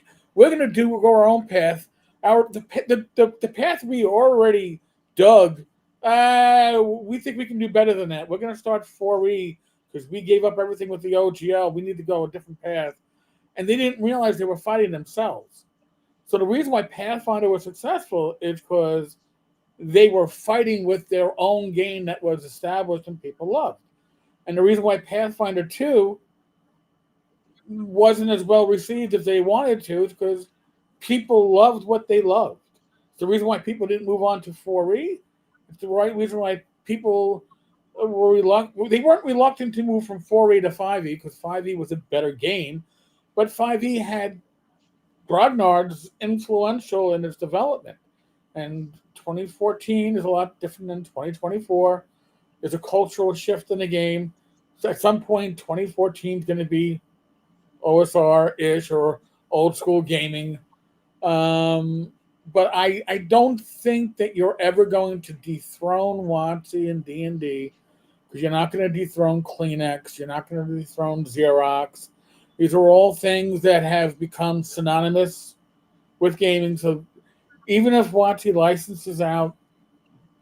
to go our own path. The path we already dug, we think we can do better than that. We're going to start 4E because we gave up everything with the OGL. We need to go a different path. And they didn't realize they were fighting themselves. So the reason why Pathfinder was successful is because they were fighting with their own game that was established and people loved. And the reason why Pathfinder 2 wasn't as well received as they wanted to is because people loved what they loved. It's the reason why people didn't move on to 4E. It's the right reason why people were reluctant. They weren't reluctant to move from 4E to 5E because 5E was a better game, but 5E had Grognard's influential in its development. And 2014 is a lot different than 2024. There's a cultural shift in the game. So at some point, 2014 is going to be OSR-ish or old school gaming. But I don't think that you're ever going to dethrone WotC and D&D because you're not going to dethrone Kleenex. You're not going to dethrone Xerox. These are all things that have become synonymous with gaming. So even if WotC licenses out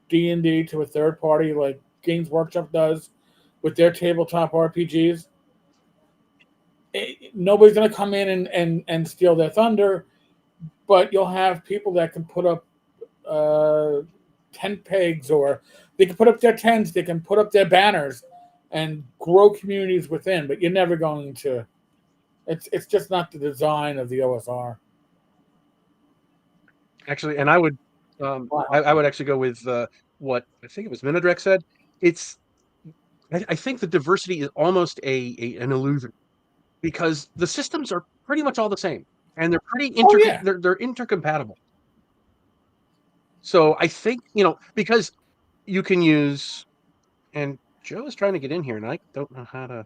D&D to a third party like Games Workshop does with their tabletop RPGs, nobody's going to come in and steal their thunder, but you'll have people that can put up tent pegs, or they can put up their tents, they can put up their banners and grow communities within, but you're never going to, it's just not the design of the OSR. Actually, and I would I would actually go with what I think it was Minidrek said. It's I think the diversity is almost an illusion because the systems are pretty much all the same and they're pretty Oh yeah. they're intercompatible. So I think, because you can use, and Joe is trying to get in here and I don't know how to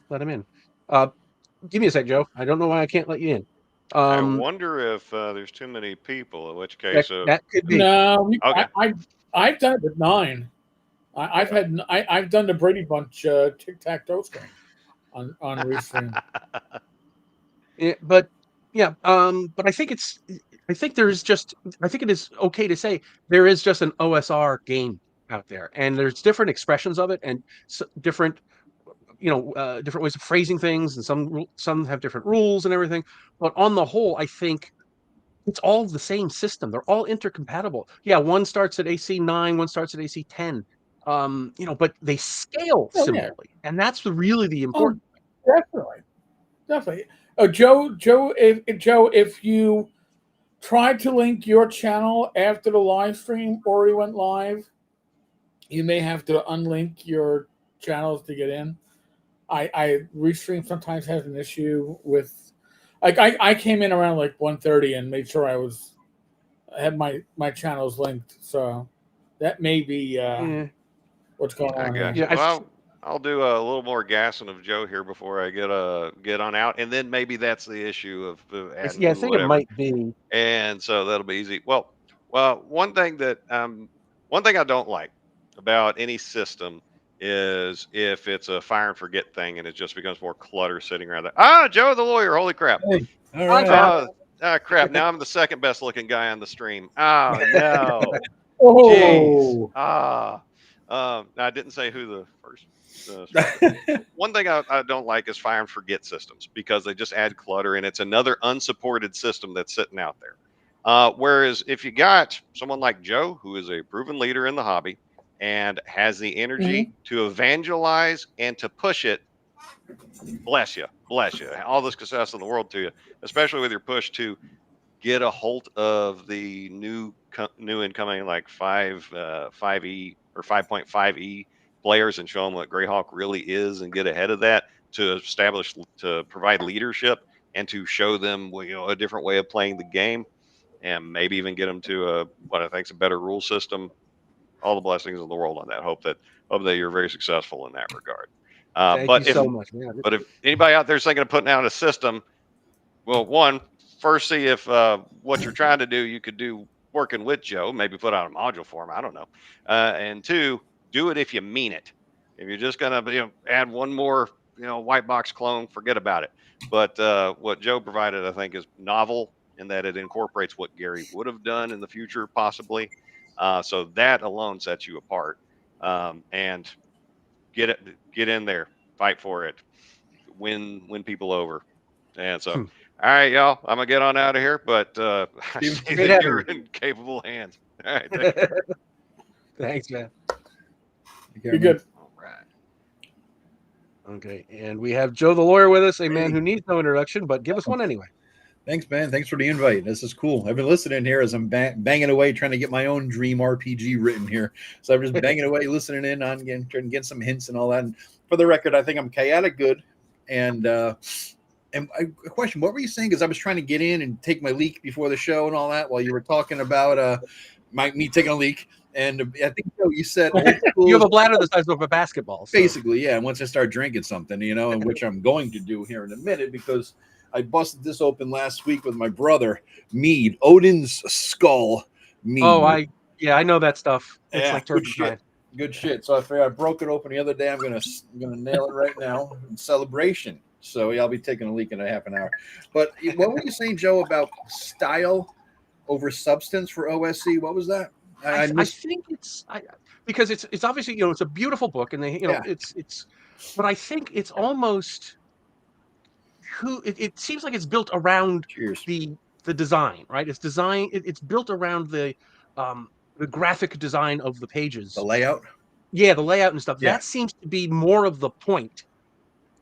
let him in. Uh, give me a sec, Joe. I don't know why I can't let you in. I wonder if there's too many people, in which That, case, that could be. No, okay. I've done it with 9. I've done the Brady Bunch tic-tac-toe string on Restream. Yeah, but yeah, but I think I think I think it is okay to say there is just an OSR game out there, and there's different expressions of it, and different, different ways of phrasing things, and some have different rules and everything. But on the whole, I think it's all the same system. They're all intercompatible. Yeah, one starts at AC 9, one starts at AC 10. But they scale Oh yeah. similarly, and that's really the Oh, important. definitely. Joe, if you tried to link your channel after the live stream or you went live, you may have to unlink your channels to get in. I Restream sometimes has an issue with, like, I came in around like 1:30 and made sure I had my channels linked, so that may be Yeah, what's going I on got here. you. Well, I'll do a little more gassing of Joe here before I get on out, and then maybe that's the issue of adding yeah, I who, think it whatever, might be. and so that'll be easy. Well, one thing I don't like about any system is if it's a fire and forget thing and it just becomes more clutter sitting around there. Ah, Joe the lawyer, holy crap! Hey, all Hi, right. Pat. Crap! Now I'm the second best looking guy on the stream. Oh no! Jeez. Oh, I didn't say who the first. But one thing I don't like is fire and forget systems because they just add clutter and it's another unsupported system that's sitting out there. Whereas if you got someone like Joe, who is a proven leader in the hobby and has the energy to evangelize and to push it, bless you, all the success in the world to you, especially with your push to get a hold of the new incoming like 5E or 5.5E players and show them what Greyhawk really is and get ahead of that to provide leadership and to show them, a different way of playing the game and maybe even get them to what I think is a better rule system. All the blessings in the world on that. Hope that you're very successful in that regard. Thank you But if so much, man. but if anybody out there is thinking of putting out a system, well, one, first see if what you're trying to do you could do working with Joe. Maybe put out a module for him. I don't know. And two, do it if you mean it. If you're just gonna add one more white box clone, forget about it. But what Joe provided, I think, is novel in that it incorporates what Gary would have done in the future, possibly. So that alone sets you apart. And get in there, fight for it, win people over. And so, all right, y'all, I'm gonna get on out of here, but I see Great that having you're you. in capable hands. All right, take care. Thanks, man. you're good. All right. Okay, and we have Joe the lawyer with us, a man who needs no introduction, but give us one anyway. Thanks, man. Thanks for the invite. This is cool. I've been listening here as I'm banging away trying to get my own dream RPG written here. So I'm just banging away, listening in on trying to get some hints and all that. And for the record, I think I'm chaotic good. And a question: what were you saying? Because I was trying to get in and take my leak before the show and all that while you were talking about me taking a leak. And I think you said old school. You have a bladder the size of a basketball. So. Basically, yeah. Once I start drinking something, and which I'm going to do here in a minute because I busted this open last week with my brother, Mead, Odin's Skull Mead. Oh, I know that stuff. It's like good shit. Good shit. So I figured I broke it open the other day. I'm gonna nail it right now in celebration. So yeah, I'll be taking a leak in a half an hour. But what were you saying, Joe, about style over substance for OSC? What was that? I think it's because it's obviously it's a beautiful book and they it's but I think it's almost it seems like it's built around the design, right? It's design. It's built around the graphic design of the pages, the layout. Yeah, the layout and stuff. Yeah. That seems to be more of the point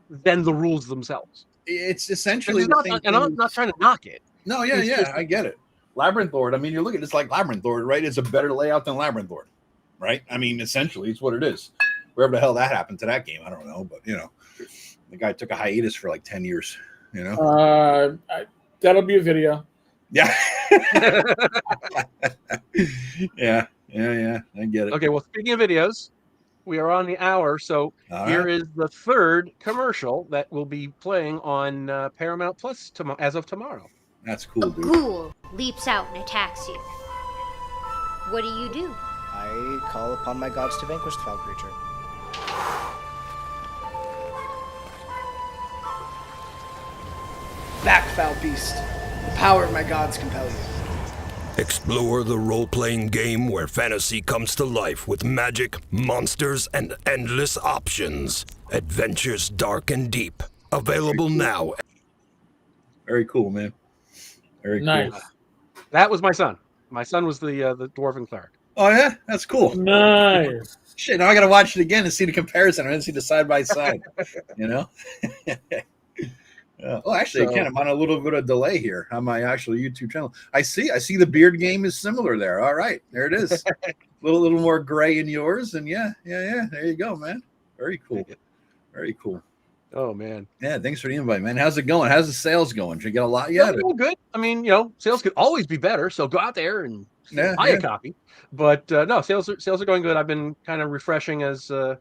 than the rules themselves. It's essentially and I'm not trying to knock it. No, yeah, I get it. Labyrinth Lord. I mean, you look at it's like Labyrinth Lord, right? It's a better layout than Labyrinth Lord, right? I mean, essentially, it's what it is. Wherever the hell that happened to that game, I don't know, but the guy took a hiatus for like 10 years. That'll be a video. Yeah. yeah. I get it. Okay, well, speaking of videos, we are on the hour, so here is the third commercial that will be playing on Paramount Plus as of tomorrow. That's cool, dude. A ghoul leaps out and attacks you. What do? I call upon my gods to vanquish the foul creature. Back, foul beast. The power of my gods compel you. Explore the role-playing game where fantasy comes to life with magic, monsters, and endless options. Adventures dark and deep. Available now. Very cool, man. Very nice. Cool. That was my son. My son was the dwarven cleric. Oh yeah, that's cool. Nice. Shit, now I gotta watch it again and see the comparison. I didn't see the side by side. Well, actually, again, I'm on a little bit of delay here on my actual YouTube channel. I see the beard game is similar there. All right, there it is. a little more gray in yours, and yeah. There you go, man. Very cool. Very cool. Oh man. Yeah, thanks for the invite, man. How's it going? How's the sales going? Did you get a lot yet? Good. I mean, sales could always be better. So go out there and buy a copy. But no, sales are going good. I've been kind of refreshing as the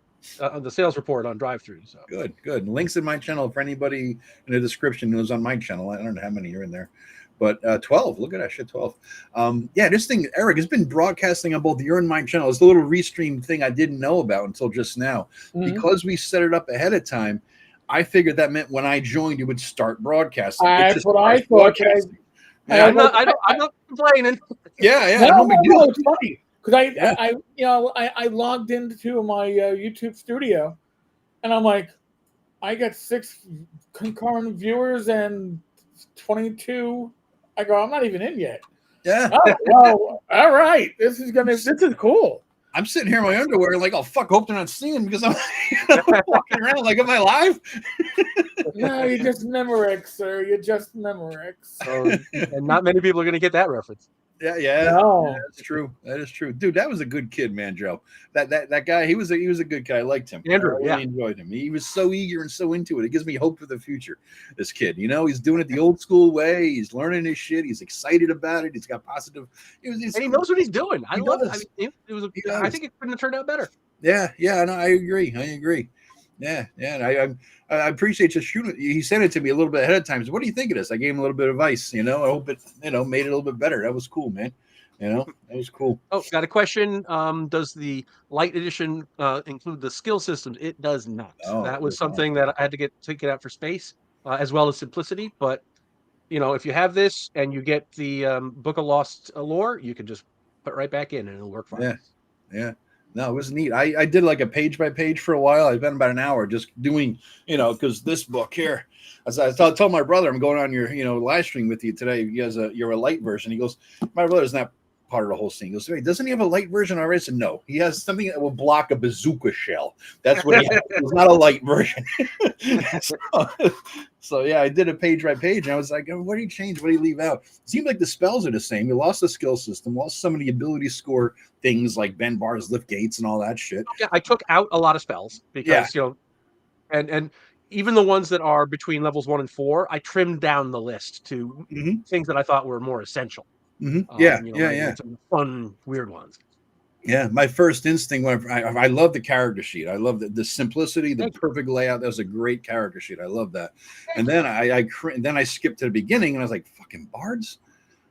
sales report on drive-thru. So good. Links in my channel for anybody in the description who's on my channel. I don't know how many are in there, but 12. Look at that shit, 12. This thing, Eric, has been broadcasting on both your and my channel. It's a little restream thing I didn't know about until just now. Because we set it up ahead of time. I figured that meant when I joined, you would start broadcasting. That's what I thought. I'm not complaining. Yeah. No, it's funny because I logged into my YouTube studio, and I'm like, I got 6 concurrent viewers and 22. I go, I'm not even in yet. Yeah. Oh, well, all right. This is cool. I'm sitting here in my underwear, like, oh fuck, hope they're not seeing because I'm walking around like, am I live? No, you're just Memorex, sir. You're just Memorex. And not many people are going to get that reference. Yeah. No. That's true. That is true, dude. That was a good kid, man, Joe. That guy, he was a good guy. I liked him. Andrew, I really enjoyed him. He was so eager and so into it. It gives me hope for the future. This kid, he's doing it the old school way. He's learning his shit. He's excited about it. He's got positive. And he knows what he's doing. I love it. I mean, I think it couldn't have turned out better. Yeah. No, I agree. Yeah. And I appreciate you shooting. He sent it to me a little bit ahead of time. So what do you think of this? I gave him a little bit of advice. I hope it, made it a little bit better. That was cool, man. That was cool. Oh, got a question. Does the Lite edition include the skill systems? It does not. That was something that I had to take it out for space, as well as simplicity. But if you have this and you get the Book of Lost lore, you can just put right back in and it'll work fine. Yeah. No, it was neat. I did like a page by page for a while. I spent about an hour just doing, because this book here, as I told my brother, I'm going on your, live stream with you today. You're a Lite version. He goes, my brother doesn't have part of the whole scene. He goes, "Wait, doesn't he have a light version already?" I said, "No, he has something that will block a bazooka shell. That's what he has. It's not a light version." so yeah, I did a page by page, and I was like, "Oh, what did he change? What did he leave out?" It seems like the spells are the same. You lost the skill system, lost some of the ability score things like bend bars, lift gates, and all that shit. Yeah, I took out a lot of spells Yeah. because and even the ones that are between levels 1 and 4, I trimmed down the list to Mhm. things that I thought were more essential. Yeah, Rather yeah. than some fun, weird ones. Yeah, my first instinct when I love the character sheet. I love the simplicity, the Thank you. perfect layout. That was a great character sheet. I love that. And then then I skipped to the beginning, and I was like, "Fucking bards!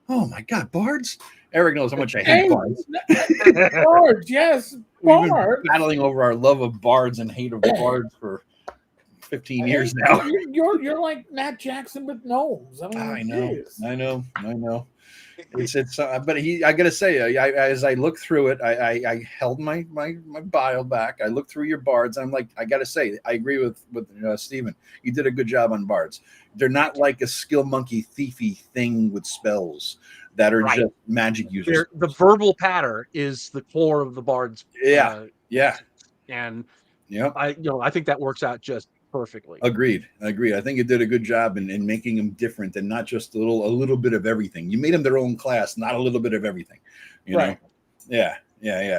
Oh my god, bards!" Eric knows how much I hate Hey, bards. bards, yes, We've been bards. battling over our love of bards and hate of bards for 15 years now. You're like Matt Jackson with gnomes. I mean, I know, geez. I know. It's but I gotta say, as I look through it, I held my bile back. I looked through your bards. I'm like, I gotta say, I agree with Steven. You did a good job on bards. They're not like a skill monkey thiefy thing with spells that are Right. just magic users. The verbal patter is the core of the bard's. Yeah. And Yep. I think that works out just perfectly. Agreed. I think you did a good job in making them different and not just a little bit of everything. You made them their own class, not a little bit of everything. You know? Yeah.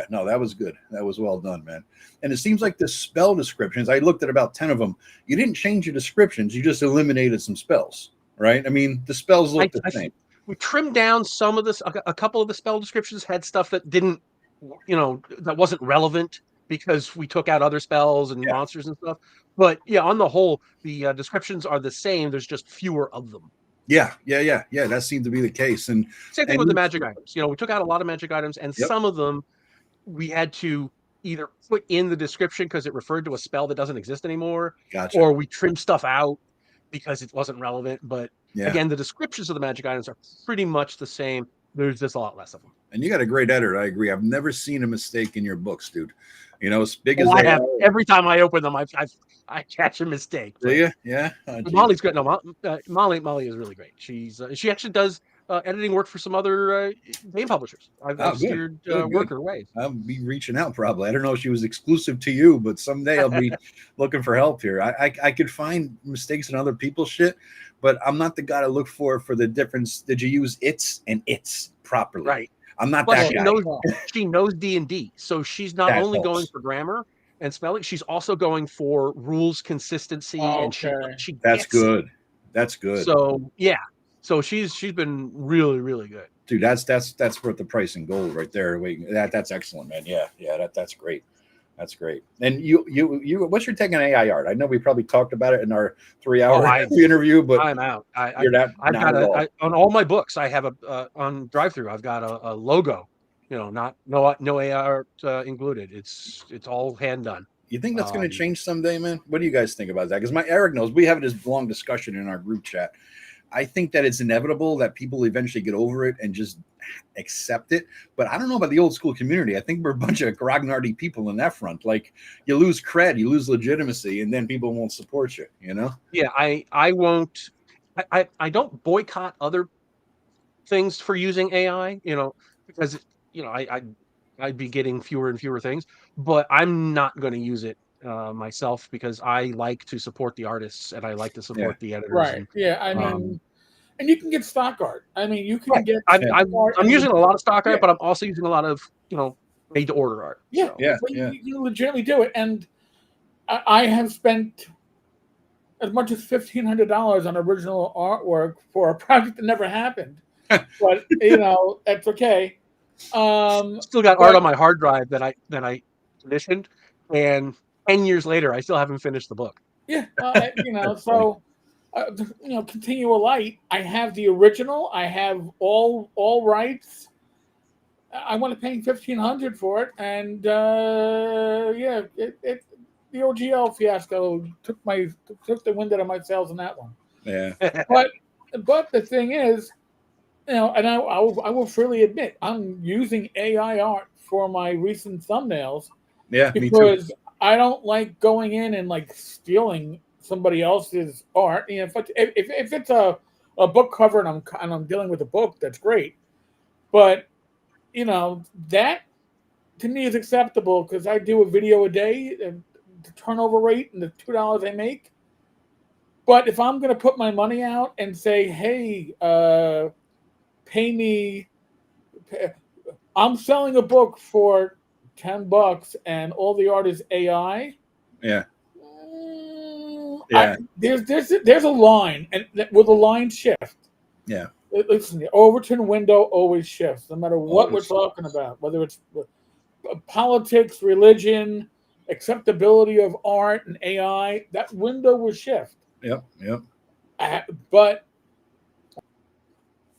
No, that was good. That was well done, man. And it seems like the spell descriptions, I looked at about 10 of them. You didn't change your descriptions. You just eliminated some spells, right? I mean, the spells look the same. We trimmed down some of this. A couple of the spell descriptions had stuff that didn't, that wasn't relevant because we took out other spells and monsters and stuff. But yeah, on the whole, the descriptions are the same. There's just fewer of them. Yeah. That seemed to be the case. And same thing with the magic items. We took out a lot of magic items, and some of them we had to either put in the description because it referred to a spell that doesn't exist anymore, or we trimmed stuff out because it wasn't relevant. But again, the descriptions of the magic items are pretty much the same. There's just a lot less of them. And you got a great editor. I agree. I've never seen a mistake in your books, dude. As big as I have. Every time I open them, I catch a mistake. Do you? Yeah. Molly's good. No, Molly is really great. She actually does editing work for some other game publishers. I've steered work her way. I'll be reaching out probably. I don't know if she was exclusive to you, but someday I'll be looking for help here. I could find mistakes in other people's shit, but I'm not the guy to look for the difference. Did you use its and its properly? Right. I'm not that guy. She knows D&D, so she's not only going for grammar and spelling, she's also going for rules consistency, and she That's good. That's good. So yeah, so she's been really, really good. Dude, that's worth the price in gold right there. Wait, that's excellent, man. Yeah, that's great. That's great. And you what's your take on AI art? I know we probably talked about it in our 3-hour interview, but I'm out. On all my books, I have on drive-through, I've got a logo. No AI art included. It's all hand done. You think that's going to change someday, man? What do you guys think about that? Because Eric knows we have this long discussion in our group chat. I think that it's inevitable that people eventually get over it and just accept it. But I don't know about the old school community. I think we're a bunch of grognardy people in that front. Like, you lose cred, you lose legitimacy, and then people won't support you, Yeah, I won't. I don't boycott other things for using AI, because, I'd be getting fewer and fewer things. But I'm not going to use it myself because I like to support the artists and I like to support the editors. Right. I mean, and you can get stock art. I mean, you can get. I'm using a lot of stock art, but I'm also using a lot of made to order art. You legitimately do it, and I have spent as much as $1,500 on original artwork for a project that never happened. But that's okay. Still got art on my hard drive that I commissioned, and 10 years later, I still haven't finished the book. Yeah, so continue a Lite. I have the original. I have all rights. I want to pay $1,500 for it, and the OGL fiasco took the wind out of my sails on that one. Yeah, but the thing is, and I will freely admit I'm using AI art for my recent thumbnails. Yeah, because me too. I don't like going in and like stealing somebody else's art. If it's a book cover and I'm dealing with a book, that's great. But that to me is acceptable because I do a video a day, and the turnover rate and the $2 I make. But if I'm going to put my money out and say, hey, pay me, I'm selling a book for $10 and all the art is AI. Yeah. Yeah. There's a line, and will the line shift? Yeah. Listen, the Overton window always shifts, no matter what Always. we're talking about, whether it's politics, religion, acceptability of art, and AI. That window will shift. Yep. But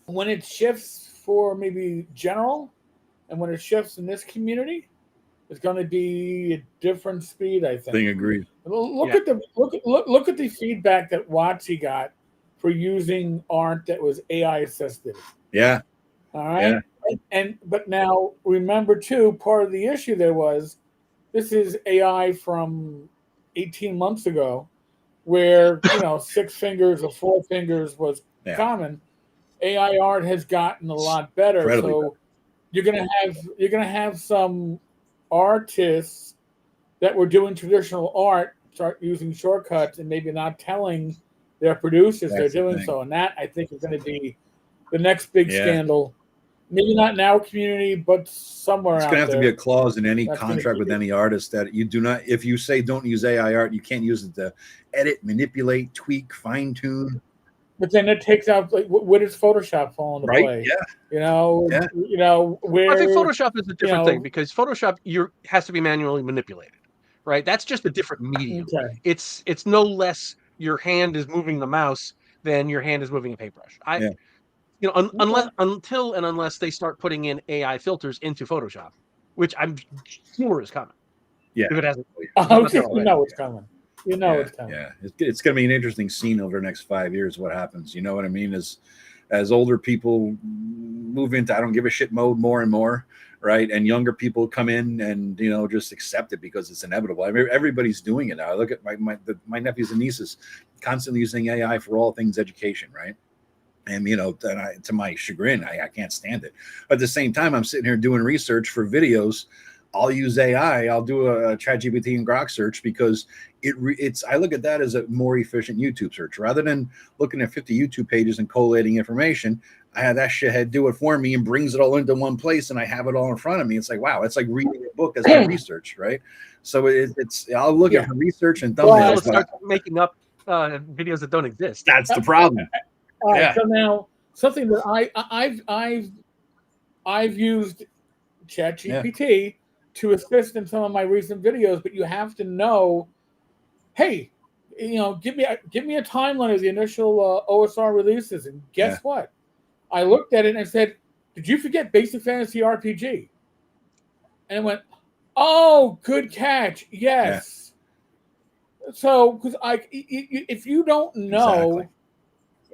when it shifts for maybe general, and when it shifts in this community, it's going to be a different speed. I think. Agreed. Look at the feedback that Watsy got for using art that was AI assisted. Yeah. All right. Yeah. But now remember too, part of the issue there was this is AI from 18 months ago, where 6 fingers or 4 fingers was common. AI art has gotten a lot better. So you're gonna have some artists that were doing traditional art start using shortcuts and maybe not telling their producers they're doing so. And that I think is going to be the next big scandal. Maybe not in our community, but somewhere it's out going to have there. to be a clause in any contract with any artist that you do not, if you say don't use AI art, you can't use it to edit, manipulate, tweak, fine tune. But then it takes out, like, where does Photoshop fall into play? Yeah. Where I think Photoshop is a different thing because Photoshop has to be manually manipulated, right? That's just a different medium. Okay. It's no less your hand is moving the mouse than your hand is moving a paintbrush. Unless they start putting in AI filters into Photoshop, which I'm sure is coming. Yeah. If it hasn't. It's coming. It's coming. Yeah. It's going to be an interesting scene over the next 5 years. What happens? You know what I mean? As older people move into I don't give a shit mode more and more, right? And younger people come in and just accept it because it's inevitable. I mean, everybody's doing it now. I look at my nephews and nieces constantly using AI for all things education, right? And to my chagrin, I can't stand it. But at the same time, I'm sitting here doing research for videos. I'll use AI. I'll do a ChatGPT and Grok search because it's. I look at that as a more efficient YouTube search rather than looking at 50 YouTube pages and collating information. I have that shithead do it for me and brings it all into one place, and I have it all in front of me. It's like, wow, it's like reading a book as my research, right? So it's. I'll look at research and thumbnails. Start making up videos that don't exist. That's the problem. All right, so now something that I've used ChatGPT to assist in some of my recent videos, but you have to know, hey, give me a timeline of the initial OSR releases, and guess what? I looked at it and I said, "Did you forget Basic Fantasy RPG?" And it went, "Oh, good catch, yes." Yeah. So, because if you don't know,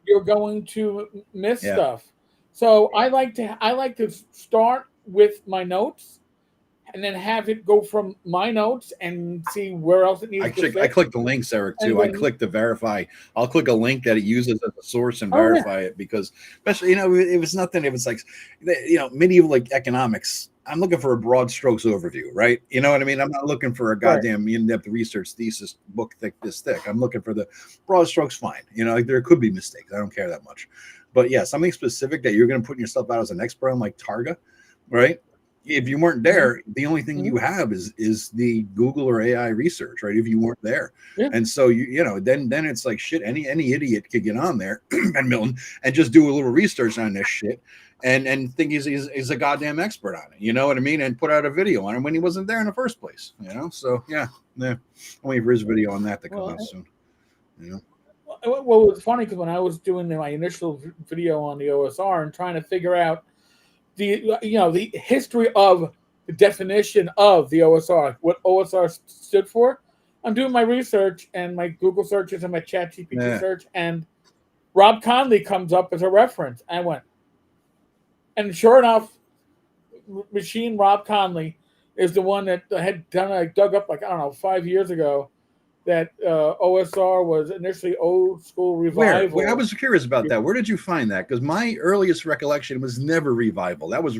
you're going to miss stuff. So I like to start with my notes and then have it go from my notes and see where else it needs to fit. I click the links, Eric, too. I click to verify. I'll click a link that it uses as a source and verify it because, especially, if it's nothing, if it's like, medieval like economics, I'm looking for a broad strokes overview, right? You know what I mean? I'm not looking for a goddamn in-depth research thesis book this thick. I'm looking for the broad strokes. Fine. There could be mistakes. I don't care that much. But yeah, something specific that you're going to put yourself out as an expert on, like Targa, right? If you weren't there, the only thing you have is the Google or AI research, right? If you weren't there. Yeah. And so then it's like shit, any idiot could get on there and Milton and just do a little research on this shit and think he's a goddamn expert on it. You know what I mean? And put out a video on him when he wasn't there in the first place. So yeah. I'm waiting for his video on that to come out soon. Well, it was funny because when I was doing my initial video on the OSR and trying to figure out the history of the definition of the OSR, what OSR stood for, I'm doing my research and my Google searches and my ChatGPT search, and Rob Conley comes up as a reference. I went, and sure enough, Machine Rob Conley is the one that had done. I dug up 5 years ago that OSR was initially old school revival. Where? I was curious about that. Where did you find that? Because my earliest recollection was never revival. That was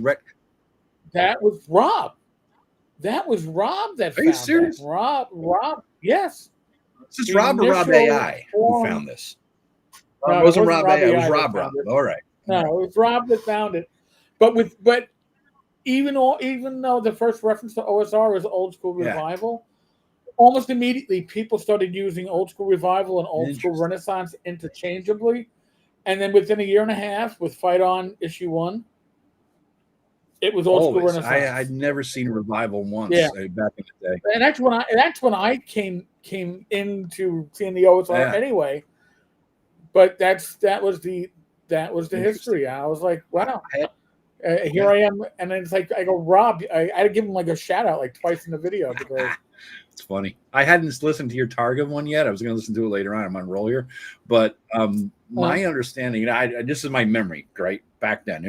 That was Rob. That was Rob that Are you found serious? that. Rob, yes. Is this The Rob or Rob initial AI who form- found this? No, It it wasn't wasn't Rob AI. It was AI that Rob. found it. All right. No, it was Rob that found it. But even though the first reference to OSR is old school Yeah. revival, almost immediately people started using old school revival and old school Interesting. renaissance interchangeably. And then within a year and a half with Fight On issue 1, it was old school Always. renaissance. I'd never seen Revival once Yeah. back in the day. And that's when I came into seeing the OSR Yeah. anyway. But that was the Interesting. history. I was like, wow. I- Here I am, and then it's like I go, Rob. I had to give him like a shout out like twice in the video because It's funny. I hadn't listened to your Targa one yet. I was going to listen to it later on. I'm on roll here, but my understanding, this is my memory, right? Back then,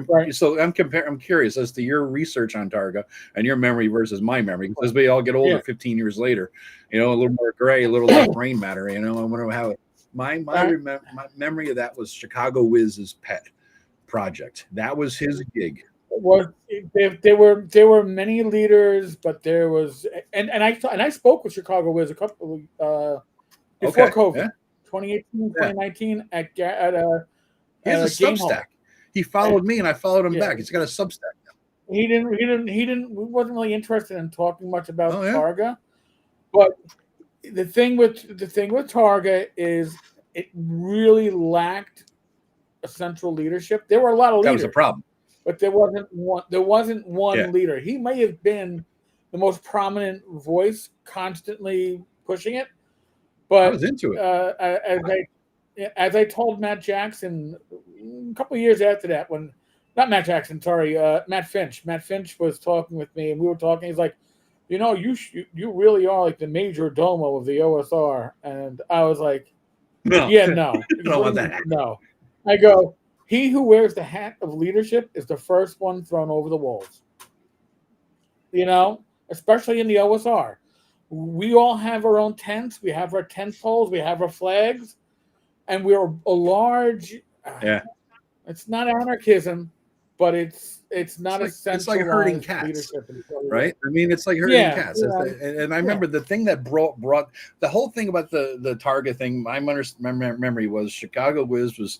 Right. so I'm curious as to your research on Targa and your memory versus my memory, because as we all get older, 15 years later, a little more gray, a little less brain matter. I wonder how my memory of that was Chicago Wiz's pet project. That was his gig. there were many leaders, but there was and I spoke with Chicago Wiz a couple before COVID, yeah. 2018, 2019 at He has a Game Substack. Hall. He followed me, and I followed him Yeah. back. He's got a Substack now. He wasn't really interested in talking much about Oh, yeah? Targa, but the thing with Targa is it really lacked a central leadership. There were a lot of leaders. That was the problem. But there wasn't one Yeah. leader. He may have been the most prominent voice, constantly pushing it. But I was into it. As I told Matt Jackson a couple of years after that, Matt Finch. Matt Finch was talking with me, and we were talking. He's like, you really are like the major domo of the OSR, and I was like, No, yeah, no, I don't want that. no. I go, he who wears the hat of leadership is the first one thrown over the walls. Especially in the OSR. We all have our own tents. We have our tent poles. We have our flags. And we're a large... Yeah. It's not anarchism, but it's not a centralized it's like herding cats, leadership. right? I mean, it's like herding cats. Yeah. And I remember the thing that brought the whole thing about the Targa thing. My memory was Chicago Wiz was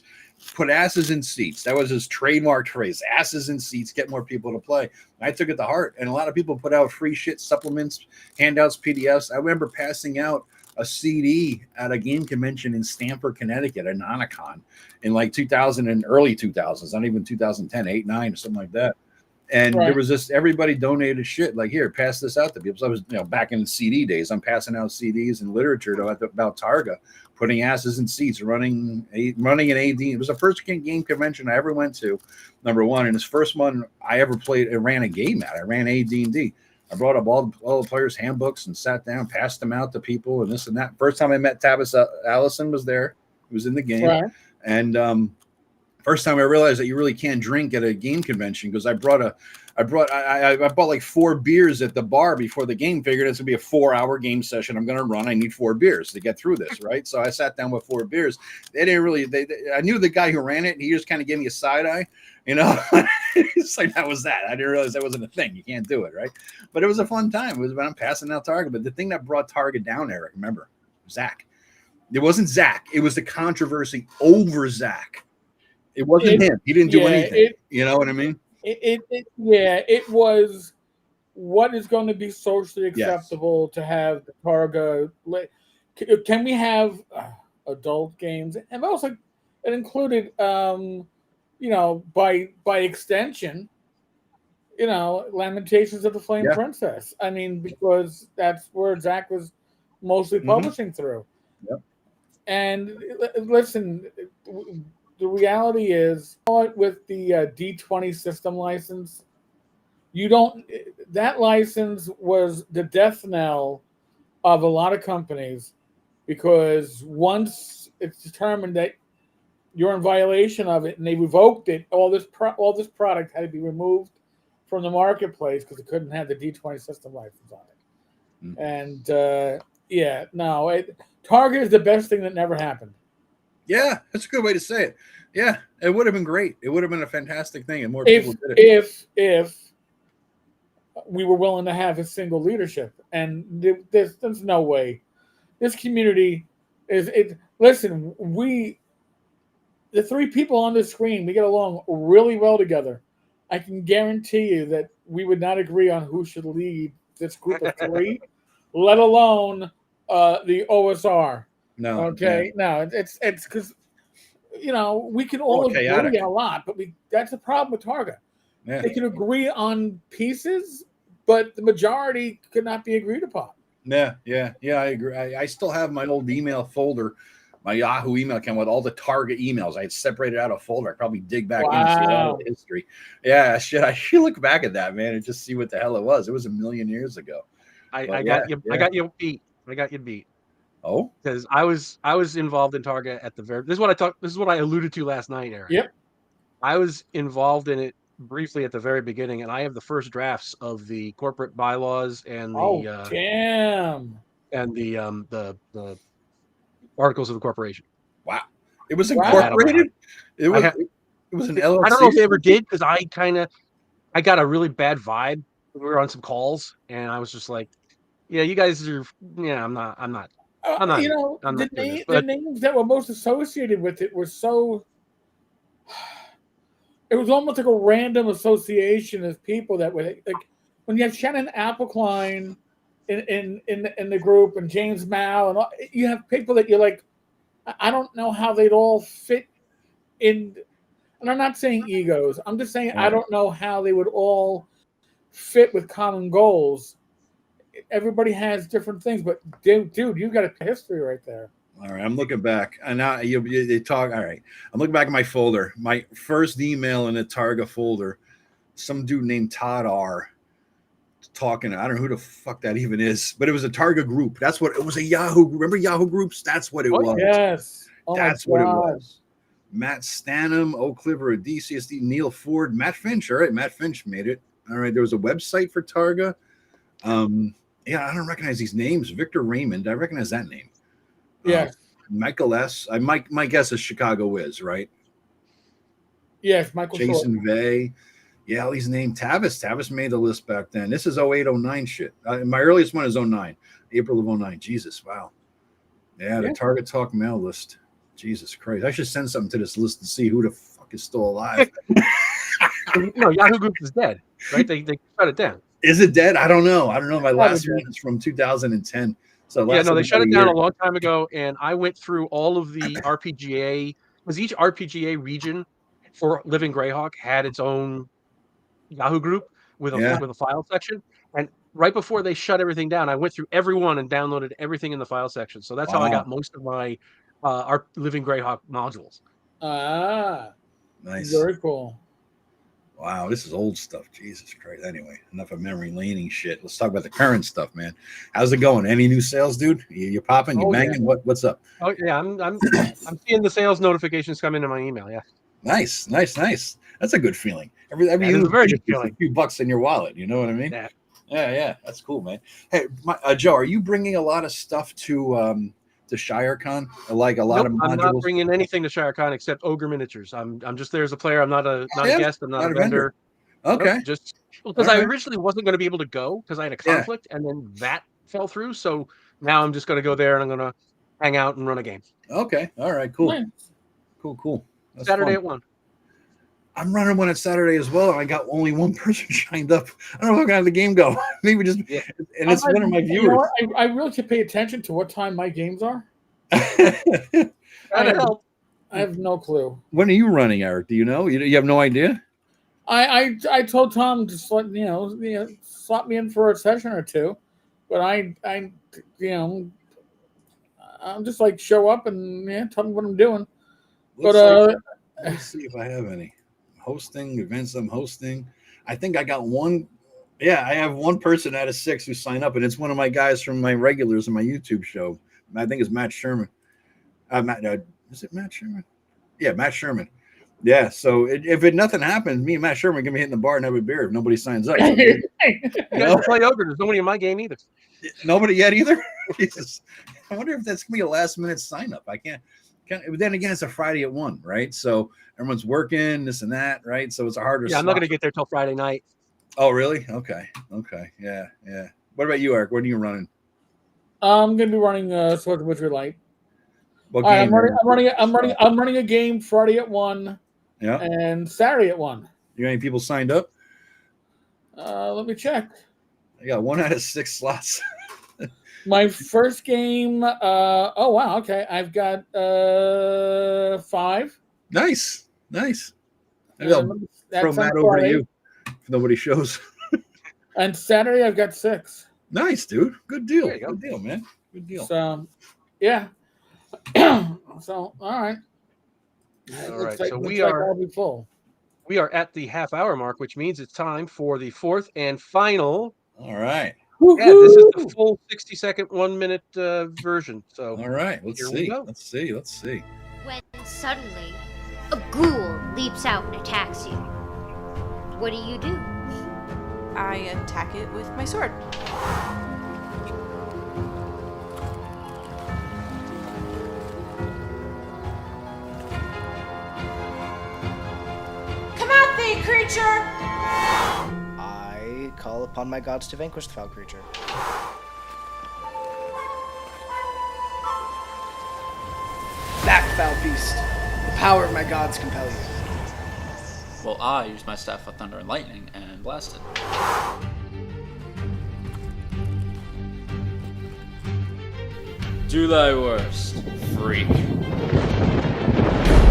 put asses in seats. That was his trademark phrase: asses in seats, get more people to play. I took it to heart, and a lot of people put out free shit, supplements, handouts, PDFs. I remember passing out a CD at a game convention in Stamford, Connecticut, at Nonicon in like 2000 and early 2000s, not even 2010, 8, 9, or something like that. And there was just everybody donated shit. Like, here, pass this out to people. So I was, back in the CD days, I'm passing out CDs and literature about Targa, putting asses in seats, running an AD. It was the first game convention I ever went to, number one. And it's first one I ever played. I ran a game at. I ran AD&D. I brought up all the players' handbooks and sat down, passed them out to people, and this and that. First time I met Tavis Allison was there. He was in the game. Right. And first time I realized that you really can't drink at a game convention, because I bought like 4 beers at the bar before the game. Figured it's gonna be a 4-hour game session I'm gonna run. I need 4 beers to get through this, right? So I sat down with 4 beers. They didn't really. I knew the guy who ran it, and he just kind of gave me a side eye, It's like that was that. I didn't realize that wasn't a thing. You can't do it, right? But it was a fun time. It was when I'm passing out Targa. But the thing that brought Targa down, Eric, remember, Zach. It wasn't Zach. It was the controversy over Zach. It wasn't him. He didn't do anything. You know what I mean? It was what is going to be socially acceptable to have the Targa. Can we have adult games? And also, it included, by extension, Lamentations of the Flame Princess. I mean, because that's where Zach was mostly publishing through. Yep. And listen, the reality is, with the D20 system license, that license was the death knell of a lot of companies, because once it's determined that you're in violation of it and they revoked it, all this product had to be removed from the marketplace because it couldn't have the D20 system license on it. And Target is the best thing that never happened. Yeah, that's a good way to say it. Yeah, it would have been great. It would have been a fantastic thing, and more people did it. If we were willing to have a single leadership, and there's no way. This community is it. Listen, the three people on the screen, we get along really well together. I can guarantee you that we would not agree on who should lead this group of three, let alone the OSR. No. Okay, no, it's because we can All all chaotic. agree a lot, but that's the problem with Targa. Yeah. They can agree on pieces, but the majority could not be agreed upon. Yeah. I agree. I still have my old email folder, my Yahoo email account with all the Target emails. I had separated out a folder. I probably dig back in and see a lot of the history. Yeah, shit. I should look back at that, man, and just see what the hell it was. It was a million years ago. I got you. I got you beat. I got you beat. Oh, because I was involved in Target at the very. This is what I alluded to last night, Eric. Yep. I was involved in it briefly at the very beginning, and I have the first drafts of the corporate bylaws and the damn and the articles of the corporation. Wow! It was incorporated. It was an LLC. I don't know if they ever did because I got a really bad vibe. We were on some calls, and I was just like, "Yeah, you guys are. Yeah, I'm not. The names that were most associated with it were so. It was almost like a random association of people that were like when you have Shannon Appelkline in the group and James Mao and all, you have people that you're like, I don't know how they'd all fit in. And I'm not saying egos. I'm just saying I don't know how they would all fit with common goals. Everybody has different things, but dude, you've got a history right there. All right, I'm looking back, and now they talk. All right, I'm looking back at my folder. My first email in the Targa folder, some dude named Todd R. talking. I don't know who the fuck that even is, but it was a Targa group. That's what it was. A Yahoo. Remember Yahoo groups? That's what it was. Yes, that's what it was. Matt Stanham, Oak Clipper, DCSD, Neil Ford, Matt Finch. All right, Matt Finch made it. All right, there was a website for Targa. Yeah, I don't recognize these names. Victor Raymond, I recognize that name. Yeah. Michael S. My guess is Chicago Wiz, right? Yes, Michael Jason Vay. Yeah, all these names. Tavis made the list back then. This is 08-09 shit. My earliest one is 09, April of 09. Jesus, wow. Yeah, the Target Talk mail list. Jesus Christ. I should send something to this list to see who the fuck is still alive. No, Yahoo Group is dead, right? They shut it down. Is it dead? I don't know. My last one is from 2010. So they shut it down a long time ago, and I went through all of the RPGA because each RPGA region for Living Greyhawk had its own Yahoo group with a file section. And right before they shut everything down, I went through everyone and downloaded everything in the file section. So that's how I got most of my our Living Greyhawk modules. Nice. Very cool. Wow, this is old stuff. Jesus Christ. Anyway, enough of memory laning shit. Let's talk about the current stuff, man. How's it going? Any new sales, dude? You popping? You banging? Yeah. What's up? Oh yeah, I'm seeing the sales notifications come into my email. Yeah. Nice. That's a good feeling. Every a very good feeling. A few bucks in your wallet. You know what I mean? Yeah. That's cool, man. Hey, Joe, are you bringing a lot of stuff to ShireCon? Like a lot of modules? I'm not bringing anything to ShireCon except Ogre Miniatures. I'm just there as a player. I'm not a guest. I'm not a vendor. Okay. Nope, just because I originally wasn't going to be able to go because I had a conflict, and then that fell through. So now I'm just going to go there and I'm going to hang out and run a game. Okay. All right. Cool. Nice. Cool. That's Saturday fun. at 1. I'm running one at Saturday as well. I got only one person signed up. I don't know how the game go. Maybe just and it's one of my viewers. I really should pay attention to what time my games are. I have no clue. When are you running, Eric? Do you know? You have no idea? I told Tom to slot me in for a session or two, but I'm just like show up and tell me what I'm doing. Let's see if I have any hosting events. I'm hosting. I think I got one. Yeah, I have one person out of 6 who signed up, and it's one of my guys from my regulars in my YouTube show. I think it's Matt Sherman. Is it Matt Sherman? Yeah, Matt Sherman. Yeah. So if nothing happens, me and Matt Sherman are gonna be hitting the bar and have a beer if nobody signs up. So, play Ogre. There's nobody in my game either. Nobody yet either. Jesus. I wonder if that's gonna be a last minute sign up. I can't. But then again, it's a Friday at 1, right? So everyone's working this and that, right? So it's a harder. Yeah, I'm not gonna get there till Friday night. Oh, really? Okay. Okay. Yeah. Yeah. What about you, Eric? What are you running? I'm gonna be running Swords of Witchery Lite. What All right, game? I'm running a game Friday at 1 Yeah. and Saturday at 1. You got any people signed up? Let me check. I got 1 out of 6 slots. My first game. Oh wow. Okay, I've got 5. Nice. Nice. Maybe And I'll throw that's on Matt over to Friday. you if nobody shows. And Saturday I've got 6. Nice, dude. Good deal. There you go. Good deal, man. Good deal. So, yeah. So, all right. All right. So looks like I'll be full. we are at the half-hour mark, which means it's time for the fourth and final. All right. Yeah, this is the full 60-second, 1-minute version. So All right. Let's here we see. go. Let's see. Let's see. When suddenly, a ghoul leaps out and attacks you. What do you do? I attack it with my sword. Come out, thee creature! I call upon my gods to vanquish the foul creature. Back, foul beast. The power of my gods compel you. Well, I use my staff of thunder and lightning and blast it. Do thy worst, freak.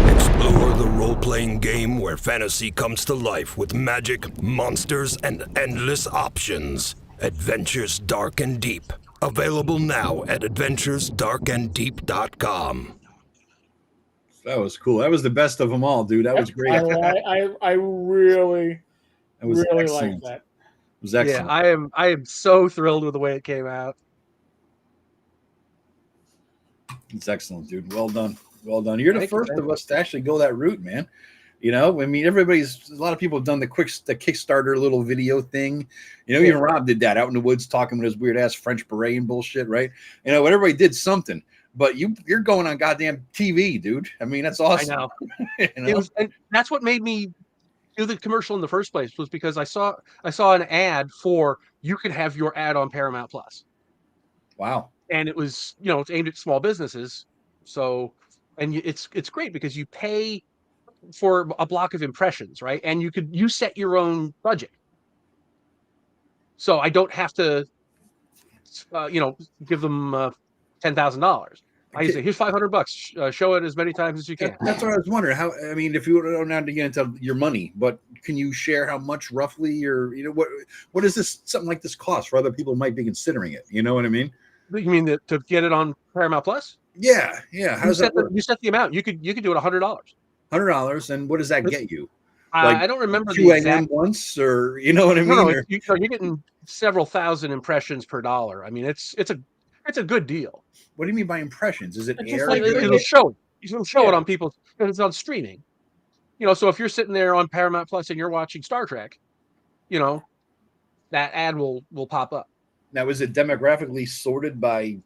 Explore the role-playing game where fantasy comes to life with magic, monsters, and endless options. Adventures Dark and Deep. Available now at adventuresdarkanddeep.com. That was cool. That was the best of them all, dude. That was great. I really That was really excellent. like that. It was excellent. Yeah, I am so thrilled with the way it came out. It's excellent, dude. Well done. Well done. You're the Thank you, first thank of us to actually go that route, man. You know, I mean, a lot of people have done the Kickstarter little video thing. You know, even Rob did that out in the woods talking with his weird ass French beret and bullshit, right? You know, everybody did something, but you're going on goddamn TV, dude. I mean, that's awesome. I know. You know? It was, and that's what made me do the commercial in the first place, was because I saw an ad for you could have your ad on Paramount Plus. Wow. And it was, it's aimed at small businesses. So, and it's great because you pay for a block of impressions, right? And you set your own budget. So I don't have to, give them $10,000. I say, here's $500. Show it as many times as you can. That's what I was wondering. How? I mean, if you don't have to get into your money, but can you share how much roughly, or what does something like this cost for other people who might be considering it? You know what I mean? You mean to get it on Paramount Plus? Yeah, yeah. How does that work? You set the amount. You could do it $100. $100, and what does that get you? I don't remember 2 the a.m. exact once, or you know what I mean? No, you're getting several thousand impressions per dollar. I mean, it's a good deal. What do you mean by impressions? Is it air? It'll show it. It'll show it on people because it's on streaming. So if you're sitting there on Paramount Plus and you're watching Star Trek, that ad will pop up. Now, is it demographically sorted by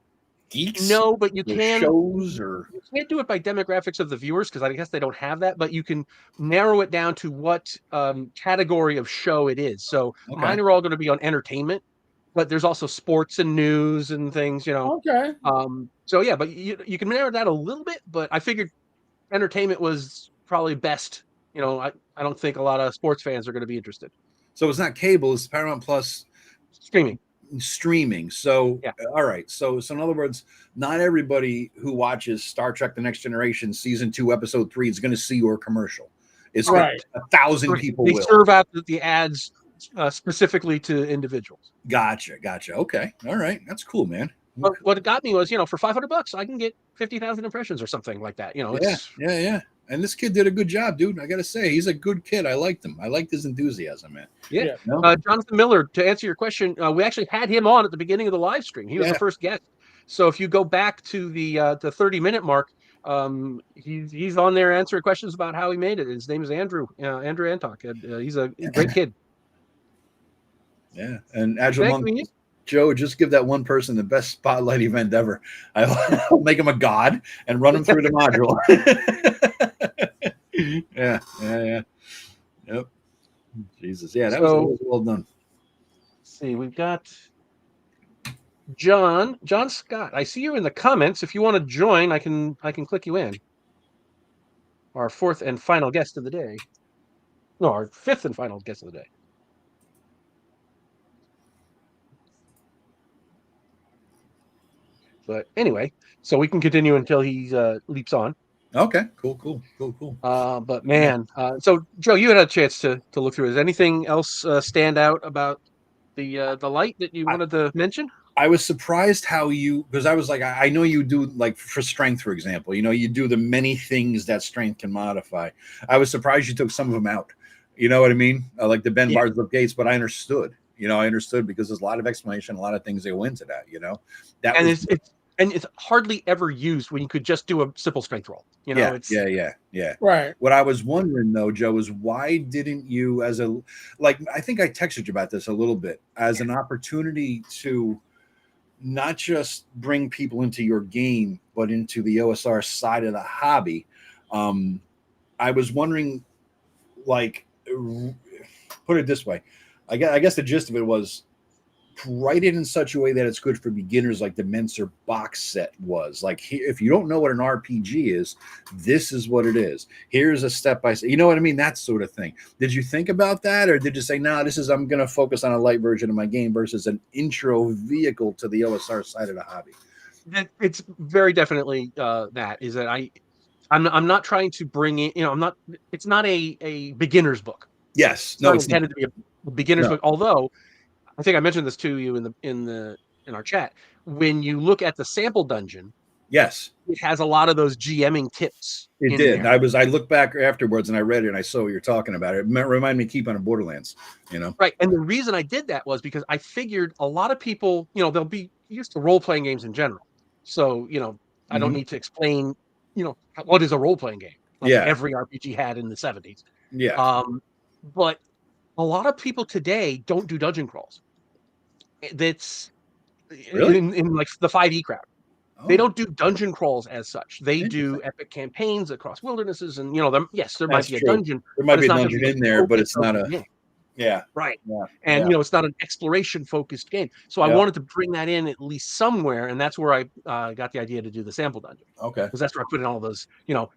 geeks? No, but you can shows, or you can't do it by demographics of the viewers, because I guess they don't have that. But you can narrow it down to what category of show it is. So mine are all going to be on entertainment, but there's also sports and news and things. Okay. So yeah, but you can narrow that a little bit. But I figured entertainment was probably best. I don't think a lot of sports fans are going to be interested. So it's not cable; it's Paramount Plus streaming. So all right. So in other words, not everybody who watches Star Trek: The Next Generation season 2, episode 3 is going to see your commercial. It's right. 1,000 people. They serve out the ads specifically to individuals. Gotcha. Okay. All right. That's cool, man. But what got me was, for $500, I can get 50,000 impressions or something like that. Yeah. And this kid did a good job, dude. I got to say, he's a good kid. I liked him. I liked his enthusiasm, man. Yeah. Jonathan Miller, to answer your question, we actually had him on at the beginning of the live stream. He was the first guest. So if you go back to the 30-minute mark, he's on there answering questions about how he made it. His name is Andrew Antok. He's a great kid. Yeah. And Agile Monk, Joe, just give that one person the best spotlight event ever. I'll make him a god and run him through the module. Yeah. Yep. Jesus, yeah, that So was well done. let's see, we've got John Scott. I see you in the comments. If you want to join, I can click you in. Our fourth and final guest of the day. No, our fifth and final guest of the day. But anyway, so we can continue until he leaps on. Okay, cool. But man, so Joe, you had a chance to look through. Is anything else stand out about the light that you wanted to mention? I was surprised how because I was like, I know you do like for strength, for example, you do the many things that strength can modify. I was surprised you took some of them out. You know what I mean? Like the Ben Bars of Gates, but I understood. I understood because there's a lot of explanation, a lot of things that go into that. That And was it's hardly ever used when you could just do a simple strength roll. Yeah. Right. What I was wondering though, Joe, is why didn't you, I think I texted you about this a little bit, as an opportunity to not just bring people into your game, but into the OSR side of the hobby. I was wondering, like, put it this way. I guess the gist of it was write it in such a way that it's good for beginners, like the Menser box set was. Like, if you don't know what an RPG is, this is what it is. Here's a step by step. You know what I mean? That sort of thing. Did you think about that, or did you say, no, I'm going to focus on a light version of my game versus an intro vehicle to the OSR side of the hobby? It's very definitely that. Is that I'm not trying to bring in. It's not a beginner's book. Yes, It's not intended to be a beginner's book. Although I think I mentioned this to you in our chat. When you look at the sample dungeon, yes, it has a lot of those GMing tips. It did. There. I looked back afterwards and I read it and I saw what you're talking about. It reminded me of Keep on a Borderlands, Right. And the reason I did that was because I figured a lot of people, they'll be used to role-playing games in general. So, I don't need to explain, what is a role-playing game? Like every RPG had in the 70s. Yeah. But a lot of people today don't do dungeon crawls. That's really? in like the 5e crowd. They don't do dungeon crawls as such. They do epic campaigns across wildernesses, and there might be a dungeon. There might be a dungeon in there, but it's not a game. Yeah. Right. Yeah. And it's not an exploration focused game. So I wanted to bring that in at least somewhere, and that's where I got the idea to do the sample dungeon. Okay. Because that's where I put in all those.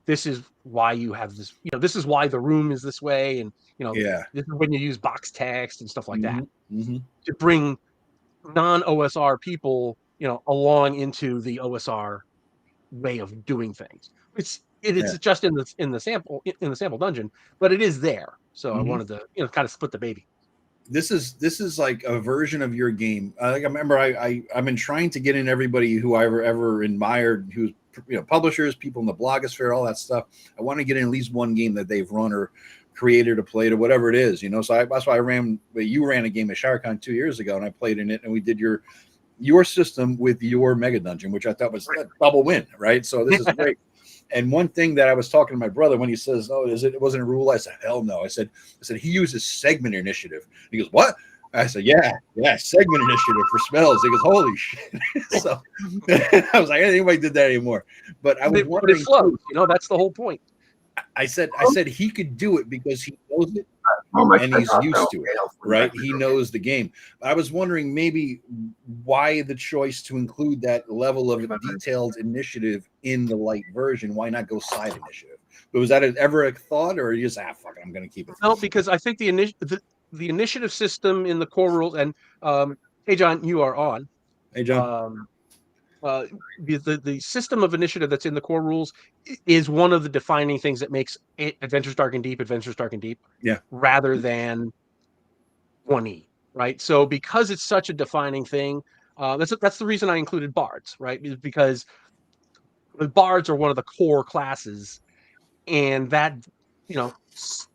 This is why you have this. This is why the room is this way, and this is when you use box text and stuff like that to bring non-OSR people, along into the OSR way of doing things. It's just in the sample dungeon, but it is there. So I wanted to, kind of split the baby. This is like a version of your game. I remember I've been trying to get in everybody who I ever admired, who's publishers, people in the blogosphere, all that stuff. I want to get in at least one game that they've run or created or played or whatever it is, So that's why you ran a game at ShowerCon 2 years ago, and I played in it, and we did your system with your mega dungeon, which I thought was a double win, right? So this is great. And one thing that I was talking to my brother when he says, "Oh, it wasn't a rule?" I said, "Hell no." I said he uses segment initiative. He goes, "What?" I said, yeah, segment initiative for spells. He goes, "Holy shit!" So I was like, anybody did that anymore. But I was wondering, it flows, that's the whole point. I said he could do it because he knows it and he's used to it, right? He knows the game. I was wondering maybe why the choice to include that level of detailed initiative in the light version. Why not go side initiative? But was that ever a thought, or you just fuck it, I'm going to keep it? No, because I think the initiative system in the core rules, and hey John, you are on. Hey John. The system of initiative that's in the core rules is one of the defining things that makes Adventures Dark and Deep, rather than 1E, right? So because it's such a defining thing, that's the reason I included bards, right? Because the bards are one of the core classes, and that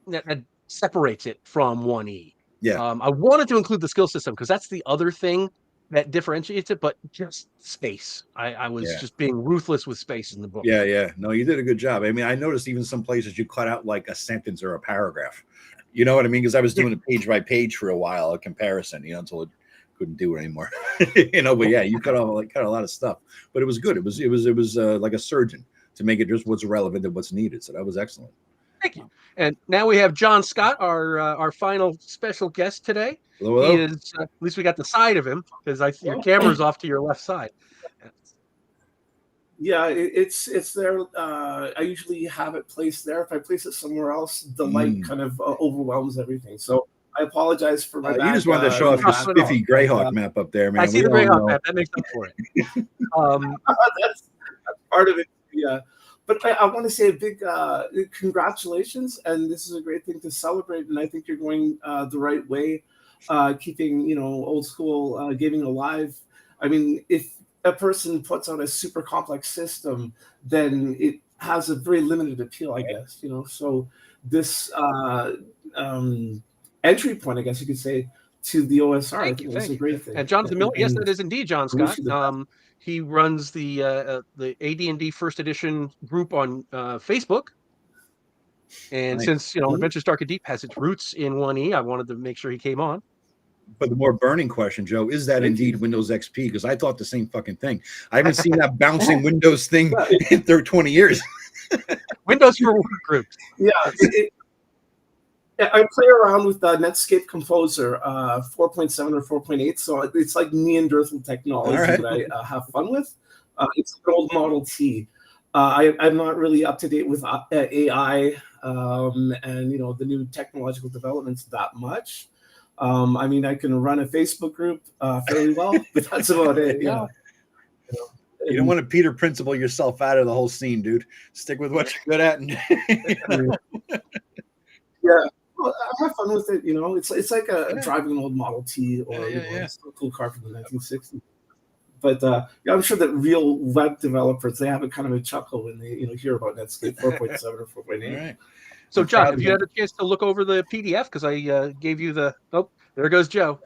that separates it from 1E. Yeah. I wanted to include the skill system because that's the other thing that differentiates it, but just space. I was just being ruthless with space in the book. Yeah. No, you did a good job. I mean, I noticed even some places you cut out like a sentence or a paragraph. You know what I mean? Because I was doing it page by page for a while, a comparison, until it couldn't do it anymore. But yeah, you cut a lot of stuff. But it was good. It was like a surgeon to make it just what's relevant and what's needed. So that was excellent. Thank you. And now we have John Scott, our final special guest today. Hello, He hello. is at least we got the side of him because your camera's off to your left side. Yeah, it's there. I usually have it placed there. If I place it somewhere else, the light kind of overwhelms everything. So I apologize for my bad. You just wanted to show off your spiffy Greyhawk map up there, man. I see the Greyhawk map. That makes up for it. That's part of it. Yeah. But I want to say a big congratulations, and this is a great thing to celebrate. And I think you're going the right way, keeping old school gaming alive. I mean, if a person puts out a super complex system, then it has a very limited appeal, I guess. So this entry point, I guess you could say, to the OSR, I think is a great thing. And Jonathan Miller, yes, that is indeed John Scott. He runs the AD&D First Edition group on Facebook. And since Adventures Dark and Deep has its roots in 1E, I wanted to make sure he came on. But the more burning question, Joe, is that indeed Windows XP? Because I thought the same fucking thing. I haven't seen that bouncing Windows thing in 20 years. Windows for work groups. Yeah. I play around with Netscape Composer 4.7 or 4.8, so it's like Neanderthal technology that I have fun with. It's an old Model T. I'm not really up to date with AI and the new technological developments that much. I mean, I can run a Facebook group fairly well, but that's about it. You don't want to Peter Principle yourself out of the whole scene, dude. Stick with what you're good at. Yeah. Well, I have fun with it, It's like driving an old Model T or a cool car from the 1960s. But I'm sure that real web developers, they have a kind of a chuckle when they hear about Netscape 4.7 or 4.8. Right. So, John, have you had a chance to look over the PDF? Because I gave you the. Oh, there goes Joe.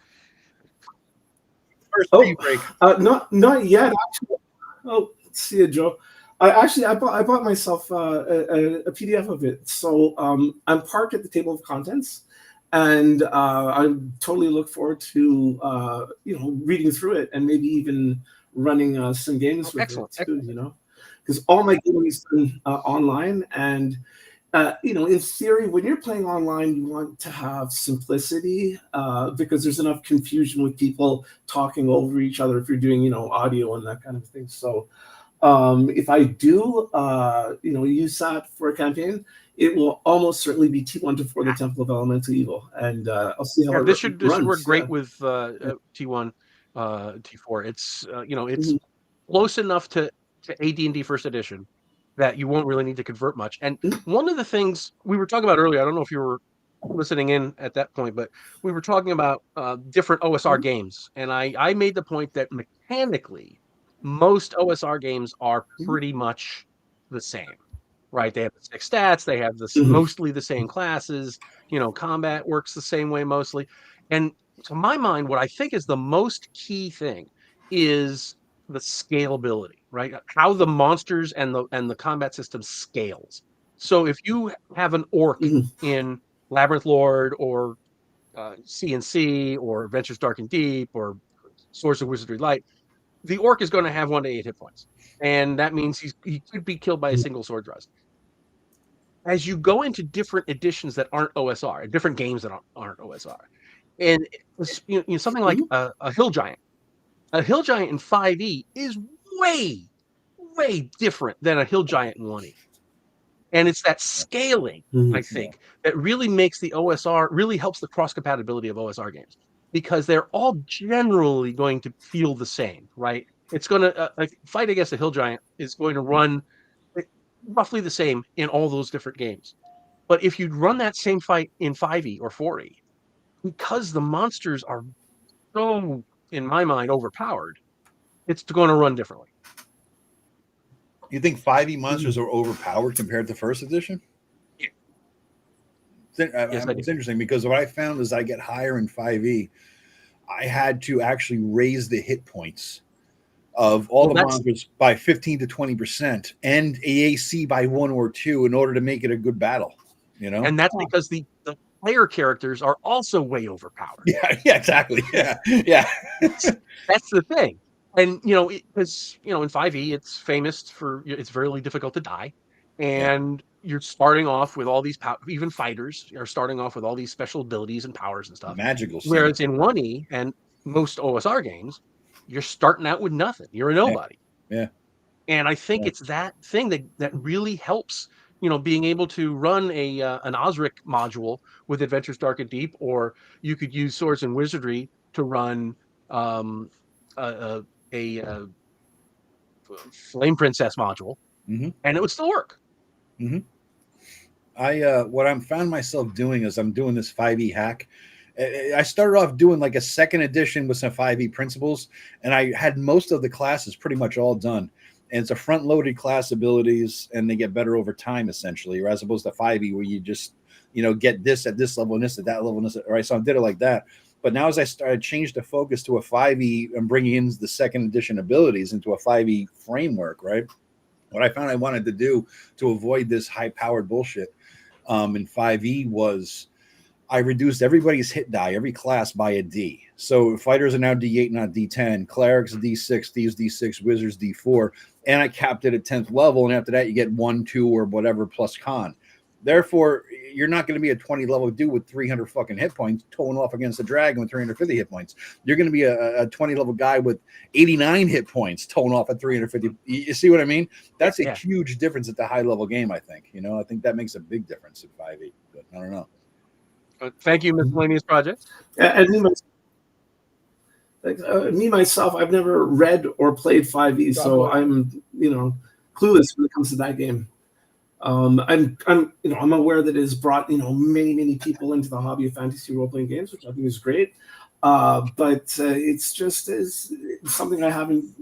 First break. Not yet. Actually. Oh, let's see it, Joe. I bought myself a PDF of it. So I'm parked at the table of contents, and I totally look forward to reading through it and maybe even running some games with it too. Because all my gaming is done online, and in theory, when you're playing online, you want to have simplicity because there's enough confusion with people talking over each other if you're doing audio and that kind of thing. So. If I do, use that for a campaign, it will almost certainly be T1 to 4, the Temple of Elemental Evil, and I'll see how this should work great with T1, T4. It's it's close enough to AD&D First Edition that you won't really need to convert much. And one of the things we were talking about earlier, I don't know if you were listening in at that point, but we were talking about different OSR games, and I made the point that mechanically, most OSR games are pretty much the same, right? They have the 6 stats, they have mostly the same classes, combat works the same way mostly. And to my mind, what I think is the most key thing is the scalability, right? How the monsters and the combat system scales. So if you have an orc in Labyrinth Lord or C&C or Adventures Dark and Deep or Swords of Wizardry Light, the orc is going to have 1 to 8 hit points, and that means he could be killed by a single sword thrust. As you go into different editions that aren't OSR, different games that aren't OSR, and something like a hill giant in 5e is way different than a hill giant in 1e, and it's that scaling I think that really makes the OSR really helps the cross compatibility of OSR games. Because they're all generally going to feel the same, right? It's going to fight against a hill giant is going to run roughly the same in all those different games. But if you'd run that same fight in 5e or 4e, because the monsters are so, in my mind, overpowered, it's going to run differently. You think 5e monsters are overpowered compared to First Edition? It's interesting because what I found is I get higher in 5e. I had to actually raise the hit points of all the monsters by 15 to 20% and AAC by 1 or 2 in order to make it a good battle. And that's because the player characters are also way overpowered. Yeah, exactly. Yeah. That's the thing. And because in 5e it's famous for it's very difficult to die. and you're starting off with all these even fighters are starting off with all these special abilities and powers and stuff. Magical stuff. Whereas in 1E and most OSR games, you're starting out with nothing. You're a nobody. Yeah. And I think Yeah. it's that thing that really helps, being able to run an Osric module with Adventures Dark and Deep, or you could use Swords and Wizardry to run um, a Flame Princess module, Mm-hmm. and it would still work. Mm-hmm. What I'm found myself doing is I'm doing this 5e hack. I started off doing like a second edition with some 5e principles, and I had most of the classes pretty much all done. And it's a front-loaded class abilities, and they get better over time, essentially, as opposed to 5e where you just, get this at this level and this at that level and this. Right, so I did it like that. But now as I started changed the focus to a 5e and bringing in the second edition abilities into a 5e framework, right? What I found I wanted to do to avoid this high-powered bullshit in 5e was I reduced everybody's hit die, every class, by a D. So fighters are now D8, not D10. Clerics D6, thieves D6, wizards D4, and I capped it at 10th level. And after that, you get 1, 2, or whatever plus con. Therefore, you're not going to be a 20 level dude with 300 fucking hit points towing off against a dragon with 350 hit points. You're going to be a 20 level guy with 89 hit points towing off at 350. You see what I mean? That's a huge difference at the high level game, I think. I think that makes a big difference in 5e, but I don't know. Thank you, Miscellaneous Project. And me myself, I've never read or played 5e, so I'm clueless when it comes to that game. I'm aware that it has brought many people into the hobby of fantasy role playing games, which I think is great. But it's just something I haven't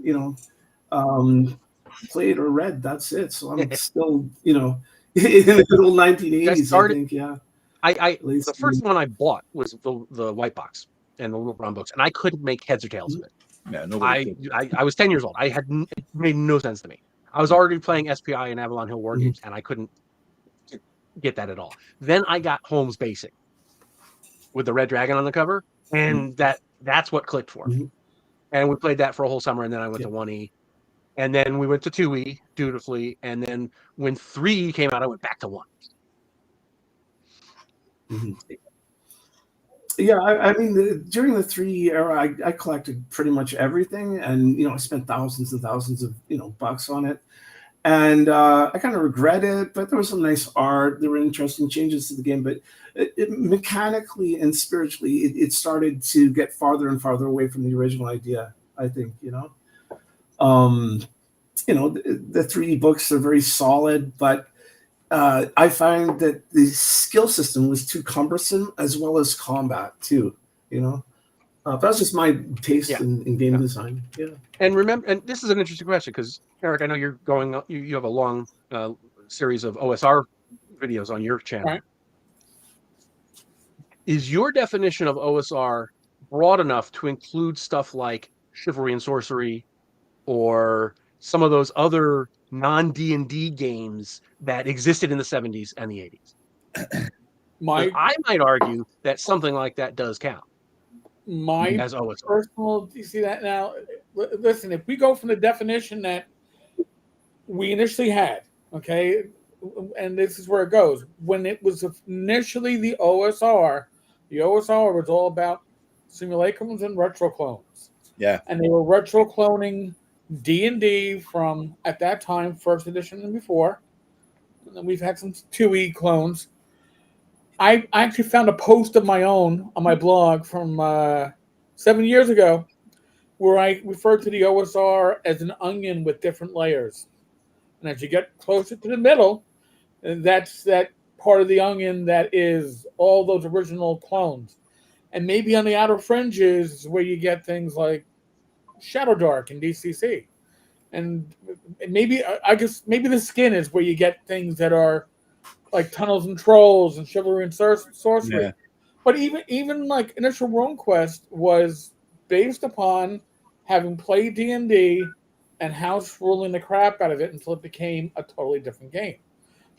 played or read. That's it. So I'm still in the good old 1980s. I think, yeah. The first one I bought was the white box and the little brown books, and I couldn't make heads or tails of it. Yeah, I was 10 years old. It made no sense to me. I was already playing SPI and Avalon Hill War Games, and I couldn't get that at all. Then I got Holmes Basic with the red dragon on the cover, and that's what clicked for me. And we played that for a whole summer, and then I went to 1E, and then we went to 2E dutifully, and then when 3E came out, I went back to 1. Yeah, I mean, during the 3E era, I collected pretty much everything, and I spent thousands and thousands of bucks on it, and I kind of regret it. But there was some nice art. There were interesting changes to the game, but mechanically and spiritually, it started to get farther and farther away from the original idea. I think the 3E books are very solid, but I find that the skill system was too cumbersome, as well as combat too. That's just my taste in game design. Yeah. And remember, and this is an interesting question because Eric, I know you're going. You have a long series of OSR videos on your channel. Right. Is your definition of OSR broad enough to include stuff like chivalry and sorcery, or some of those other non-D&D games that existed in the 70s and the 80s? I might argue that something like that does count. As OSR. Personal, you see that now? Listen, if we go from the definition that we initially had, okay, and this is where it goes. When it was initially the OSR was all about simulacrums and retro clones. Yeah. And they were retro cloning D&D from, at that time, first edition and before. And then we've had some 2E clones. I actually found a post of my own on my blog from 7 years ago where I referred to the OSR as an onion with different layers. And as you get closer to the middle, that's that part of the onion that is all those original clones. And maybe on the outer fringes is where you get things like Shadow Dark and DCC. And maybe the skin is where you get things that are like Tunnels and Trolls and Chivalry and Sorcery. Yeah. But even like Initial RuneQuest was based upon having played D&D and house ruling the crap out of it until it became a totally different game.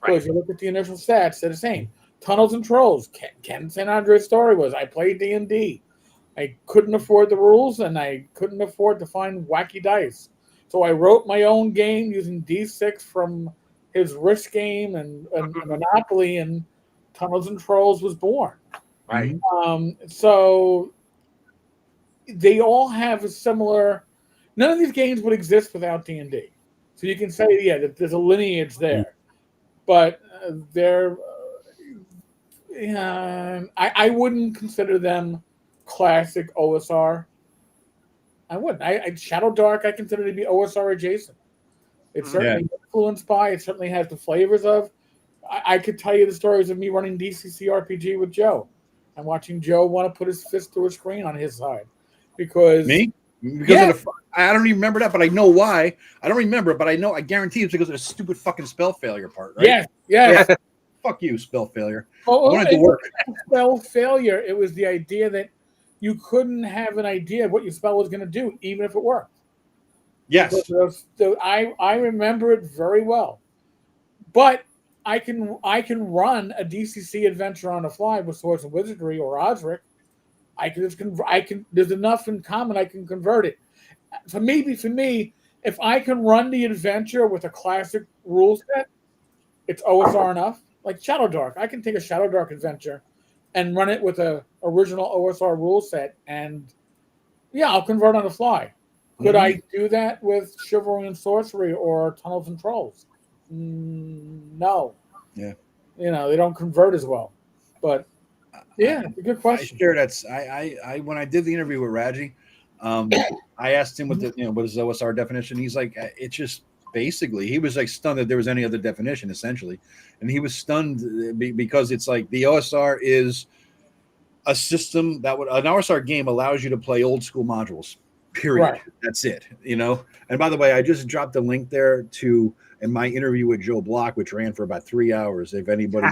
So if you look at the initial stats, they're the same. Tunnels and Trolls. Ken St. Andre's story was, I played D&D. I couldn't afford the rules, and I couldn't afford to find wacky dice. So I wrote my own game using D6 from his Risk game and Monopoly and Tunnels and Trolls was born. Right. So they all have a similar. None of these games would exist without D&D. So you can say, yeah, that there's a lineage there, but they're. I wouldn't consider them classic OSR. I wouldn't. Shadow Dark I consider to be OSR adjacent. It's certainly influenced by. It certainly has the flavors of. I could tell you the stories of me running DCC RPG with Joe, and watching Joe want to put his fist through a screen on his side, because me. Because of the, I don't even remember that, but I know why. I don't remember it, but I know. I guarantee it's because of the stupid fucking spell failure part, right? Yes. Fuck you, spell failure. I wanted to work. Spell failure. It was the idea that you couldn't have an idea of what your spell was going to do, even if it worked. Yes. I remember it very well. But I can run a DCC adventure on the fly with Swords and Wizardry or Osric. There's enough in common. I can convert it. For me, if I can run the adventure with a classic rule set, it's OSR enough. Like Shadow Dark, I can take a Shadow Dark adventure and run it with a original OSR rule set, and I'll convert on the fly. Could I do that with Chivalry and Sorcery or Tunnels and Trolls? No. Yeah. They don't convert as well. But it's a good question. I when I did the interview with Raji, I asked him what his OSR definition. He's like, it's just basically, he was like stunned that there was any other definition, essentially, and he was stunned because it's like the OSR is a system that an OSR game allows you to play old school modules. Period. Right. That's it. And by the way, I just dropped a link there to in my interview with Joe Block, which ran for about 3 hours. If anybody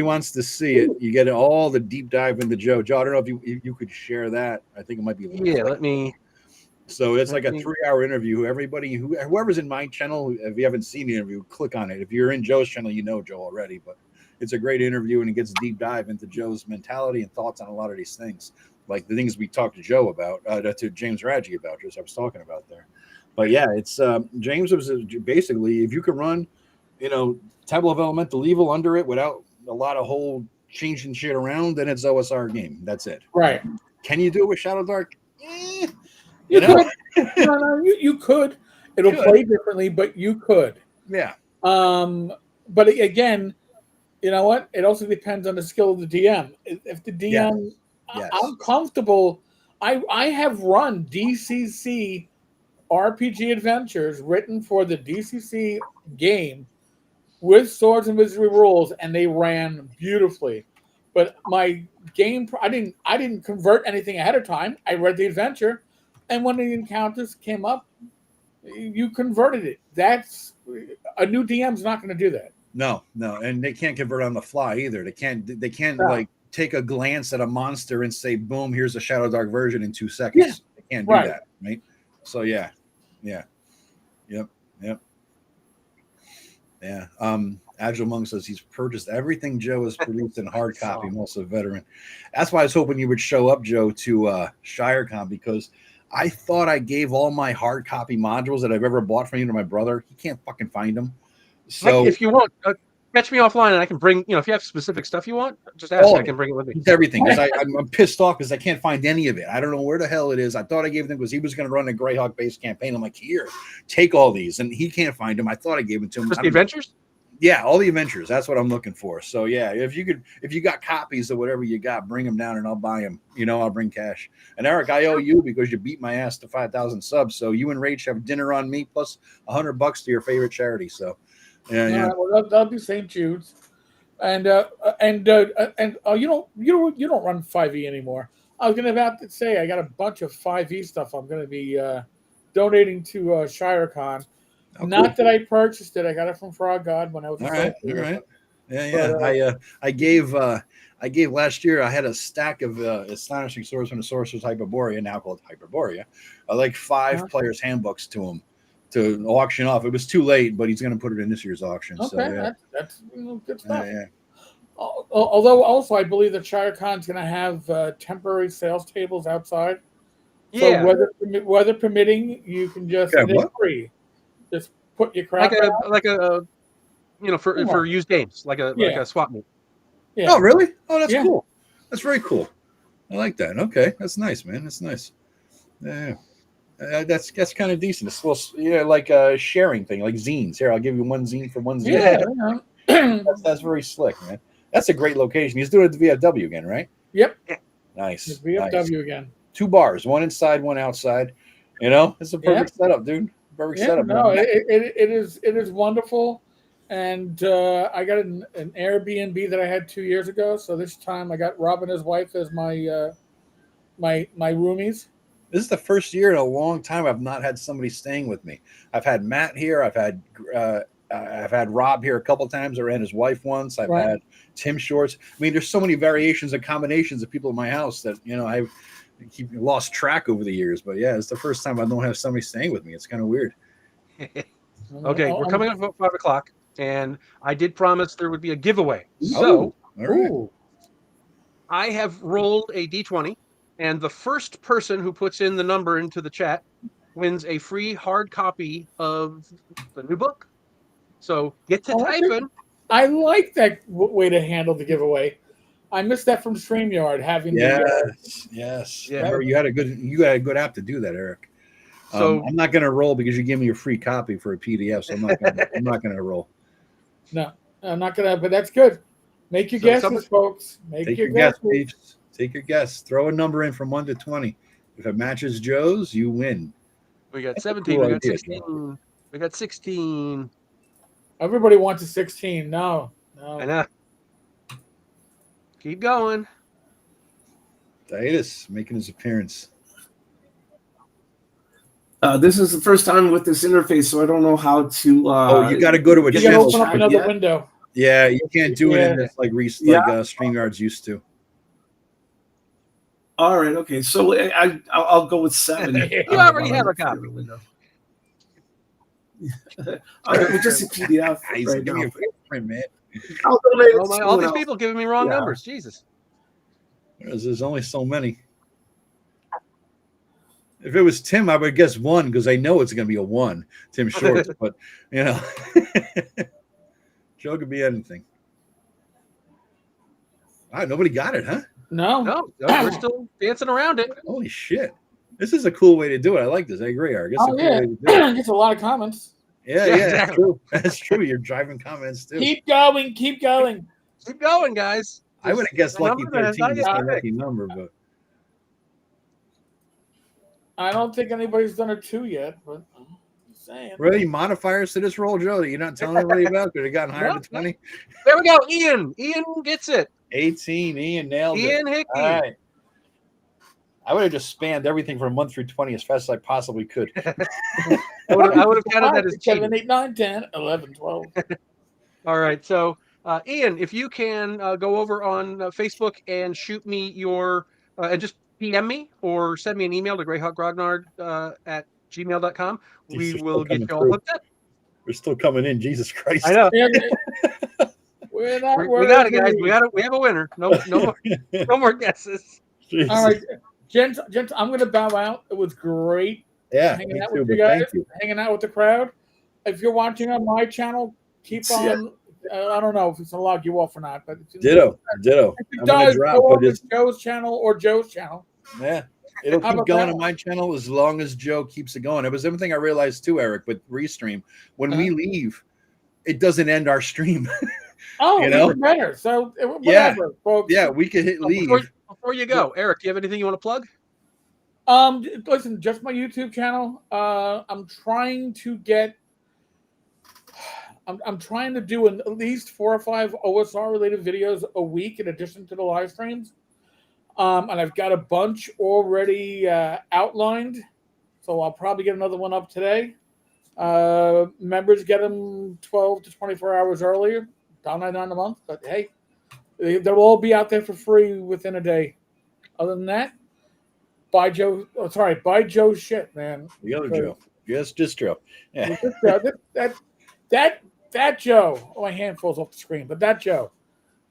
wants to see it, you get all the deep dive into Joe. Joe, I don't know if you could share that. I think it might be. Let me. So it's like a 3-hour interview. Whoever's in my channel, if you haven't seen the interview, click on it. If you're in Joe's channel, you know Joe already, but it's a great interview and it gets a deep dive into Joe's mentality and thoughts on a lot of these things, like the things we talked to Joe about, to James Raji about, just I was talking about there. But yeah, it's James was basically, if you could run, Tableau of Elemental Evil under it without a lot of whole changing shit around, then it's OSR game. That's it. Right. Can you do it with Shadow Dark? You could. You could. It'll play differently, but you could. Yeah. But again, you know what? It also depends on the skill of the DM. If the DM, I'm comfortable. I have run DCC RPG adventures written for the DCC game with Swords and Wizardry rules, and they ran beautifully. But my game, I didn't convert anything ahead of time. I read the adventure, and when the encounters came up, you converted it. That's a new DM's not going to do that. No, and they can't convert on the fly either. They can't like take a glance at a monster and say, "Boom, here's a Shadow Dark version in 2 seconds." Yeah. They can't do that, right? So yeah. Agile Monk says he's purchased everything Joe has produced in hard copy. I'm also a veteran. That's why I was hoping you would show up, Joe, to ShireCon, because I thought I gave all my hard copy modules that I've ever bought from you to my brother. He can't fucking find them. So if you want, catch me offline and I can bring, if you have specific stuff you want, just ask. I can bring it with me. Everything, because I'm pissed off because I can't find any of it. I don't know where the hell it is. I thought I gave them because he was going to run a Greyhawk based campaign. I'm like, here, take all these, and he can't find them. I thought I gave them to him. Just the adventures? Yeah, all the adventures. That's what I'm looking for. So yeah, if you got copies of whatever you got, bring them down and I'll buy them. I'll bring cash. And Eric, I owe you because you beat my ass to 5,000 subs. So you and Rach have dinner on me plus $100 to your favorite charity. So. Yeah. Well, that'll be St. Jude's, and you don't run 5e anymore. I was about to say I got a bunch of 5e stuff. I'm going to be donating to ShireCon. Not that I purchased it. I got it from Frog God when I was. All right. Yeah. But, I gave last year. I had a stack of Astonishing Swords from the Sorcerer's Hyperborea, now called Hyperborea. I like 5 players' handbooks to him to auction off. It was too late, but he's going to put it in this year's auction. Okay, so, yeah. that's good stuff. Yeah. Although also I believe that ShireCon's going to have temporary sales tables outside. Yeah. So weather permitting, you can just free. Just put your crap out. like a for used games, like Yeah. a swap meet. Yeah. Oh, really? Oh, that's Yeah. cool. That's very cool. I like that. Okay, that's nice, man. That's nice. Yeah, that's kind of decent. It's a little, like a sharing thing, like zines. Here, I'll give you one zine for one zine. Yeah. That's very slick, man. That's a great location. He's doing it at the VFW again, right? Yep. Nice. It's VFW nice. again. 2 bars, one inside, one outside. It's a perfect setup, dude. Perfect setup. No, man. it is wonderful. And I got an Airbnb that I had 2 years ago. So this time I got Rob and his wife as my my roomies. This is the first year in a long time I've not had somebody staying with me. I've had Matt here. I've had Rob here a couple of times. I ran his wife once. I've had Tim Shorts. I mean, there's so many variations and combinations of people in my house that I've lost track over the years. But yeah, it's the first time I don't have somebody staying with me. It's kind of weird. Okay, we're coming up at 5 o'clock, and I did promise there would be a giveaway. So, all right. I have rolled a d20, and the first person who puts in the number into the chat wins a free hard copy of the new book. So get to typing. I like that way to handle the giveaway. I missed that from StreamYard having yes. Yeah. You had a good app to do that, Eric. So I'm not going to roll because you gave me a free copy for a PDF. So I'm not going to roll. No, I'm not going to. But that's good. Make your guesses, folks. Take your guess, Peeps. Take your guess. Throw a number in from 1 to 20. If it matches Joe's, you win. We got 17. We got 16. We got 16. Everybody wants a 16. No. I know. Keep going. Titus making his appearance. This is the first time with this interface, so I don't know how to. You got to go to a channel. Open up another window. Yeah, you can't do it in this like StreamYard's used to. All right, okay. So I'll go with 7. You already have a copy. Just a PDF right give now. me a print, man. I'll donate it to all someone these else. people giving me wrong numbers. Jesus. There's only so many. If it was Tim, I would guess 1 because I know it's going to be a 1. Tim Shorts, but Joe could be anything. All right, nobody got it, huh? No, we're still dancing around it. Holy shit! This is a cool way to do it. I like this. I agree, Eric. It's a cool way to do it. Gets a lot of comments. Yeah, exactly. That's true. That's true. You're driving comments too. Keep going, guys. I would have guessed Lucky 13 is my lucky number, but I don't think anybody's done a 2 yet. But I'm just saying. Really, modifiers to this roll, Joe, that you're not telling everybody about? Could have gotten higher to 20. There we go. Ian gets it. 18. Ian nailed it. Ian Hickey. All right. I would have just spanned everything from 1 through 20 as fast as I possibly could. I would have counted that as 7, 8, 9, 10, 11, 12. All right. So, Ian, if you can go over on Facebook and shoot me your and just PM me or send me an email to greyhawkgrognard at gmail.com. We will get you all hooked up. We're still coming in. Jesus Christ. I know. We're not we got it, guys. We have a winner. No more guesses. Jesus. All right, gents, I'm going to bow out. It was great. Hanging out with you guys, hanging out with the crowd. If you're watching on my channel, keep on. I don't know if it's gonna log you off or not, but ditto. If it does, go over to Joe's channel or Joe's channel. Yeah, it'll keep going on my channel as long as Joe keeps it going. It was everything I realized too, Eric, with Restream. When we leave, it doesn't end our stream. Oh, even better. So whatever, folks. Yeah, we could hit leave. Before you go, Eric, do you have anything you want to plug? Listen, just my YouTube channel. I'm trying to get. I'm trying to do at least 4 or 5 OSR related videos a week in addition to the live streams. And I've got a bunch already outlined, so I'll probably get another one up today. Members get them 12 to 24 hours earlier, $1.99 a month. But hey, they'll all be out there for free within a day. Other than that, buy Joe's shit, man. The other Joe. Yes, just Joe. Yeah. That Joe. Oh, my hand falls off the screen, but that Joe.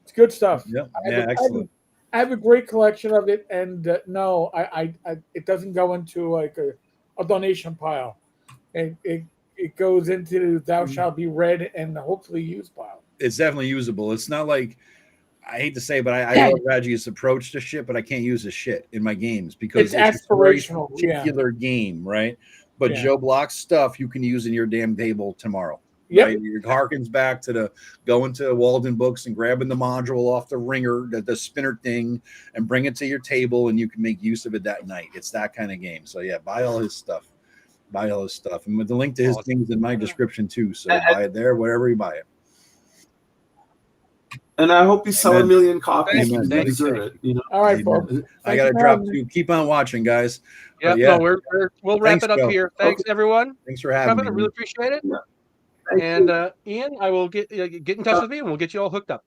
It's good stuff. Yeah, excellent. I have a great collection of it, and no, I it doesn't go into like a donation pile. It it goes into thou shalt be read and hopefully used pile. It's definitely usable. It's not like, I hate to say, but I love Raji's approach to shit, but I can't use his shit in my games because It's it's a very aspirational, yeah. particular game, right? But Yeah. Joe Block's stuff you can use in your damn table tomorrow. Yep. Right? It harkens back to the going to Walden Books and grabbing the module off the ringer, the spinner thing, and bring it to your table, and you can make use of it that night. It's that kind of game. So yeah, buy all his stuff. Buy all his stuff. And with the link to his things in my description too. So buy it there, wherever you buy it. And I hope you sell Amen. 1 million copies. Amen. You deserve it. You know. All right, Amen. folks. I got to drop to keep on watching, guys. Yeah, But yeah. no, we'll wrap Thanks, it up Joe. here. Thanks, everyone. Thanks for having Coming. me. I really appreciate it. Yeah. Thank And you. Ian, I will get in touch with me, and we'll get you all hooked up.